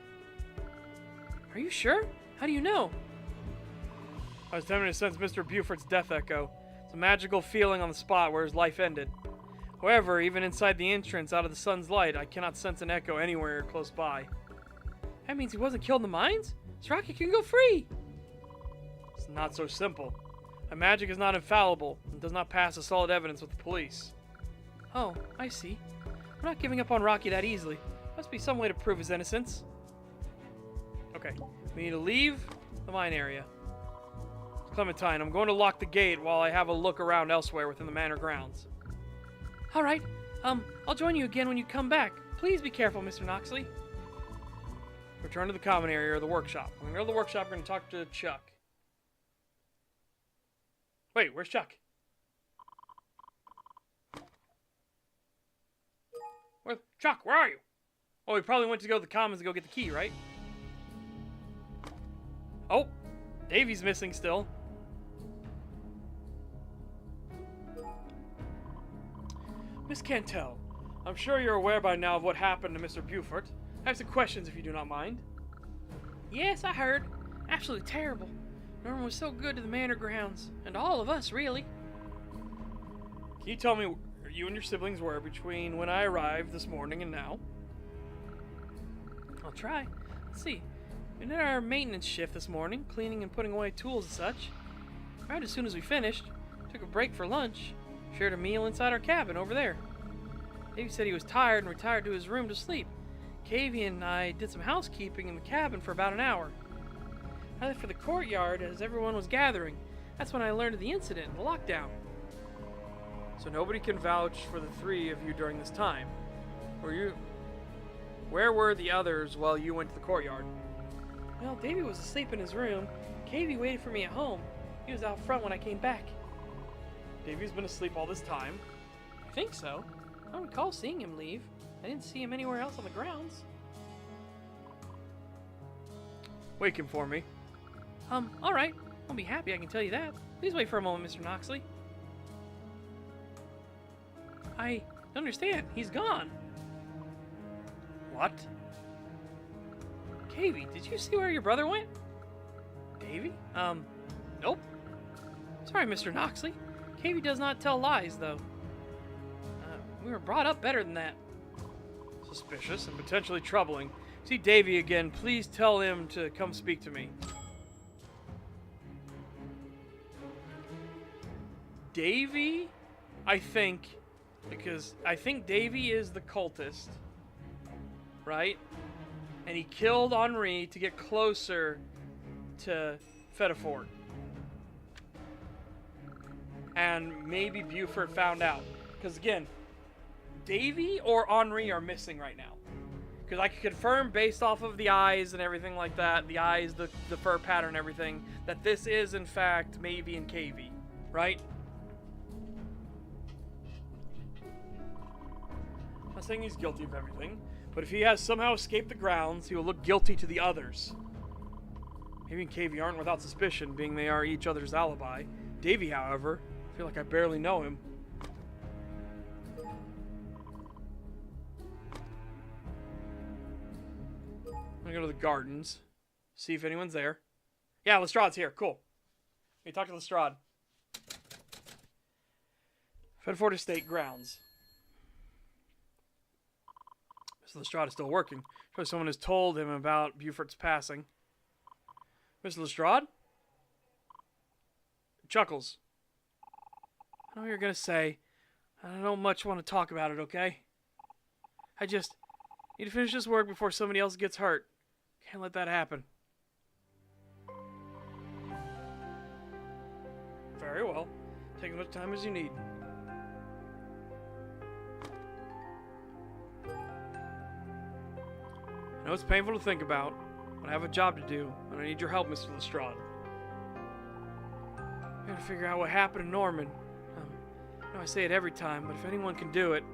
Are you sure? How do you know? I was tempted to sense Mr. Buford's death echo. It's a magical feeling on the spot where his life ended. However, even inside the entrance out of the sun's light, I cannot sense an echo anywhere close by. That means he wasn't killed in the mines? Miss Rocky can go free! It's not so simple. My magic is not infallible and does not pass as solid evidence with the police. Oh, I see. We're not giving up on Rocky that easily. Must be some way to prove his innocence. Okay, we need to leave the mine area. Clementine, I'm going to lock the gate while I have a look around elsewhere within the manor grounds. All right. I'll join you again when you come back. Please be careful, Mr. Noxley. Return to the common area or the workshop. When we go to the workshop, we're going to talk to Chuck. Wait, where's Chuck? Chuck, where are you? Oh, he probably went to go to the commons to go get the key, right? Oh, Davy's missing still. Miss Cantel, I'm sure you're aware by now of what happened to Mr. Buford. I have some questions if you do not mind. Yes, I heard. Absolutely terrible. Norman was so good to the manor grounds, and all of us, really. Can you tell me where you and your siblings were between when I arrived this morning and now? I'll try. Let's see. We did our maintenance shift this morning, cleaning and putting away tools and such. Right as soon as we finished, took a break for lunch, shared a meal inside our cabin over there. Davey said he was tired and retired to his room to sleep. Cavey and I did some housekeeping in the cabin for about an hour. I left for the courtyard as everyone was gathering. That's when I learned of the incident, the lockdown. So nobody can vouch for the three of you during this time. Where were the others while you went to the courtyard? Well, Davy was asleep in his room. Cavey waited for me at home. He was out front when I came back. Davy's been asleep all this time? I think so. I don't recall seeing him leave. I didn't see him anywhere else on the grounds. Wake him for me. Alright. I'll be happy, I can tell you that. Please wait for a moment, Mr. Noxley. I don't understand. He's gone. What? Cavey, did you see where your brother went? Davy? Nope. Sorry, Mr. Noxley. Cavey does not tell lies, though. We were brought up better than that. Suspicious and potentially troubling. See Davy again. Please tell him to come speak to me. Davy, I think, because I think Davy is the cultist, right? And he killed Henri to get closer to Fedefort. And maybe Buford found out. Because again, Davy or Henri are missing right now. Because I can confirm based off of the eyes and everything like that, the eyes, the fur pattern and everything, that this is in fact Mavie and Cavey, right? I'm not saying he's guilty of everything, but if he has somehow escaped the grounds, he will look guilty to the others. Mavie and Cavey aren't without suspicion, being they are each other's alibi. Davy, however, I feel like I barely know him. I'm gonna go to the gardens, see if anyone's there. Yeah, Lestrade's here. Cool. Let me talk to Lestrade. Fedefort Estate grounds. Mr. Lestrade is still working. Probably someone has told him about Bufort's passing. Mr. Lestrade? Chuckles. I know what you're gonna say. I don't much want to talk about it, okay? I just need to finish this work before somebody else gets hurt. Can't let that happen. Very well. Take as much time as you need. I know it's painful to think about, but I have a job to do, and I need your help, Mr. Lestrade. I gotta figure out what happened to Norman. I know I say it every time, but if anyone can do it...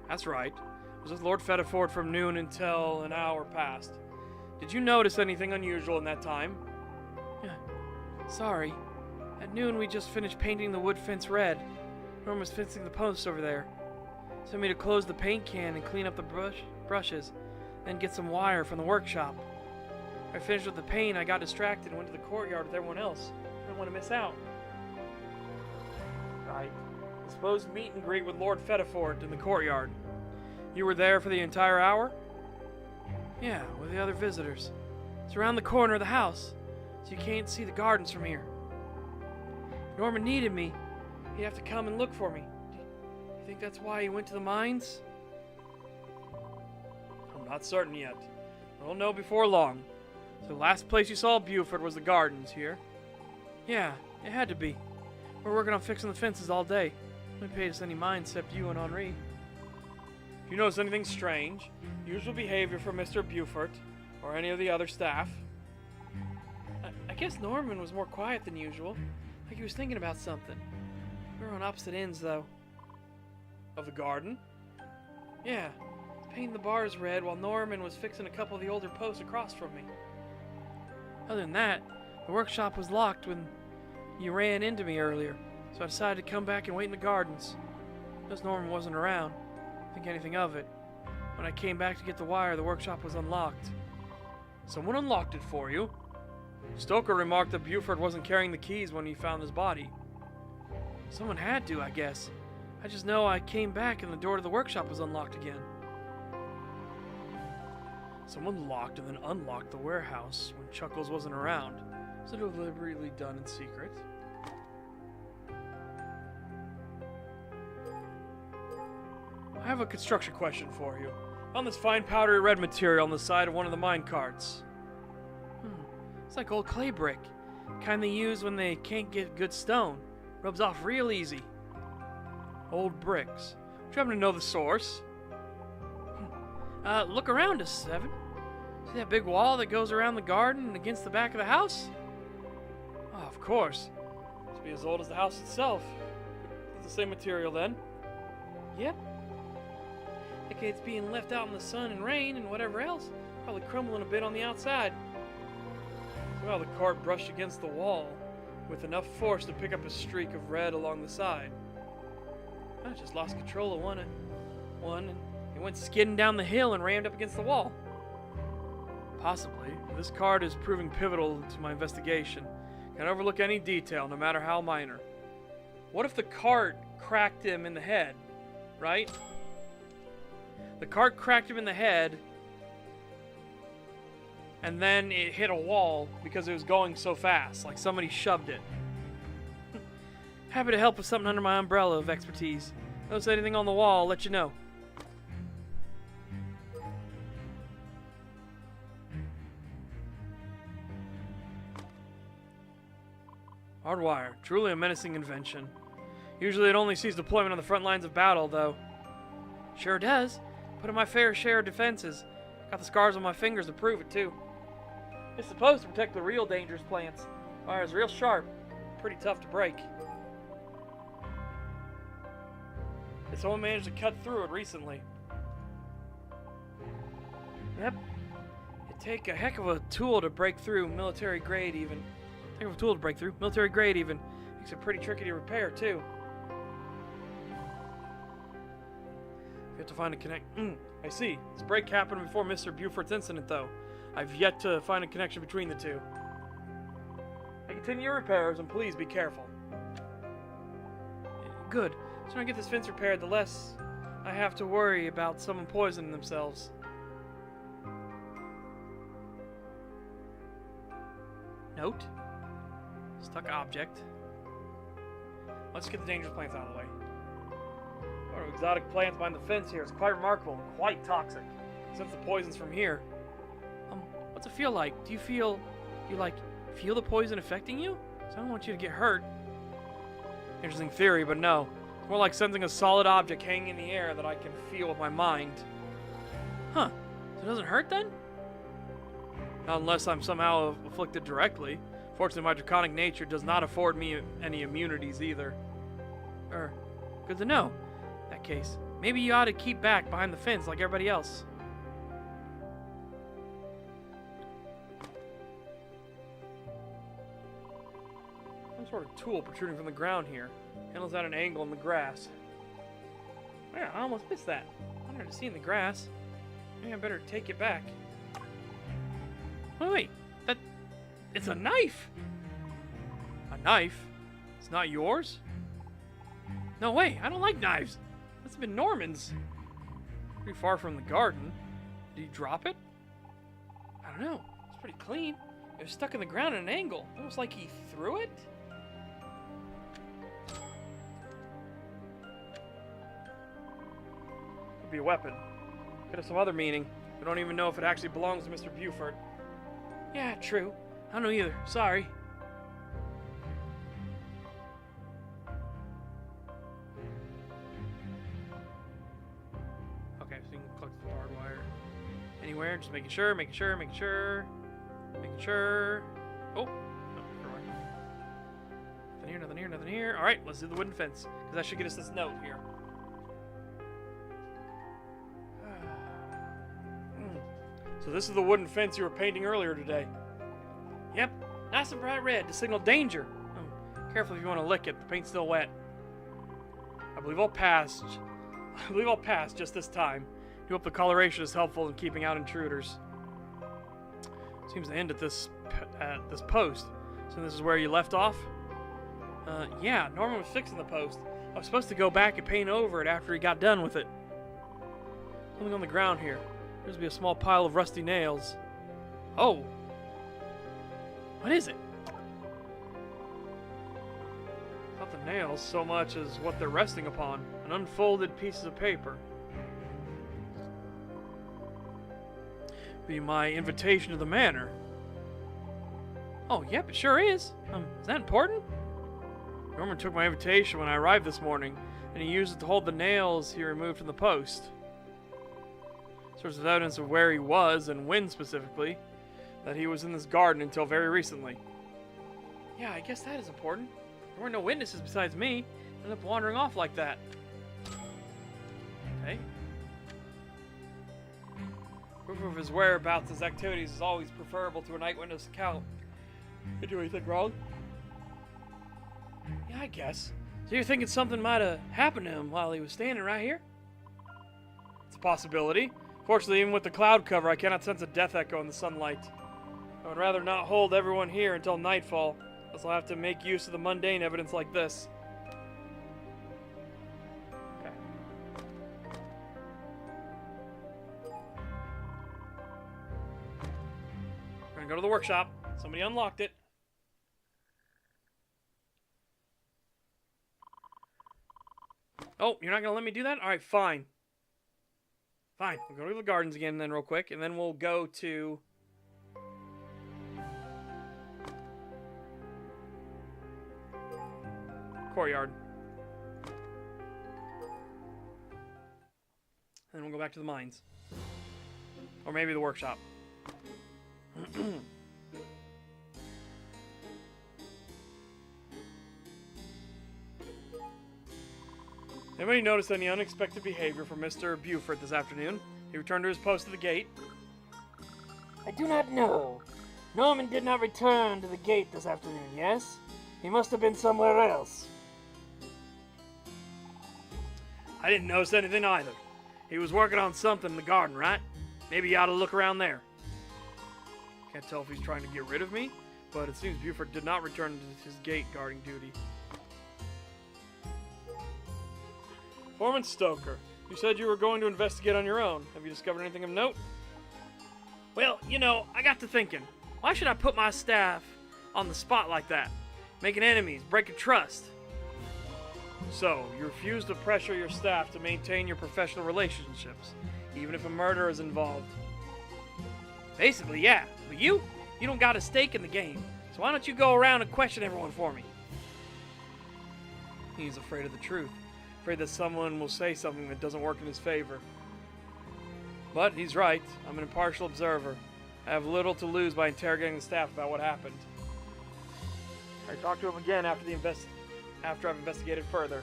That's right. I was with Lord Fedefort from noon until an hour passed. Did you notice anything unusual in that time? Yeah. Sorry. At noon we just finished painting the wood fence red. Norm was fencing the posts over there. Sent me to close the paint can and clean up the brushes, then get some wire from the workshop. When I finished with the paint, I got distracted and went to the courtyard with everyone else. I didn't want to miss out. Right. The supposed meet and greet with Lord Fedefort in the courtyard. You were there for the entire hour? Yeah, with the other visitors. It's around the corner of the house, so you can't see the gardens from here. If Norman needed me, he'd have to come and look for me. Do you think that's why he went to the mines? I'm not certain yet. We'll know before long. So the last place you saw Buford was the gardens here? Yeah, it had to be. We're working on fixing the fences all day. Nobody paid us any mind except you and Henri. If you notice anything strange, usual behavior from Mr. Buford, or any of the other staff. I guess Norman was more quiet than usual, like he was thinking about something. We were on opposite ends, though. Of the garden? Yeah, painting the bars red while Norman was fixing a couple of the older posts across from me. Other than that, the workshop was locked when you ran into me earlier, so I decided to come back and wait in the gardens. Because Norman wasn't around. Think anything of it. When I came back to get the wire, the workshop was unlocked. Someone unlocked it for you? Stoker remarked that Buford wasn't carrying the keys when he found his body. Someone had to, I guess. I just know I came back and the door to the workshop was unlocked again. Someone locked and then unlocked the warehouse when Chuckles wasn't around. Was it deliberately done in secret? I have a construction question for you. Found this fine powdery red material on the side of one of the mine carts. It's like old clay brick. Kind they use when they can't get good stone. Rubs off real easy. Old bricks. Do you happen to know the source? Look around us, Seven. See that big wall that goes around the garden and against the back of the house? Oh, of course. Must be as old as the house itself. It's the same material then. Yep. Like it's being left out in the sun and rain and whatever else. Probably crumbling a bit on the outside. Well, the cart brushed against the wall with enough force to pick up a streak of red along the side. I just lost control of one and it went skidding down the hill and rammed up against the wall. Possibly. This card is proving pivotal to my investigation. Can't overlook any detail, no matter how minor. What if the cart cracked him in the head, right? The cart cracked him in the head, and then it hit a wall because it was going so fast, like somebody shoved it. Happy to help with something under my umbrella of expertise. Notice anything on the wall, I'll let you know. Hardwire. Truly a menacing invention. Usually it only sees deployment on the front lines of battle, though. Sure does. Put in my fair share of defenses. Got the scars on my fingers to prove it, too. It's supposed to protect the real dangerous plants. Wire's real sharp. Pretty tough to break. And someone managed to cut through it recently. Yep. It'd take a heck of a tool to break through, military grade even. Heck of a tool to break through, military grade even. Makes it pretty tricky to repair, too. We have to find a connect. I see. This break happened before Mr. Buford's incident, though. I've yet to find a connection between the two. I continue your repairs, and please be careful. Good. The sooner I get this fence repaired, the less I have to worry about someone poisoning themselves. Note. Stuck object. Let's get the dangerous plants out of the way. There are exotic plants behind the fence here. It's quite remarkable and quite toxic. Since the poison's from here. What's it feel like? Do you feel the poison affecting you? So I don't want you to get hurt. Interesting theory, but no. It's more like sensing a solid object hanging in the air that I can feel with my mind. Huh. So it doesn't hurt then? Not unless I'm somehow afflicted directly. Fortunately, my draconic nature does not afford me any immunities either. Good to know. In that case, maybe you ought to keep back behind the fence like everybody else. Some sort of tool protruding from the ground here. Handles at an angle in the grass. Yeah, I almost missed that. I wanted to see in the grass. Maybe I better take it back. Wait. It's a knife! A knife? It's not yours? No way, I don't like knives. That's been Norman's. Pretty far from the garden. Did you drop it? I don't know. It's pretty clean. It was stuck in the ground at an angle. Almost like he threw it? Could be a weapon. Could have some other meaning. We don't even know if it actually belongs to Mr. Buford. Yeah, true. I don't know either. Sorry. Okay, so you can collect the barbed wire. Anywhere, just making sure. Oh, no, never mind. Nothing here. All right, let's do the wooden fence, because that should get us this note here. So this is the wooden fence you were painting earlier today. Yep, nice and bright red to signal danger. Careful if you want to lick it. The paint's still wet. I believe I'll pass just this time. I hope the coloration is helpful in keeping out intruders. Seems to end at this post. So this is where you left off? Yeah, Norman was fixing the post. I was supposed to go back and paint over it after he got done with it. Something on the ground here. There's to be a small pile of rusty nails. Oh! What is it? Not the nails so much as what they're resting upon. An unfolded pieces of paper. be my invitation to the manor. Oh, yep, it sure is. Is that important? Norman took my invitation when I arrived this morning, and he used it to hold the nails he removed from the post. Source of evidence of where he was, and when specifically, that he was in this garden until very recently. Yeah, I guess that is important. There were no witnesses besides me. I ended up wandering off like that. Okay. Proof of his whereabouts, his activities is always preferable to an eyewitness account. Did you do anything wrong? Yeah, I guess. So you're thinking something might have happened to him while he was standing right here? It's a possibility. Fortunately, even with the cloud cover, I cannot sense a death echo in the sunlight. I would rather not hold everyone here until nightfall, as I'll have to make use of the mundane evidence like this. Okay. We're gonna go to the workshop. Somebody unlocked it. Oh, you're not gonna let me do that? Alright, fine. Fine. We'll go to the gardens again then real quick, and then we'll go to... courtyard. And then we'll go back to the mines. Or maybe the workshop. Anybody noticed any unexpected behavior from Mr. Buford this afternoon? He returned to his post at the gate. I do not know. Norman did not return to the gate this afternoon, yes? He must have been somewhere else. I didn't notice anything either. He was working on something in the garden, right? Maybe you ought to look around there. Can't tell if he's trying to get rid of me, but it seems Buford did not return to his gate guarding duty. Foreman Stoker, you said you were going to investigate on your own. Have you discovered anything of note? Well, you know, I got to thinking, why should I put my staff on the spot like that? Making enemies, breaking trust. So, you refuse to pressure your staff to maintain your professional relationships, even if a murder is involved. Basically, yeah. But you don't got a stake in the game. So why don't you go around and question everyone for me? He's afraid of the truth. Afraid that someone will say something that doesn't work in his favor. But he's right. I'm an impartial observer. I have little to lose by interrogating the staff about what happened. I talked to him again after I've investigated further.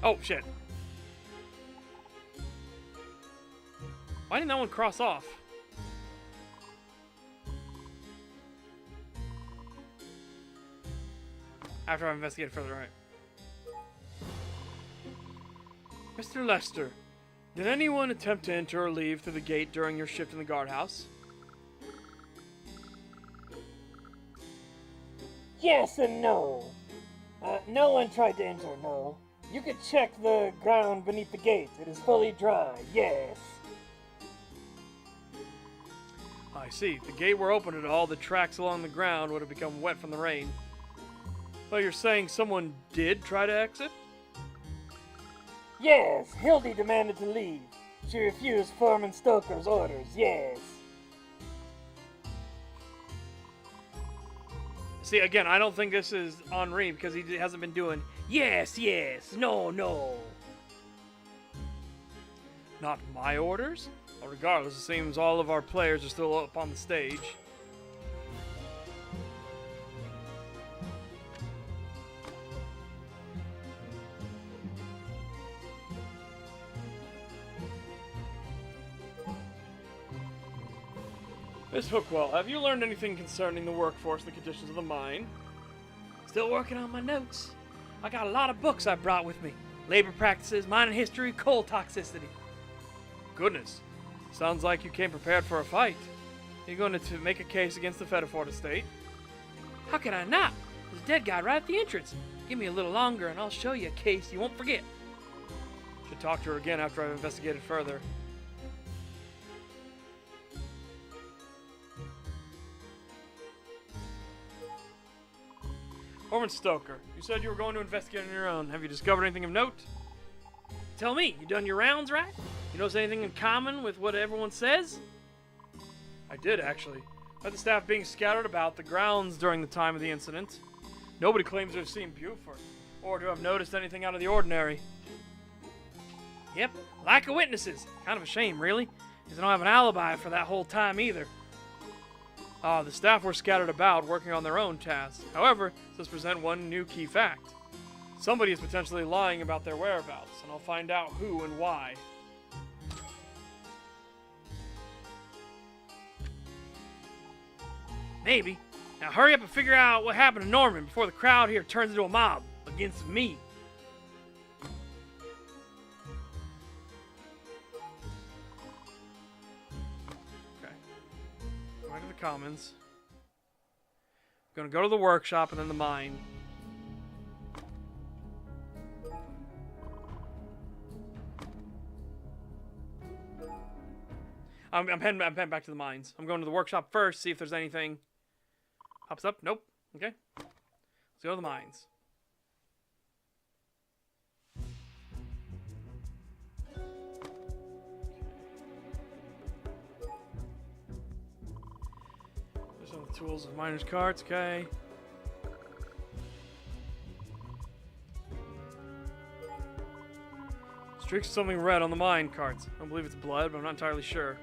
Oh, shit. Why didn't that one cross off? After I've investigated further, right. Mr. Lester, did anyone attempt to enter or leave through the gate during your shift in the guardhouse? Yes and no. No one tried to enter, no. You could check the ground beneath the gate. It is fully dry, yes. I see. If the gate were open at all, the tracks along the ground would have become wet from the rain. But you're saying someone did try to exit? Yes, Hildy demanded to leave. She refused Foreman Stoker's orders, yes. See, again, I don't think this is Henri because he hasn't been doing Yes, yes, no, no. not my orders. Well, regardless, it seems all of our players are still up on the stage. Miss Hookwell, have you learned anything concerning the workforce and the conditions of the mine? Still working on my notes. I got a lot of books I brought with me. Labor practices, mining history, coal toxicity. Goodness. Sounds like you came prepared for a fight. Are you going to make a case against the Fetterford estate? How can I not? There's a dead guy right at the entrance. Give me a little longer and I'll show you a case you won't forget. Should talk to her again after I've investigated further. Orman Stoker, you said you were going to investigate on your own. Have you discovered anything of note? Tell me, you done your rounds, right? You notice anything in common with what everyone says? I did, actually. By the staff being scattered about the grounds during the time of the incident. Nobody claims to have seen Buford, or to have noticed anything out of the ordinary. Yep, lack of witnesses. Kind of a shame, really, because I don't have an alibi for that whole time either. The staff were scattered about, working on their own tasks. However, it does present one new key fact. Somebody is potentially lying about their whereabouts, and I'll find out who and why. Maybe. Now hurry up and figure out what happened to Norman before the crowd here turns into a mob against me. Okay. Going to the commons. Gonna go to the workshop and then the mine. I'm heading back to the mines. I'm going to the workshop first, see if there's anything. Pops up? Nope. Okay. Let's go to the mines. There's some tools of miner's carts, okay. Streaks of something red on the mine carts. I don't believe it's blood, but I'm not entirely sure.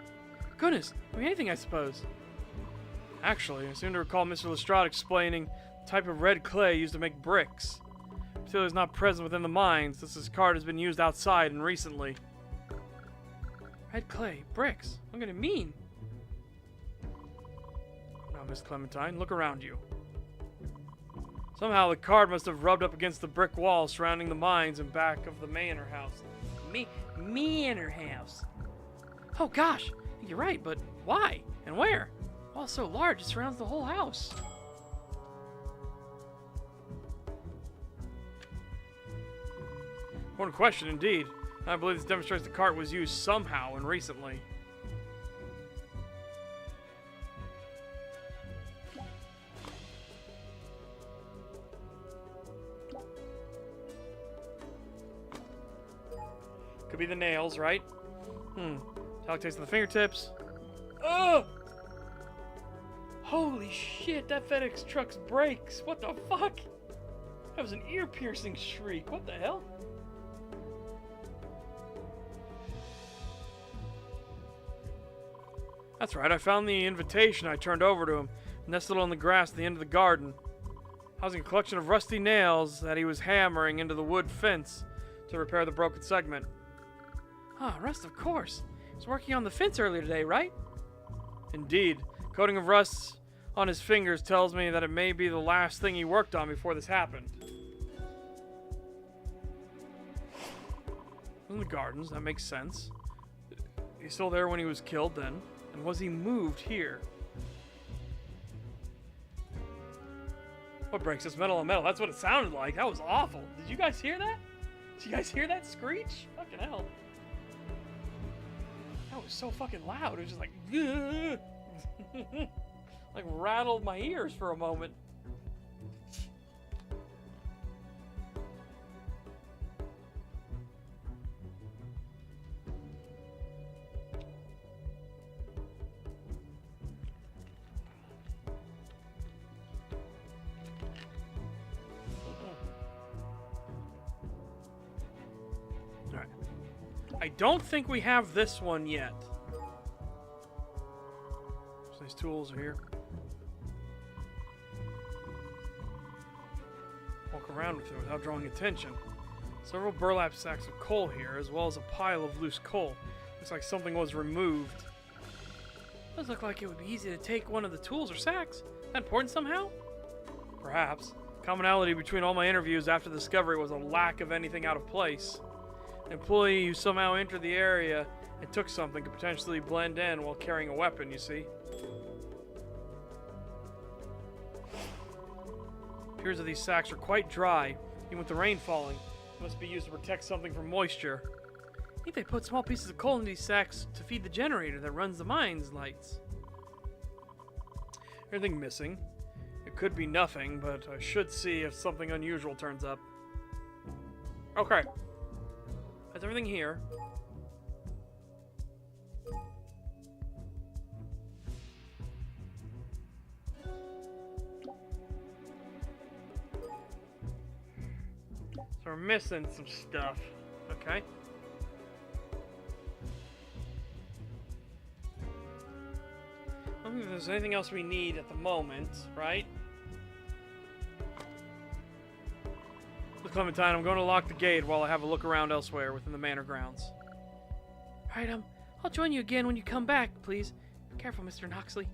Goodness, I mean anything, I suppose. Actually, I seem to recall Mr. Lestrade explaining the type of red clay used to make bricks. Material is not present within the mines. This cart has been used outside and recently. Red clay, bricks. What can it mean? Now, Miss Clementine, look around you. Somehow the cart must have rubbed up against the brick wall surrounding the mines and back of the manor house. Manor house. Oh gosh, you're right, but why and where? Wall so large it surrounds the whole house. Important question indeed. I believe this demonstrates the cart was used somehow and recently. Could be the nails, right? Metallic taste on the fingertips. Ugh! Holy shit, that FedEx truck's brakes. What the fuck? That was an ear-piercing shriek. What the hell? That's right, I found the invitation I turned over to him, nestled on the grass at the end of the garden, housing a collection of rusty nails that he was hammering into the wood fence to repair the broken segment. Ah, rust, of course. He was working on the fence earlier today, right? Indeed. Coating of rust on his fingers tells me that it may be the last thing he worked on before this happened. In the gardens, that makes sense. He's still there when he was killed then. And was he moved here? What breaks this metal on metal? That's what it sounded like. That was awful. Did you guys hear that? Did you guys hear that screech? Fucking hell. That was so fucking loud. It was just like... like rattled my ears for a moment. Alright. I don't think we have this one yet. These tools are here. Walk around with it without drawing attention. Several burlap sacks of coal here, as well as a pile of loose coal. Looks like something was removed. Does look like it would be easy to take one of the tools or sacks. That important somehow? Perhaps. Commonality between all my interviews after the discovery was a lack of anything out of place. An employee who somehow entered the area and took something could potentially blend in while carrying a weapon, you see. Appears that these sacks are quite dry, even with the rain falling. They must be used to protect something from moisture. I think they put small pieces of coal in these sacks to feed the generator that runs the mine's lights. Everything missing. A It could be nothing, but I should see if something unusual turns up. Okay. That's everything here. So we're missing some stuff. Okay. I don't think there's anything else we need at the moment, right? Look, Clementine, I'm going to lock the gate while I have a look around elsewhere within the manor grounds. Alright, I'll join you again when you come back, please. Be careful, Mr. Noxley.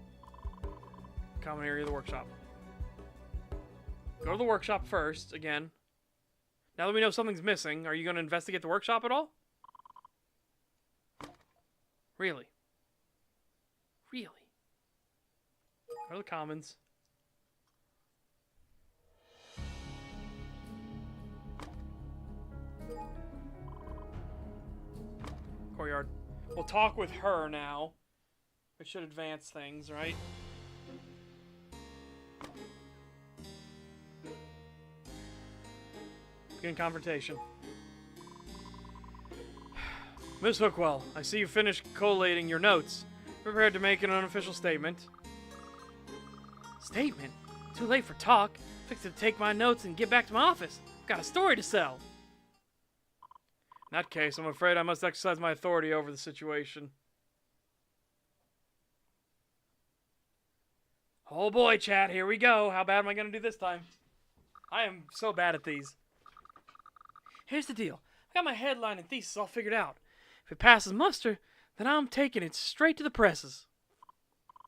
Common area of the workshop. Go to the workshop first, again. Now that we know something's missing, are you going to investigate the workshop at all? Really? Really? Go to the commons. Courtyard. We'll talk with her now. It should advance things, right? Begin confrontation. Miss Hookwell, I see you finished collating your notes. Prepared to make an unofficial statement. Statement? Too late for talk. Fixed to take my notes and get back to my office. Got a story to sell. In that case, I'm afraid I must exercise my authority over the situation. Oh boy, chat, here we go. How bad am I going to do this time? I am so bad at these. Here's the deal. I got my headline and thesis all figured out. If it passes muster, then I'm taking it straight to the presses.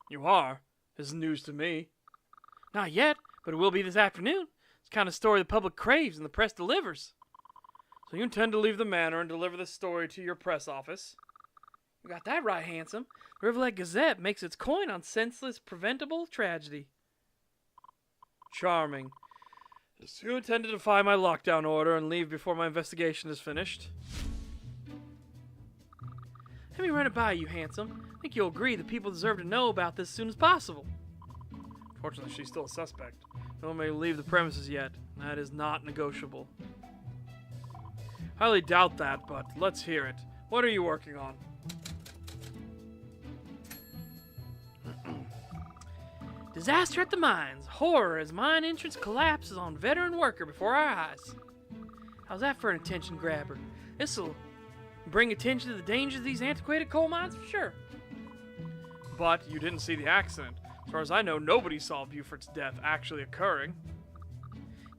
You are? This is news to me. Not yet, but it will be this afternoon. It's the kind of story the public craves and the press delivers. So you intend to leave the manor and deliver this story to your press office? You got that right, handsome. The Riverlet Gazette makes its coin on senseless, preventable tragedy. Charming. So you intend to defy my lockdown order and leave before my investigation is finished? Let me run it by you, handsome. I think you'll agree that people deserve to know about this as soon as possible. Fortunately, she's still a suspect. No one may leave the premises yet. That is not negotiable. Highly doubt that, but let's hear it. What are you working on? Disaster at the mines. Horror as mine entrance collapses on veteran worker before our eyes. How's that for an attention grabber? This'll bring attention to the dangers of these antiquated coal mines for sure. But you didn't see the accident. As far as I know, nobody saw Buford's death actually occurring.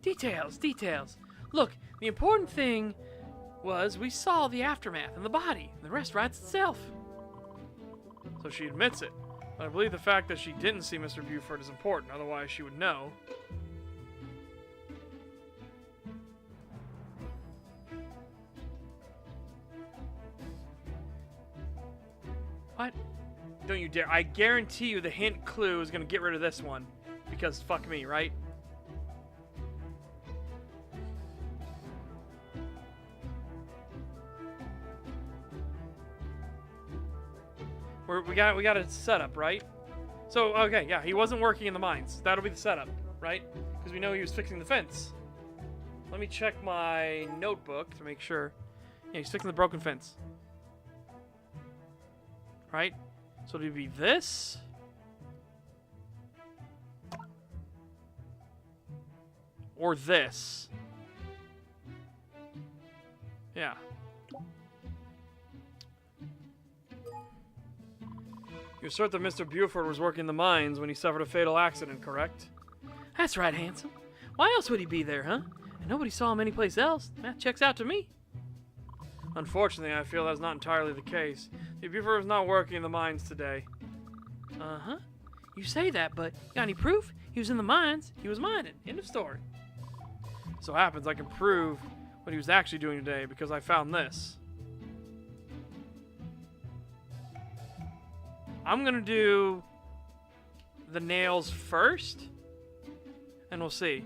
Details. Look, the important thing was we saw the aftermath and the body. The rest writes itself. So she admits it. But I believe the fact that she didn't see Mr. Buford is important, otherwise she would know. What? Don't you dare. I guarantee you the hint clue is going to get rid of this one. Because fuck me, right? We got a setup, right? So, okay, yeah, he wasn't working in the mines. That'll be the setup, right? Because we know he was fixing the fence. Let me check my notebook to make sure. Yeah, he's fixing the broken fence. Right? So it'd be this. Or this. Yeah. You assert that Mr. Buford was working the mines when he suffered a fatal accident, correct? That's right, handsome. Why else would he be there, huh? And nobody saw him anyplace else. That checks out to me. Unfortunately, I feel that's not entirely the case. The Buford was not working in the mines today. Uh-huh. You say that, but got any proof? He was in the mines. He was mining. End of story. So happens I can prove what he was actually doing today because I found this. I'm gonna do the nails first, and we'll see.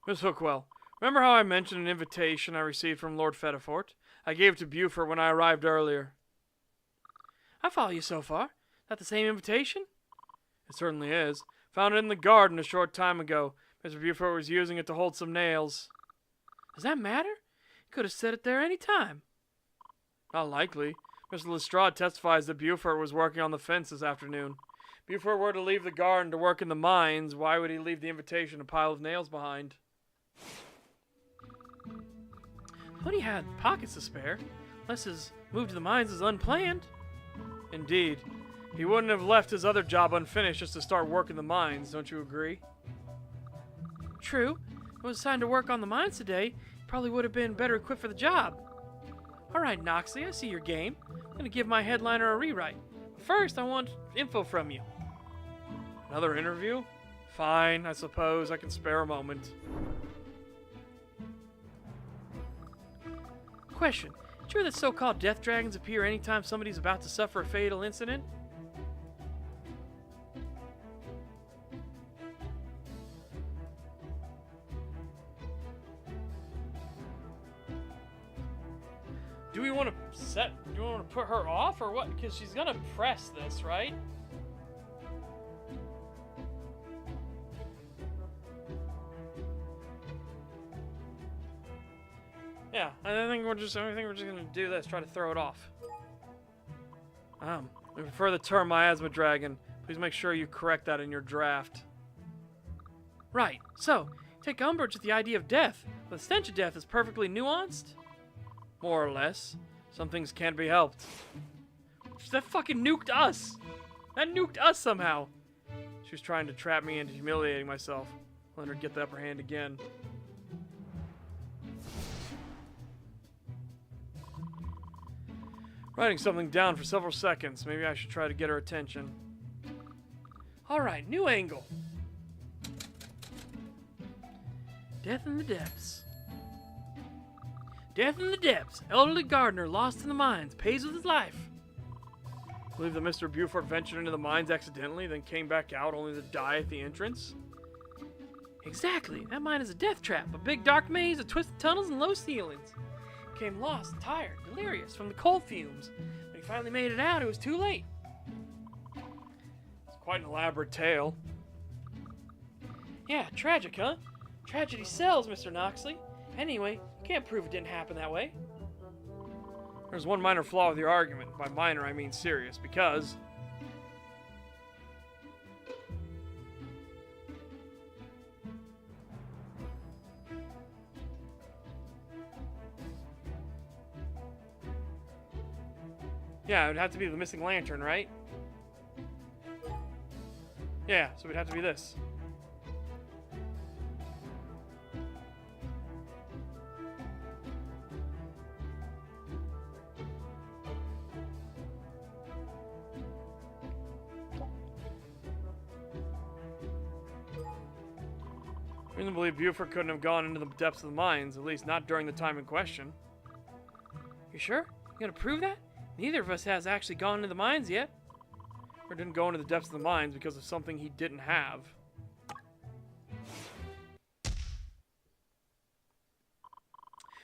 Miss Hookwell, Remember how I mentioned an invitation I received from Lord Fettifort? I gave it to Buford when I arrived earlier. I follow you so far. That the same invitation? It certainly is. Found it in the garden a short time ago. Mr. Buford was using it to hold some nails. Does that matter? You could have set it there any time. Not likely. Mr. Lestrade testifies that Buford was working on the fence this afternoon. If Buford were to leave the garden to work in the mines, why would he leave the invitation a pile of nails behind? But he had pockets to spare, unless his move to the mines is unplanned. Indeed. He wouldn't have left his other job unfinished just to start working the mines, don't you agree? True. If I was assigned to work on the mines today, he probably would have been better equipped for the job. Alright, Noxley, I see your game. I'm gonna give my headliner a rewrite. But first, I want info from you. Another interview? Fine, I suppose I can spare a moment. Question. True that so-called death dragons appear anytime somebody's about to suffer a fatal incident? Do we want to put her off or what? Because she's gonna press this, right? Yeah, I think we're just gonna do this. Try to throw it off. I prefer the term miasma dragon. Please make sure you correct that in your draft. Right. So, take umbrage with the idea of death, but the stench of death is perfectly nuanced? More or less. Some things can't be helped. That fucking nuked us! That nuked us somehow! She was trying to trap me into humiliating myself. Let her get the upper hand again. Writing something down for several seconds. Maybe I should try to get her attention. Alright, new angle. Death in the depths. Death in the depths. Elderly gardener lost in the mines. Pays with his life. Believe that Mr. Buford ventured into the mines accidentally, then came back out only to die at the entrance? Exactly. That mine is a death trap. A big dark maze of twisted tunnels and low ceilings. Became lost, tired, delirious from the coal fumes. When he finally made it out, it was too late. It's quite an elaborate tale. Yeah, tragic, huh? Tragedy sells, Mr. Noxley. Anyway, you can't prove it didn't happen that way. There's one minor flaw with your argument. By minor, I mean serious, because... yeah, it would have to be the missing lantern, right? Yeah, so it would have to be this. Reason to believe Buford couldn't have gone into the depths of the mines, at least not during the time in question. You sure? You gonna prove that? Neither of us has actually gone into the mines yet. Or didn't go into the depths of the mines because of something he didn't have.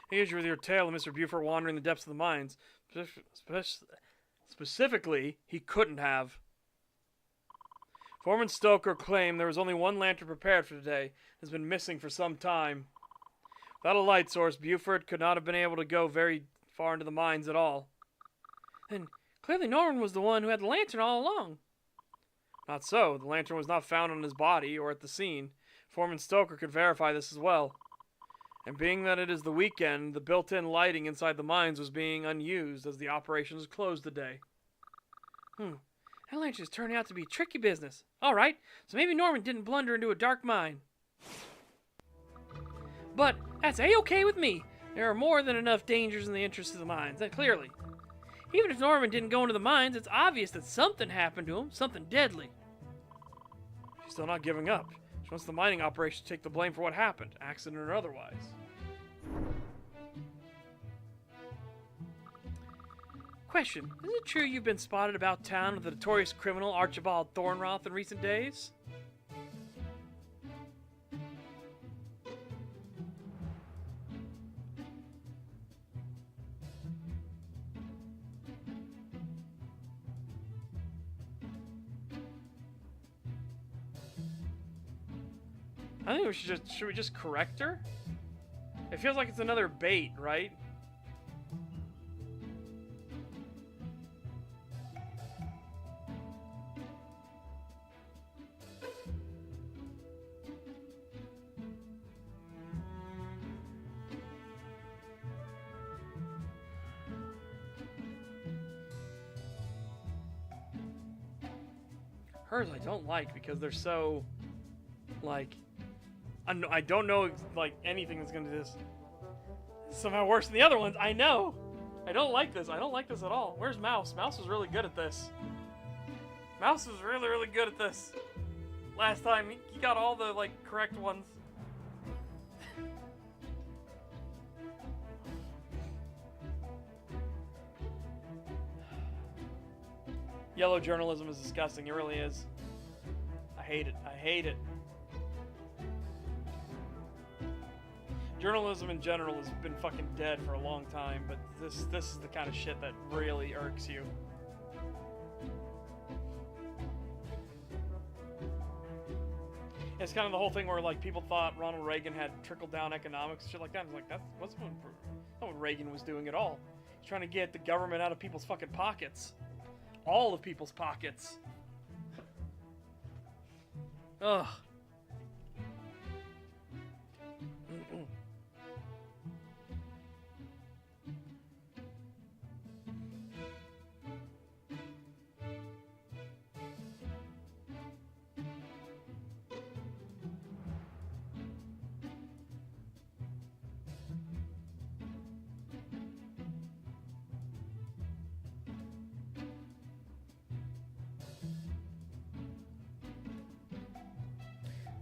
Here's with your tale of Mr. Buford wandering the depths of the mines. Specifically, he couldn't have. Foreman Stoker claimed there was only one lantern prepared for today. It has been missing for some time. Without a light source, Buford could not have been able to go very far into the mines at all. Then clearly Norman was the one who had the lantern all along. Not so. The lantern was not found on his body or at the scene. Foreman Stoker could verify this as well. And being that it is the weekend, the built-in lighting inside the mines was being unused as the operation was closed today. That lantern's turning out to be tricky business. Alright, so maybe Norman didn't blunder into a dark mine. But that's A-okay with me. There are more than enough dangers in the interest of the mines, and clearly. Even if Norman didn't go into the mines, it's obvious that something happened to him, something deadly. She's still not giving up. She wants the mining operation to take the blame for what happened, accident or otherwise. Question, is it true you've been spotted about town with the notorious criminal Archibald Thornroth in recent days? I think we should we just correct her? It feels like it's another bait, right? Hers I don't like because they're so, like, I don't know, like, anything that's gonna do this. Somehow worse than the other ones. I know. I don't like this. I don't like this at all. Where's Mouse? Mouse was really good at this. Mouse was really, really good at this. Last time, he got all the, like, correct ones. Yellow journalism is disgusting. It really is. I hate it. I hate it. Journalism in general has been fucking dead for a long time, but this is the kind of shit that really irks you. It's kind of the whole thing where, like, people thought Ronald Reagan had trickle-down economics and shit like that. It's like, that's not what Reagan was doing at all. He's trying to get the government out of people's fucking pockets. All of people's pockets. Ugh.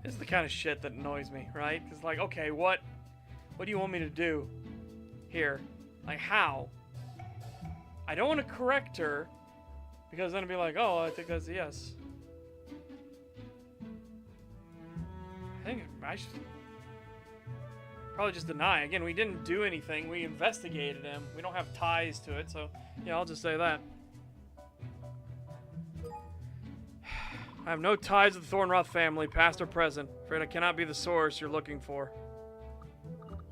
This is the kind of shit that annoys me, right? Because, like, okay, what do you want me to do here? Like, how? I don't want to correct her, because then it'd be like, oh, I think that's a yes. I think I should probably just deny. Again, we didn't do anything. We investigated him. We don't have ties to it, so, yeah, I'll just say that. I have no ties to the Thornroth family, past or present. Afraid I cannot be the source you're looking for.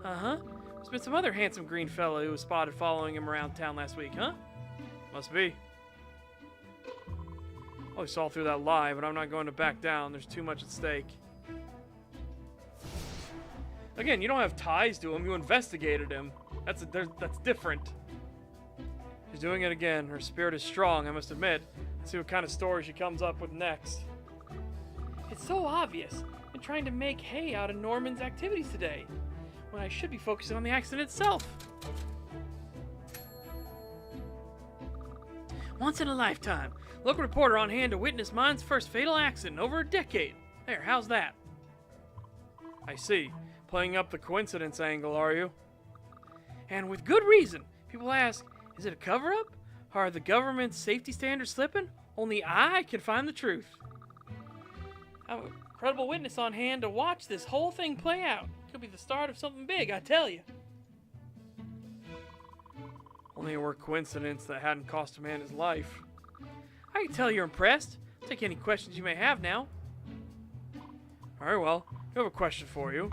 Uh-huh. There's been some other handsome green fellow who was spotted following him around town last week, huh? Must be. Oh, I saw through that lie, but I'm not going to back down. There's too much at stake. Again, you don't have ties to him. You investigated him. That's different. She's doing it again. Her spirit is strong, I must admit. Let's see what kind of story she comes up with next. It's so obvious. I've been trying to make hay out of Norman's activities today, when I should be focusing on the accident itself. Once in a lifetime. Local reporter on hand to witness mine's first fatal accident in over a decade. There, how's that? I see. Playing up the coincidence angle, are you? And with good reason. People ask, is it a cover-up? Are the government's safety standards slipping? Only I can find the truth. I have a credible witness on hand to watch this whole thing play out. Could be the start of something big, I tell you. Only a work coincidence that hadn't cost a man his life. I can tell you're impressed. I'll take any questions you may have now. Very well. I have a question for you.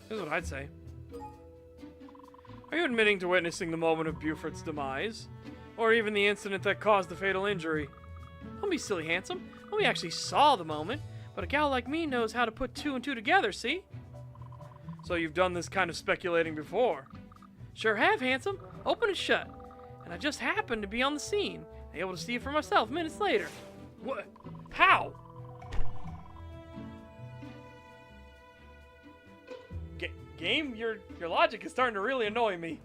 Here's what I'd say. Are you admitting to witnessing the moment of Buford's demise? Or even the incident that caused the fatal injury? Don't be silly, handsome. We actually saw the moment, but a gal like me knows how to put two and two together, see? So you've done this kind of speculating before? Sure have, handsome. Open and shut. And I just happened to be on the scene, able to see it for myself minutes later. What? How? Game, your logic is starting to really annoy me.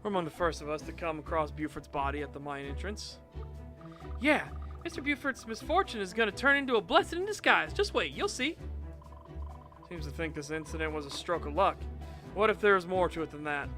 We're among the first of us to come across Buford's body at the mine entrance. Yeah, Mr. Buford's misfortune is going to turn into a blessing in disguise. Just wait, you'll see. Seems to think this incident was a stroke of luck. What if there's more to it than that?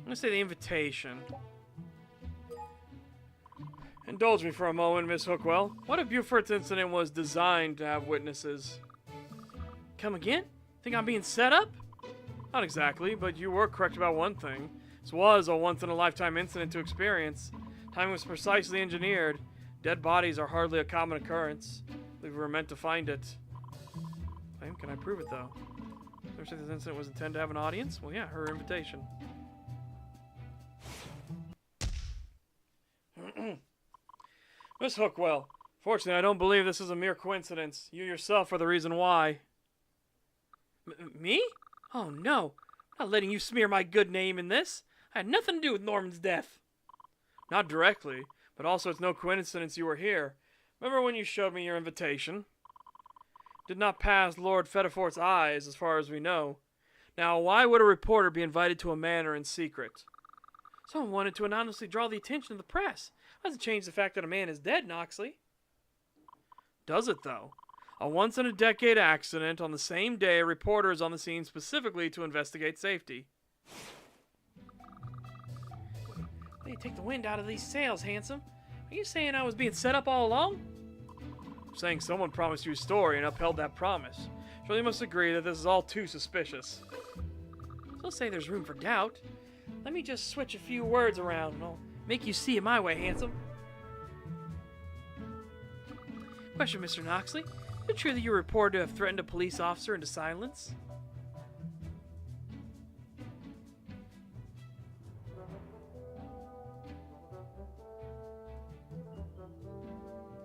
gonna say the invitation. Indulge me for a moment, Miss Hookwell. What if Buford's incident was designed to have witnesses? Come again? Think I'm being set up? Not exactly, but you were correct about one thing. This was a once-in-a-lifetime incident to experience. Timing was precisely engineered. Dead bodies are hardly a common occurrence. We were meant to find it. Can I prove it, though? Ever say this incident was intended to have an audience? Well, yeah, her invitation. Miss Hookwell, fortunately, I don't believe this is a mere coincidence. You yourself are the reason why. Me? Oh, no. I'm not letting you smear my good name in this. I had nothing to do with Norman's death. Not directly, but also it's no coincidence you were here. Remember when you showed me your invitation? Did not pass Lord Fettifort's eyes, as far as we know. Now, why would a reporter be invited to a manor in secret? Someone wanted to anonymously draw the attention of the press. Doesn't change the fact that a man is dead, Noxley. Does it, though? A once-in-a-decade accident on the same day a reporter is on the scene specifically to investigate safety. Hey, take the wind out of these sails, handsome. Are you saying I was being set up all along? I'm saying someone promised you a story and upheld that promise. Surely you must agree that this is all too suspicious. Still say there's room for doubt. Let me just switch a few words around and I'll make you see it my way, handsome. Question, Mr. Noxley. Is it true that you were reported to have threatened a police officer into silence?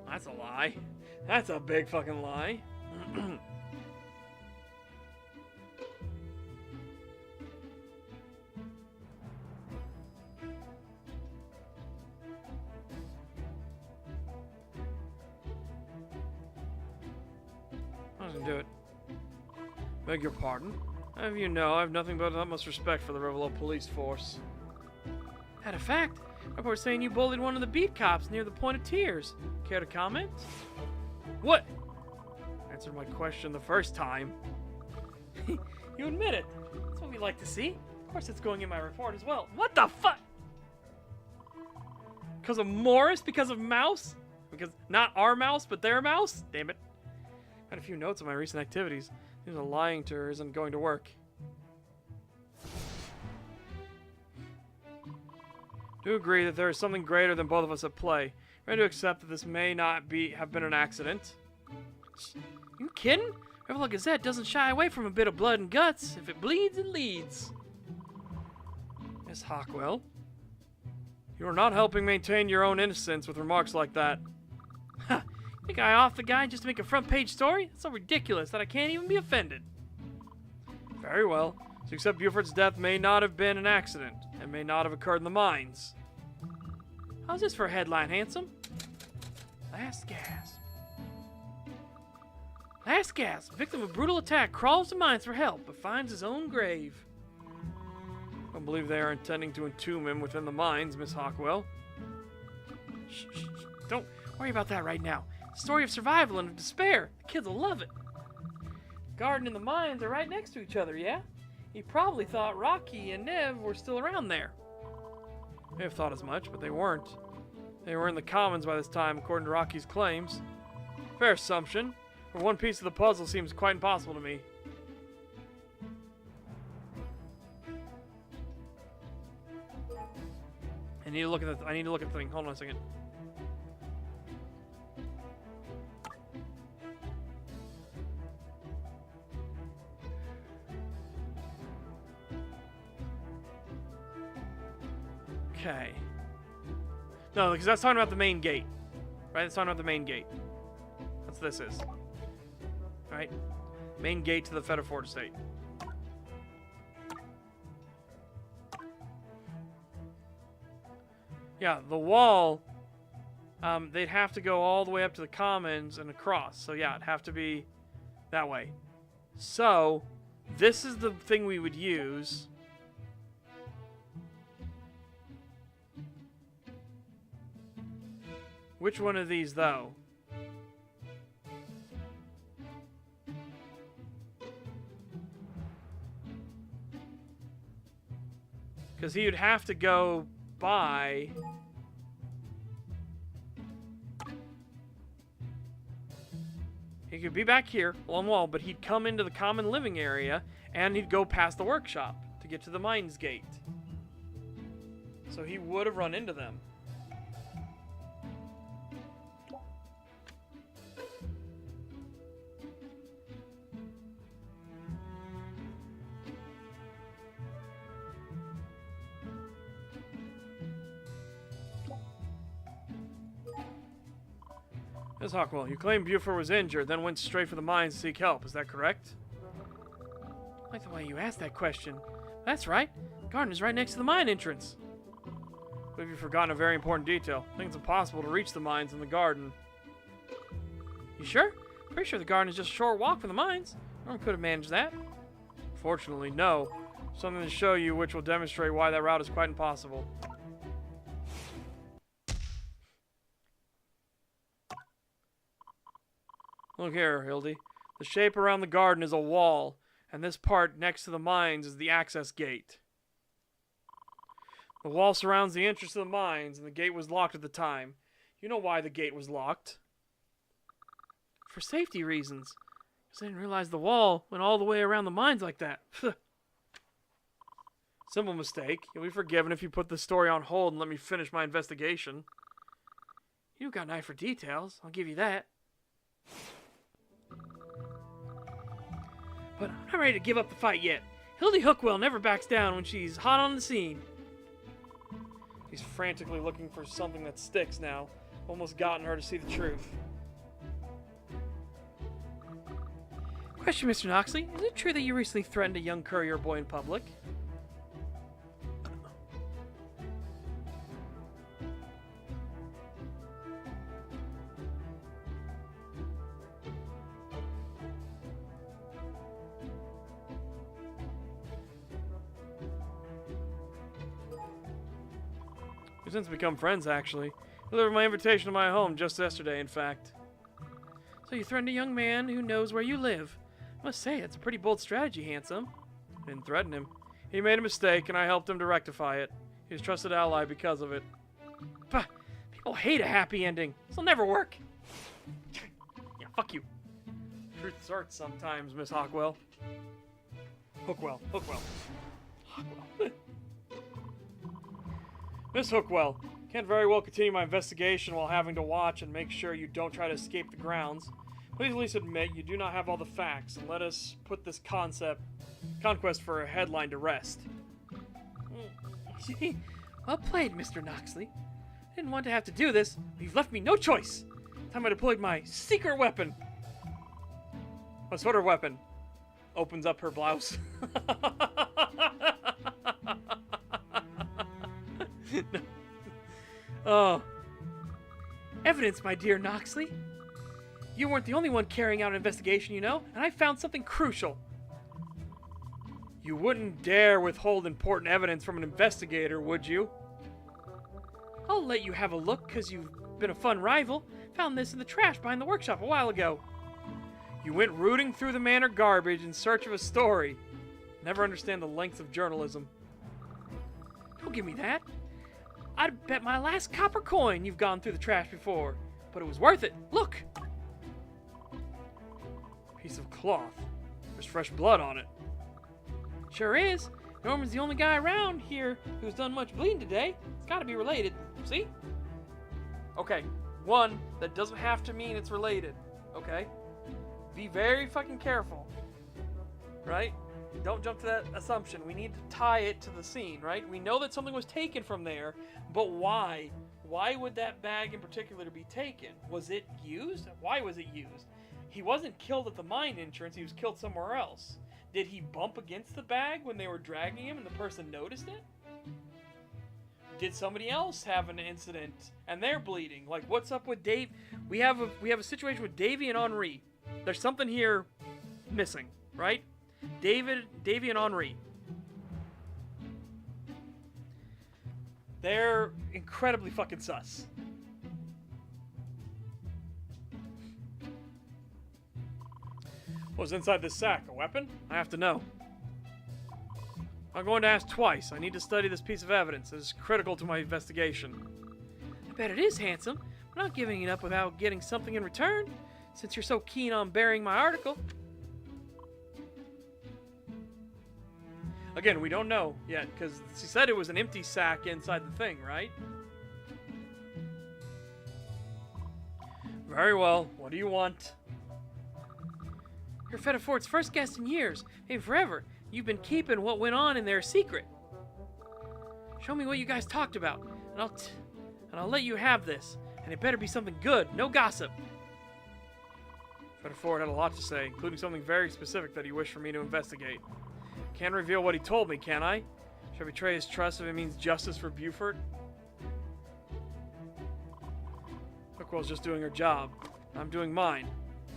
That's a lie. That's a big fucking lie. Doesn't do it. Beg your pardon. Have you know, I have nothing but utmost respect for the Revelo police force. Had a fact. Reports saying you bullied one of the beat cops near the Point of Tears. Care to comment? What? Answered my question the first time. You admit it. That's what we like to see. Of course it's going in my report as well. What the fuck? Because of Morris? Because of Mouse? Because not our mouse, but their mouse? Damn it. Had a few notes on my recent activities. Seems that lying to her isn't going to work. Do agree that there is something greater than both of us at play. Ready to accept that this may not have been an accident. You kidding? Revelo Gazette doesn't shy away from a bit of blood and guts. If it bleeds, it leads. Miss Hockwell, you are not helping maintain your own innocence with remarks like that. Ha! Think I off the guy just to make a front page story? That's so ridiculous that I can't even be offended. Very well. So you accept Buford's death may not have been an accident, and may not have occurred in the mines. How's this for a headline, handsome? Last gasp. Last gasp. Victim of brutal attack crawls to mines for help, but finds his own grave. I don't believe they are intending to entomb him within the mines, Miss Hockwell. Shh, shh, shh. Don't worry about that right now. Story of survival and of despair. The kids will love it. Garden and the mines are right next to each other, yeah? He probably thought Rocky and Nev were still around there. May have thought as much, but they weren't. They were in the commons by this time, according to Rocky's claims. Fair assumption, but one piece of the puzzle seems quite impossible to me. I need to look at the thing. Hold on a second. Okay. No, because that's talking about the main gate. Right? That's talking about the main gate. That's what this is. Right? Main gate to the Fetterford estate. Yeah, the wall, they'd have to go all the way up to the commons and across. So yeah, it'd have to be that way. So, this is the thing we would use. Which one of these, though? Because he would have to go by... He could be back here, along the wall, but he'd come into the common living area, and he'd go past the workshop to get to the mines gate. So he would have run into them. Ms. Hawkwell, you claim Buford was injured, then went straight for the mines to seek help. Is that correct? I like the way you asked that question. That's right. The garden is right next to the mine entrance. But you've forgotten a very important detail. I think it's impossible to reach the mines in the garden. You sure? Pretty sure the garden is just a short walk from the mines. No one could have managed that. Fortunately, no. Something to show you which will demonstrate why that route is quite impossible. Look here, Hildy. The shape around the garden is a wall, and this part next to the mines is the access gate. The wall surrounds the entrance to the mines, and the gate was locked at the time. You know why the gate was locked? For safety reasons. Because I didn't realize the wall went all the way around the mines like that. Simple mistake. You'll be forgiven if you put the story on hold and let me finish my investigation. You got an eye for details, I'll give you that. But I'm not ready to give up the fight yet. Hildy Hookwell never backs down when she's hot on the scene. He's frantically looking for something that sticks now. Almost gotten her to see the truth. Question, Mr. Noxley. Is it true that you recently threatened a young courier boy in public? We've since become friends, actually. He delivered my invitation to my home just yesterday, in fact. So you threatened a young man who knows where you live. I must say, that's a pretty bold strategy, handsome. I didn't threaten him. He made a mistake, and I helped him to rectify it. He's a trusted ally because of it. Bah, people hate a happy ending. This'll never work. Yeah, fuck you. Truth hurts sometimes, Miss Hawkwell. Hookwell. Hookwell. Miss Hookwell, can't very well continue my investigation while having to watch and make sure you don't try to escape the grounds. Please at least admit you do not have all the facts, and let us put this conquest for a headline to rest. Well played, Mr. Noxley. I didn't want to have to do this, but you've left me no choice. Time I deployed my secret weapon. What sort of weapon? Opens up her blouse. No. Oh. Evidence, my dear Noxley. You weren't the only one carrying out an investigation, you know, and I found something crucial. You wouldn't dare withhold important evidence from an investigator, would you? I'll let you have a look, because you've been a fun rival. Found this in the trash behind the workshop a while ago. You went rooting through the manor garbage in search of a story. Never understand the length of journalism. Don't give me that. I'd bet my last copper coin you've gone through the trash before. But it was worth it. Look! Piece of cloth. There's fresh blood on it. Sure is. Norman's the only guy around here who's done much bleeding today. It's gotta be related. See? Okay, one, that doesn't have to mean it's related. Okay? Be very fucking careful. Right? Don't jump to that assumption. We need to tie it to the scene, right? We know that something was taken from there, but why? Why would that bag in particular be taken? Was it used? Why was it used? He wasn't killed at the mine entrance, he was killed somewhere else. Did he bump against the bag when they were dragging him and the person noticed it? Did somebody else have an incident and they're bleeding? Like, what's up with Dave? We have a situation with Davy and Henri. There's something here missing, right? Davy and Henri. They're incredibly fucking sus. What's inside this sack? A weapon? I have to know. I'm going to ask twice. I need to study this piece of evidence. It is critical to my investigation. I bet it is, handsome. I'm not giving it up without getting something in return, since you're so keen on burying my article. Again, we don't know yet, because she said it was an empty sack inside the thing, right? Very well. What do you want? You're Fetafort's first guest in years, maybe forever. You've been keeping what went on in there a secret. Show me what you guys talked about, and I'll let you have this. And it better be something good, no gossip. Fetterford had a lot to say, including something very specific that he wished for me to investigate. Can't reveal what he told me, can I? Should I betray his trust if it means justice for Buford? Hookwell's just doing her job. I'm doing mine.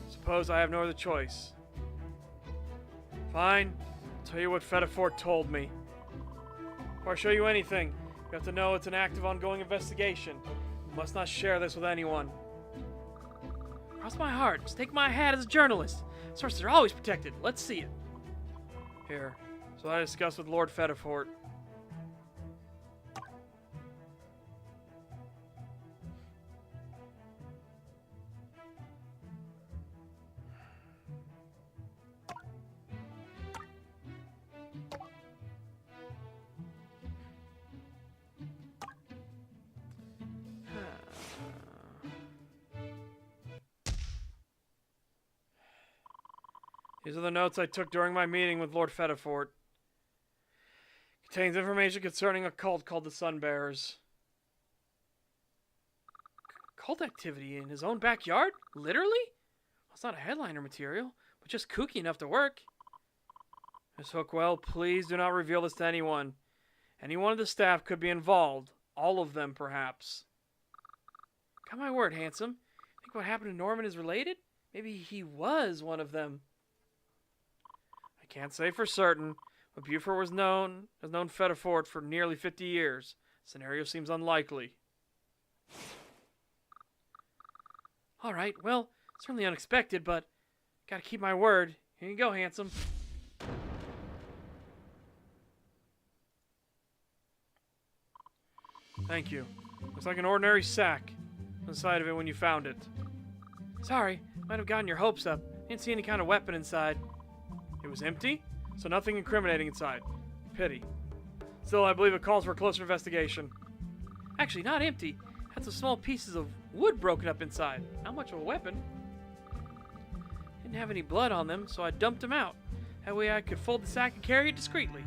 Suppose I have no other choice. Fine. I'll tell you what Fetterford told me. Before I show you anything, you have to know it's an active, ongoing investigation. You must not share this with anyone. Cross my heart. Stake my hat as a journalist. Sources are always protected. Let's see it. Here. So I discussed with Lord Fetterford. These are the notes I took during my meeting with Lord Fetterford. Contains information concerning a cult called the Sunbearers. Cult activity in his own backyard? Literally? Well, it's not a headliner material, but just kooky enough to work. Miss Hookwell, please do not reveal this to anyone. Anyone of the staff could be involved. All of them, perhaps. Got my word, handsome. Think what happened to Norman is related? Maybe he was one of them. I can't say for certain, but Buford has known Fetterford for nearly 50 years. Scenario seems unlikely. All right, well, certainly unexpected, but gotta keep my word. Here you go, handsome. Thank you. Looks like an ordinary sack. Inside of it when you found it. Sorry, might have gotten your hopes up. Didn't see any kind of weapon inside. It was empty, so nothing incriminating inside. Pity. Still, I believe it calls for a closer investigation. Actually, not empty. Had some small pieces of wood broken up inside. Not much of a weapon. Didn't have any blood on them, so I dumped them out. That way I could fold the sack and carry it discreetly.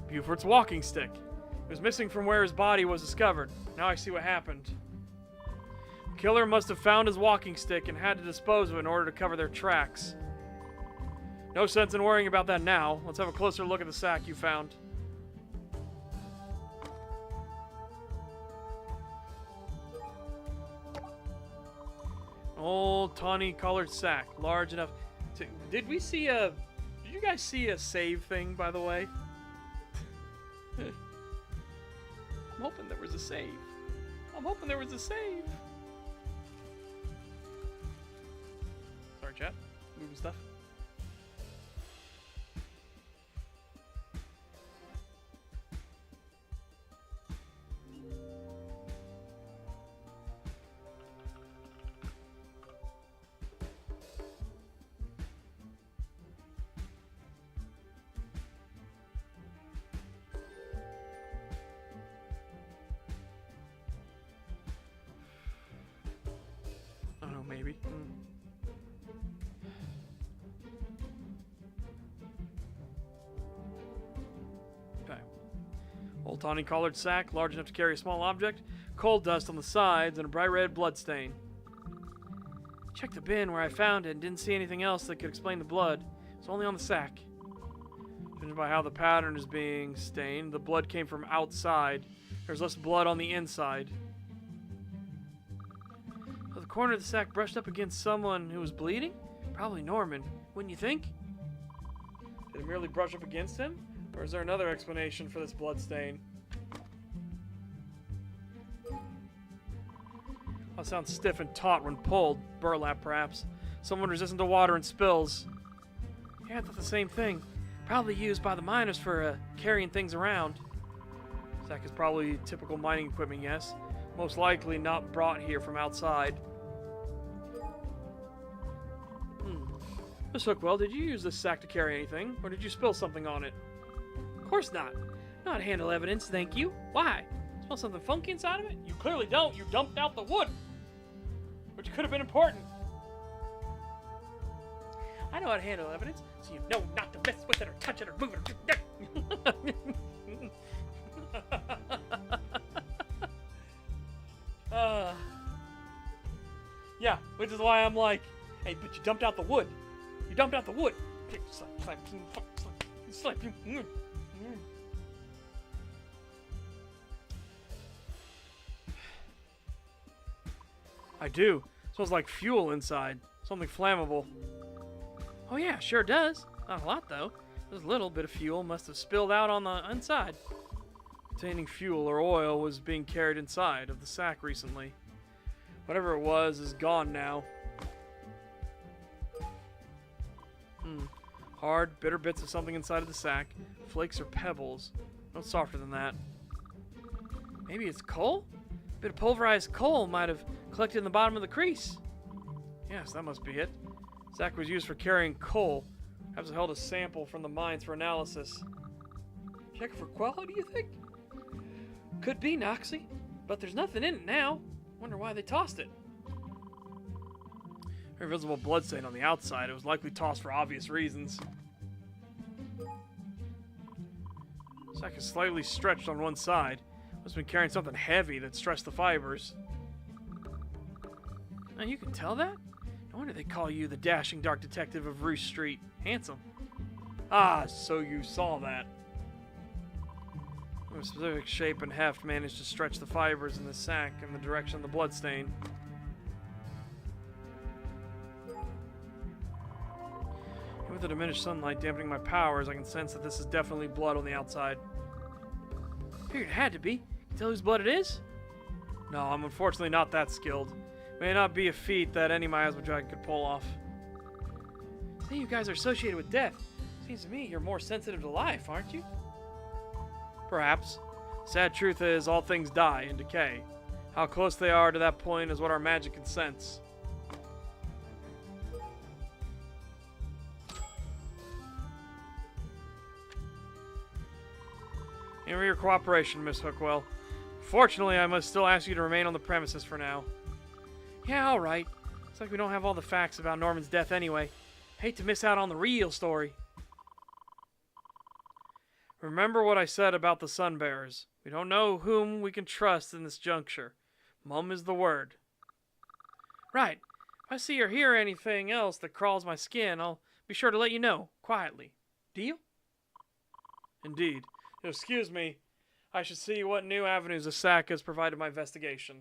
Buford's walking stick. It was missing from where his body was discovered. Now I see what happened. The killer must have found his walking stick and had to dispose of it in order to cover their tracks. No sense in worrying about that now. Let's have a closer look at the sack you found. Old tawny-colored sack, large enough to... Did you guys see a save thing, by the way? I'm hoping there was a save. Sorry, chat. Moving stuff. I don't know, maybe. Okay. Old tawny collared sack, large enough to carry a small object, coal dust on the sides, and a bright red blood stain. Checked the bin where I found it and didn't see anything else that could explain the blood. It's only on the sack. Judging by how the pattern is being stained, the blood came from outside. There's less blood on the inside. The corner of the sack brushed up against someone who was bleeding? Probably Norman, wouldn't you think? Did it merely brush up against him? Or is there another explanation for this blood stain? I'll sound stiff and taut when pulled. Burlap, perhaps. Someone resistant to water and spills. Yeah, I thought the same thing. Probably used by the miners for carrying things around. Sack is probably typical mining equipment, yes. Most likely not brought here from outside. Miss Hookwell, did you use this sack to carry anything, or did you spill something on it? Of course not. Not handle evidence, thank you. Why? Smell something funky inside of it? You clearly don't. You dumped out the wood, which could have been important. I know how to handle evidence, so you know not to mess with it or touch it or move it. Yeah, which is why I'm like, hey, but you dumped out the wood. You dumped out the wood. Slap. I do. Smells like fuel inside. Something flammable. Oh yeah, sure does. Not a lot though. Just a little bit of fuel must have spilled out on the inside. Containing fuel or oil was being carried inside of the sack recently. Whatever it was is gone now. Hard, bitter bits of something inside of the sack. Flakes or pebbles. No softer than that. Maybe it's coal? A bit of pulverized coal might have collected in the bottom of the crease. Yes, that must be it. Sack was used for carrying coal. Perhaps it held a sample from the mines for analysis. Check for quality, you think? Could be, Noxie. But there's nothing in it now. Wonder why they tossed it. Very visible bloodstain on the outside. It was likely tossed for obvious reasons. Sack is slightly stretched on one side. Must have been carrying something heavy that stretched the fibers. Now you can tell that? No wonder they call you the dashing dark detective of Roost Street. Handsome. Ah, so you saw that. A specific shape and heft managed to stretch the fibers in the sack in the direction of the bloodstain. Even with the diminished sunlight dampening my powers, I can sense that this is definitely blood on the outside. Figured it had to be. Can you tell whose blood it is? No, I'm unfortunately not that skilled. May not be a feat that any miasma dragon could pull off. Say you guys are associated with death. Seems to me you're more sensitive to life, aren't you? Perhaps. Sad truth is, all things die and decay. How close they are to that point is what our magic can sense. And for your cooperation, Miss Hookwell. Fortunately, I must still ask you to remain on the premises for now. Yeah, alright. Looks like we don't have all the facts about Norman's death anyway. Hate to miss out on the real story. Remember what I said about the Sunbearers. We don't know whom we can trust in this juncture. Mum is the word. Right. If I see or hear anything else that crawls my skin, I'll be sure to let you know, quietly. Deal? Indeed. Excuse me. I should see what new avenues the sack has provided my investigation.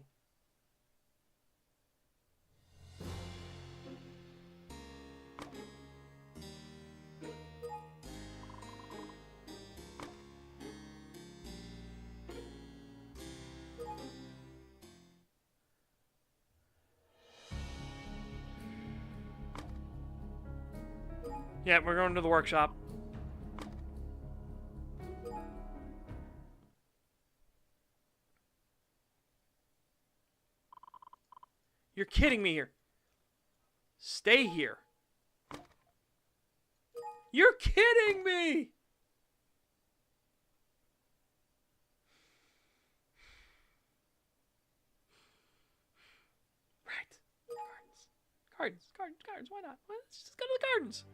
Yeah, we're going to the workshop. You're kidding me here. Stay here. You're kidding me! Right. Gardens. Why not? Let's just go to the gardens.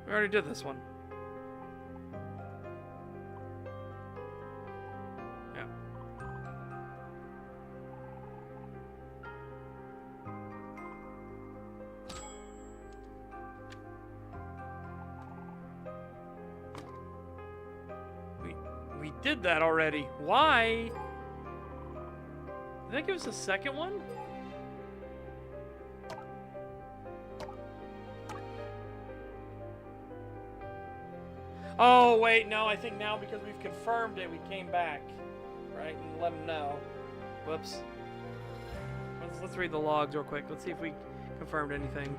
We already did this one. Yeah. We did that already. Why? Did that give us a second one? Oh, wait, no, I think now because we've confirmed it, we came back. Right? And let them know. Whoops. Let's read the logs real quick. Let's see if we confirmed anything.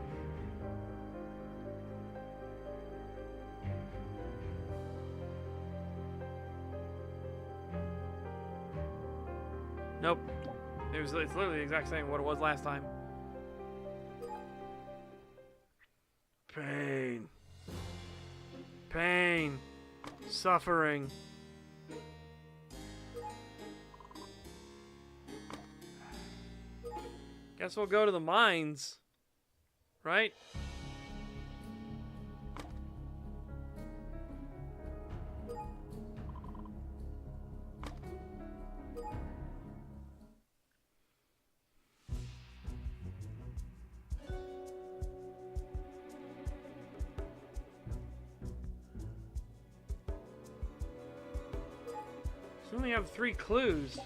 Nope. It's literally the exact same what it was last time. Pain. Pain. Suffering. Guess we'll go to the mines. Right? We only have 3 clues.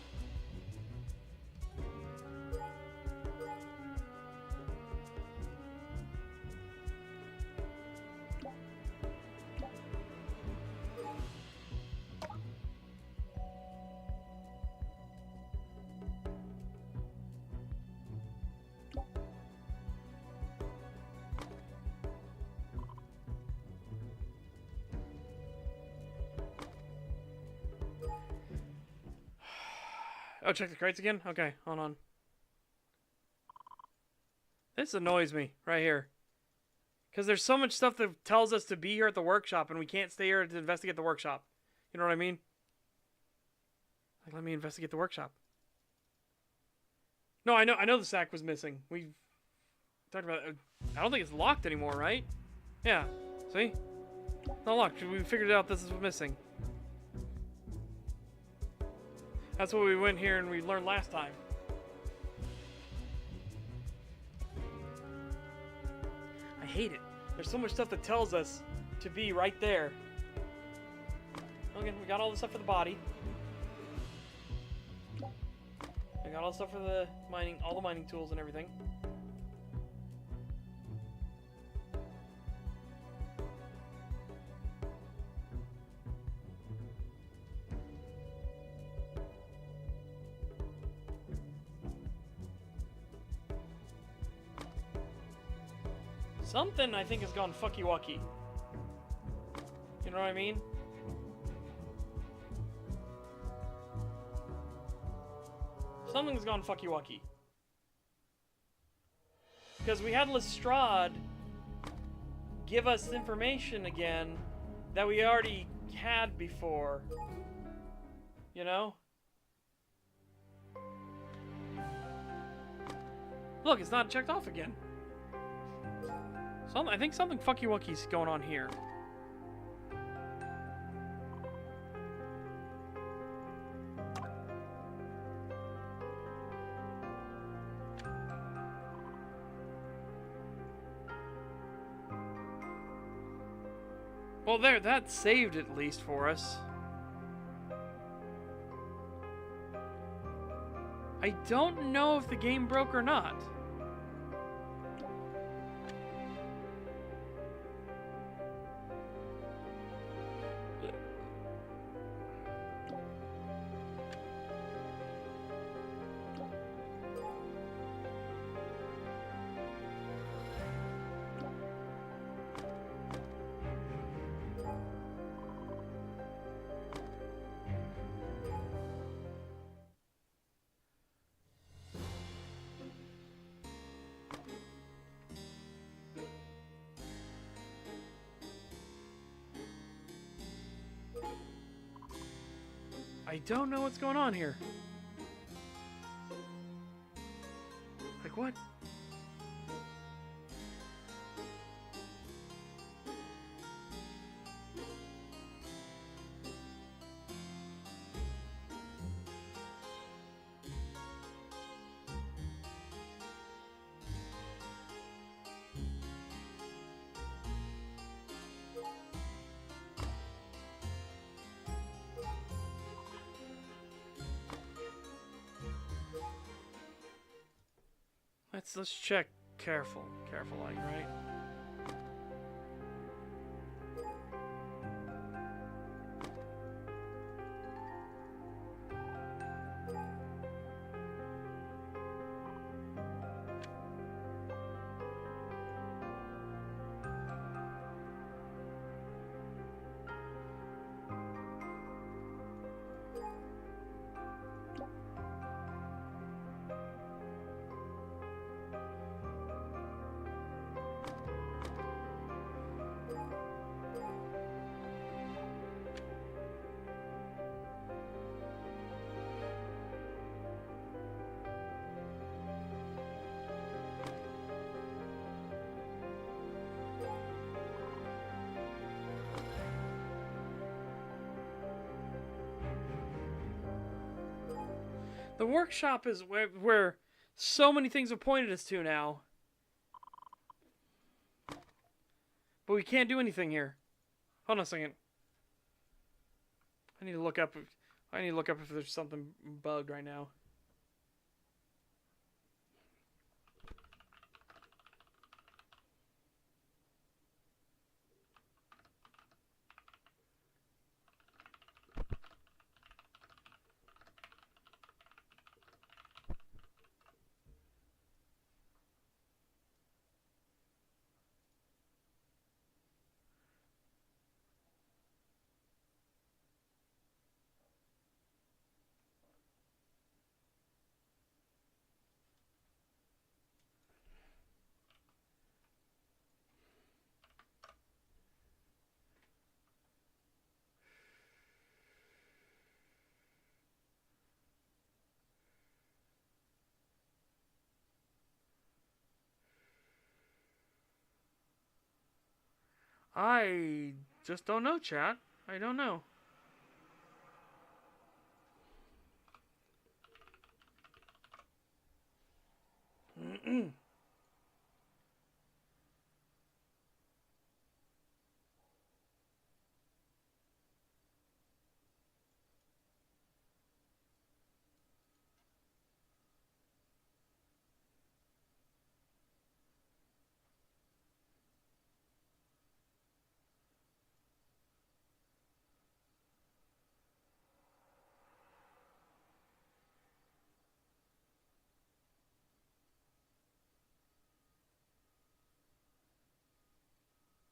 Oh, check the crates again? Okay, hold on. This annoys me right here. Because there's so much stuff that tells us to be here at the workshop and we can't stay here to investigate the workshop. You know what I mean? Like, let me investigate the workshop. No, I know the sack was missing. We talked about it. I don't think it's locked anymore, right? Yeah. See? It's not locked. We figured out this is missing. That's what we went here and we learned last time. I hate it. There's so much stuff that tells us to be right there. Again, we got all the stuff for the body. We got all the stuff for the mining, all the mining tools and everything. Something, I think, has gone fucky-wucky. You know what I mean? Something's gone fucky-wucky. Because we had Lestrade give us information again that we already had before. You know? Look, it's not checked off again. I think something fucky-wucky's going on here. Well, there, that saved at least for us. I don't know if the game broke or not. I don't know what's going on here. Like what? Let's check careful like, right? The workshop is where so many things have pointed us to now. But we can't do anything here. Hold on a second. I need to look up if there's something bugged right now. I just don't know, chat. I don't know.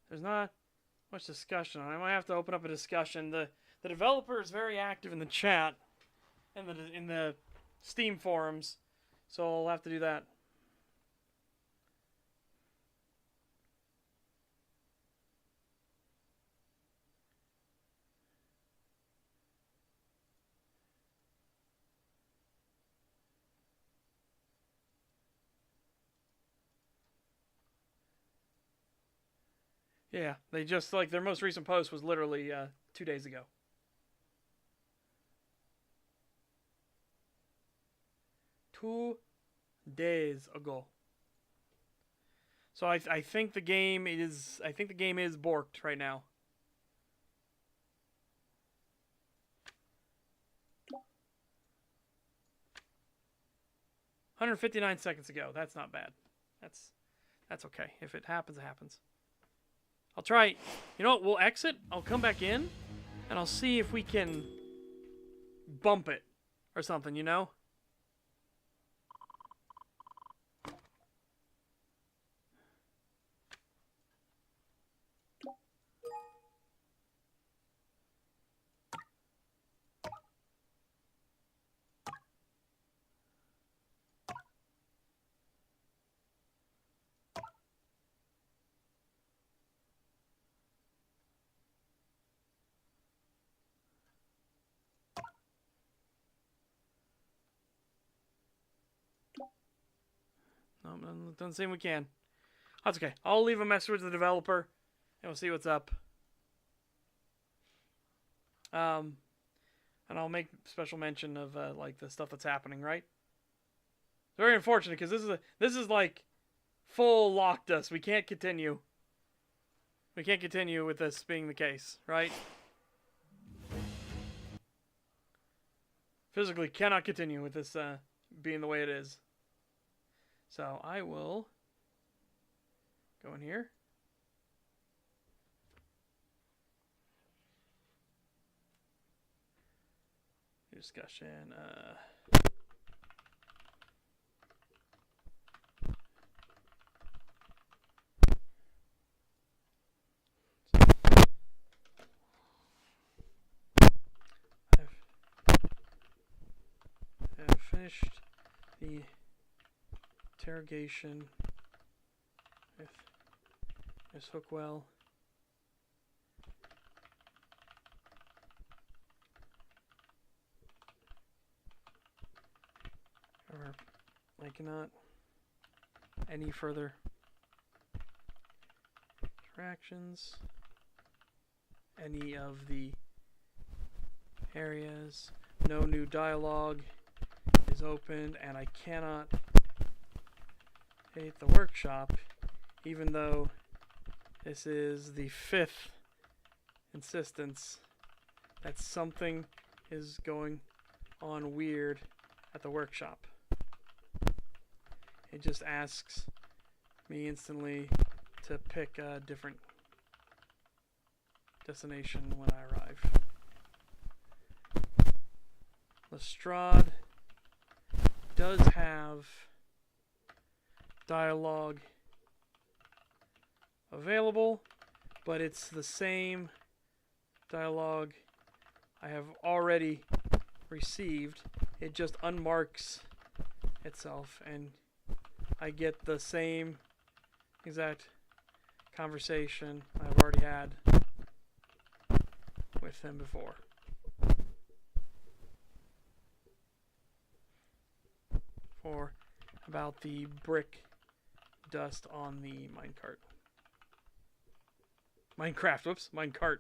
There's not much discussion on it. I might have to open up a discussion. The developer is very active in the chat and in the Steam forums, so I'll have to do that. Yeah, they just, like, their most recent post was literally 2 days ago. Two days ago. So I think the game is borked right now. $159 ago. That's not bad. That's okay. If it happens, it happens. I'll try. You know what? We'll exit. I'll come back in, and I'll see if we can bump it or something. You know. No, doesn't seem we can. That's okay. I'll leave a message with the developer, and we'll see what's up. And I'll make special mention of like the stuff that's happening. Right. It's very unfortunate because this is like full locked us. We can't continue. We can't continue with this being the case, right? Physically cannot continue with this being the way it is. So I will go in here. Discussion. I've finished the interrogation with Miss Hookwell. However, I cannot any further interactions. Any of the areas. No new dialogue is opened, and I cannot hit the workshop, even though this is the 5th insistence that something is going on weird at the workshop. It just asks me instantly to pick a different destination when I arrive. Lestrade does have dialogue available, but it's the same dialogue I have already received. It just unmarks itself, and I get the same exact conversation I've already had with him before. For about the brick dust on the minecart. Minecraft, whoops, minecart.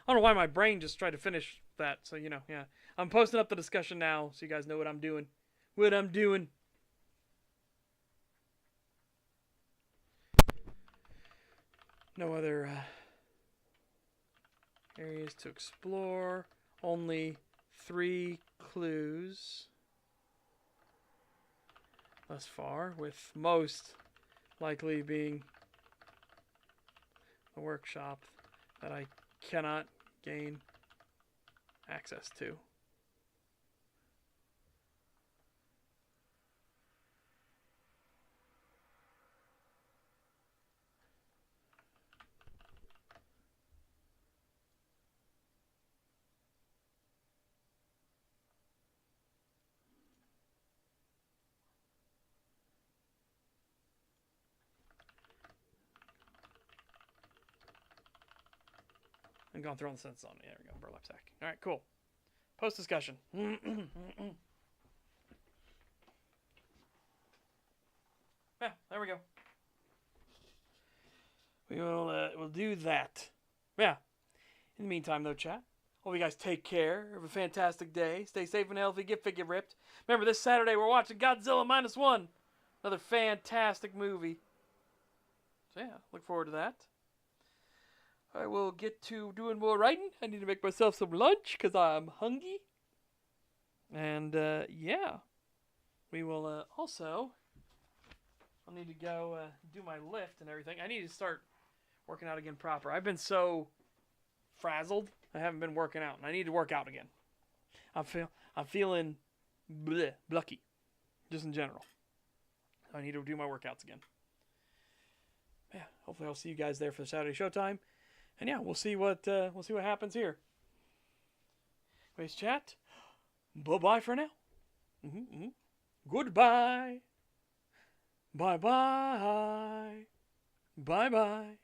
I don't know why my brain just tried to finish that, so you know, yeah. I'm posting up the discussion now so you guys know what I'm doing. What I'm doing. No other areas to explore. Only 3 clues thus far, with most likely being a workshop that I cannot gain access to. And gone through on the sense on. There we go. Burlap sack. All right, cool. Post discussion. Yeah, there we go. We'll do that. Yeah. In the meantime, though, chat, hope you guys take care. Have a fantastic day. Stay safe and healthy. Get fit, get ripped. Remember, this Saturday we're watching Godzilla -1. Another fantastic movie. So yeah, look forward to that. I will get to doing more writing. I need to make myself some lunch because I'm hungry. And yeah, we will also. I'll need to go do my lift and everything. I need to start working out again proper. I've been so frazzled. I haven't been working out, and I need to work out again. I'm feeling blucky, just in general. I need to do my workouts again. Yeah, hopefully I'll see you guys there for the Saturday Showtime. And yeah, we'll see what happens here. Anyways, chat. Bye-bye for now. Goodbye. Bye-bye. Bye-bye.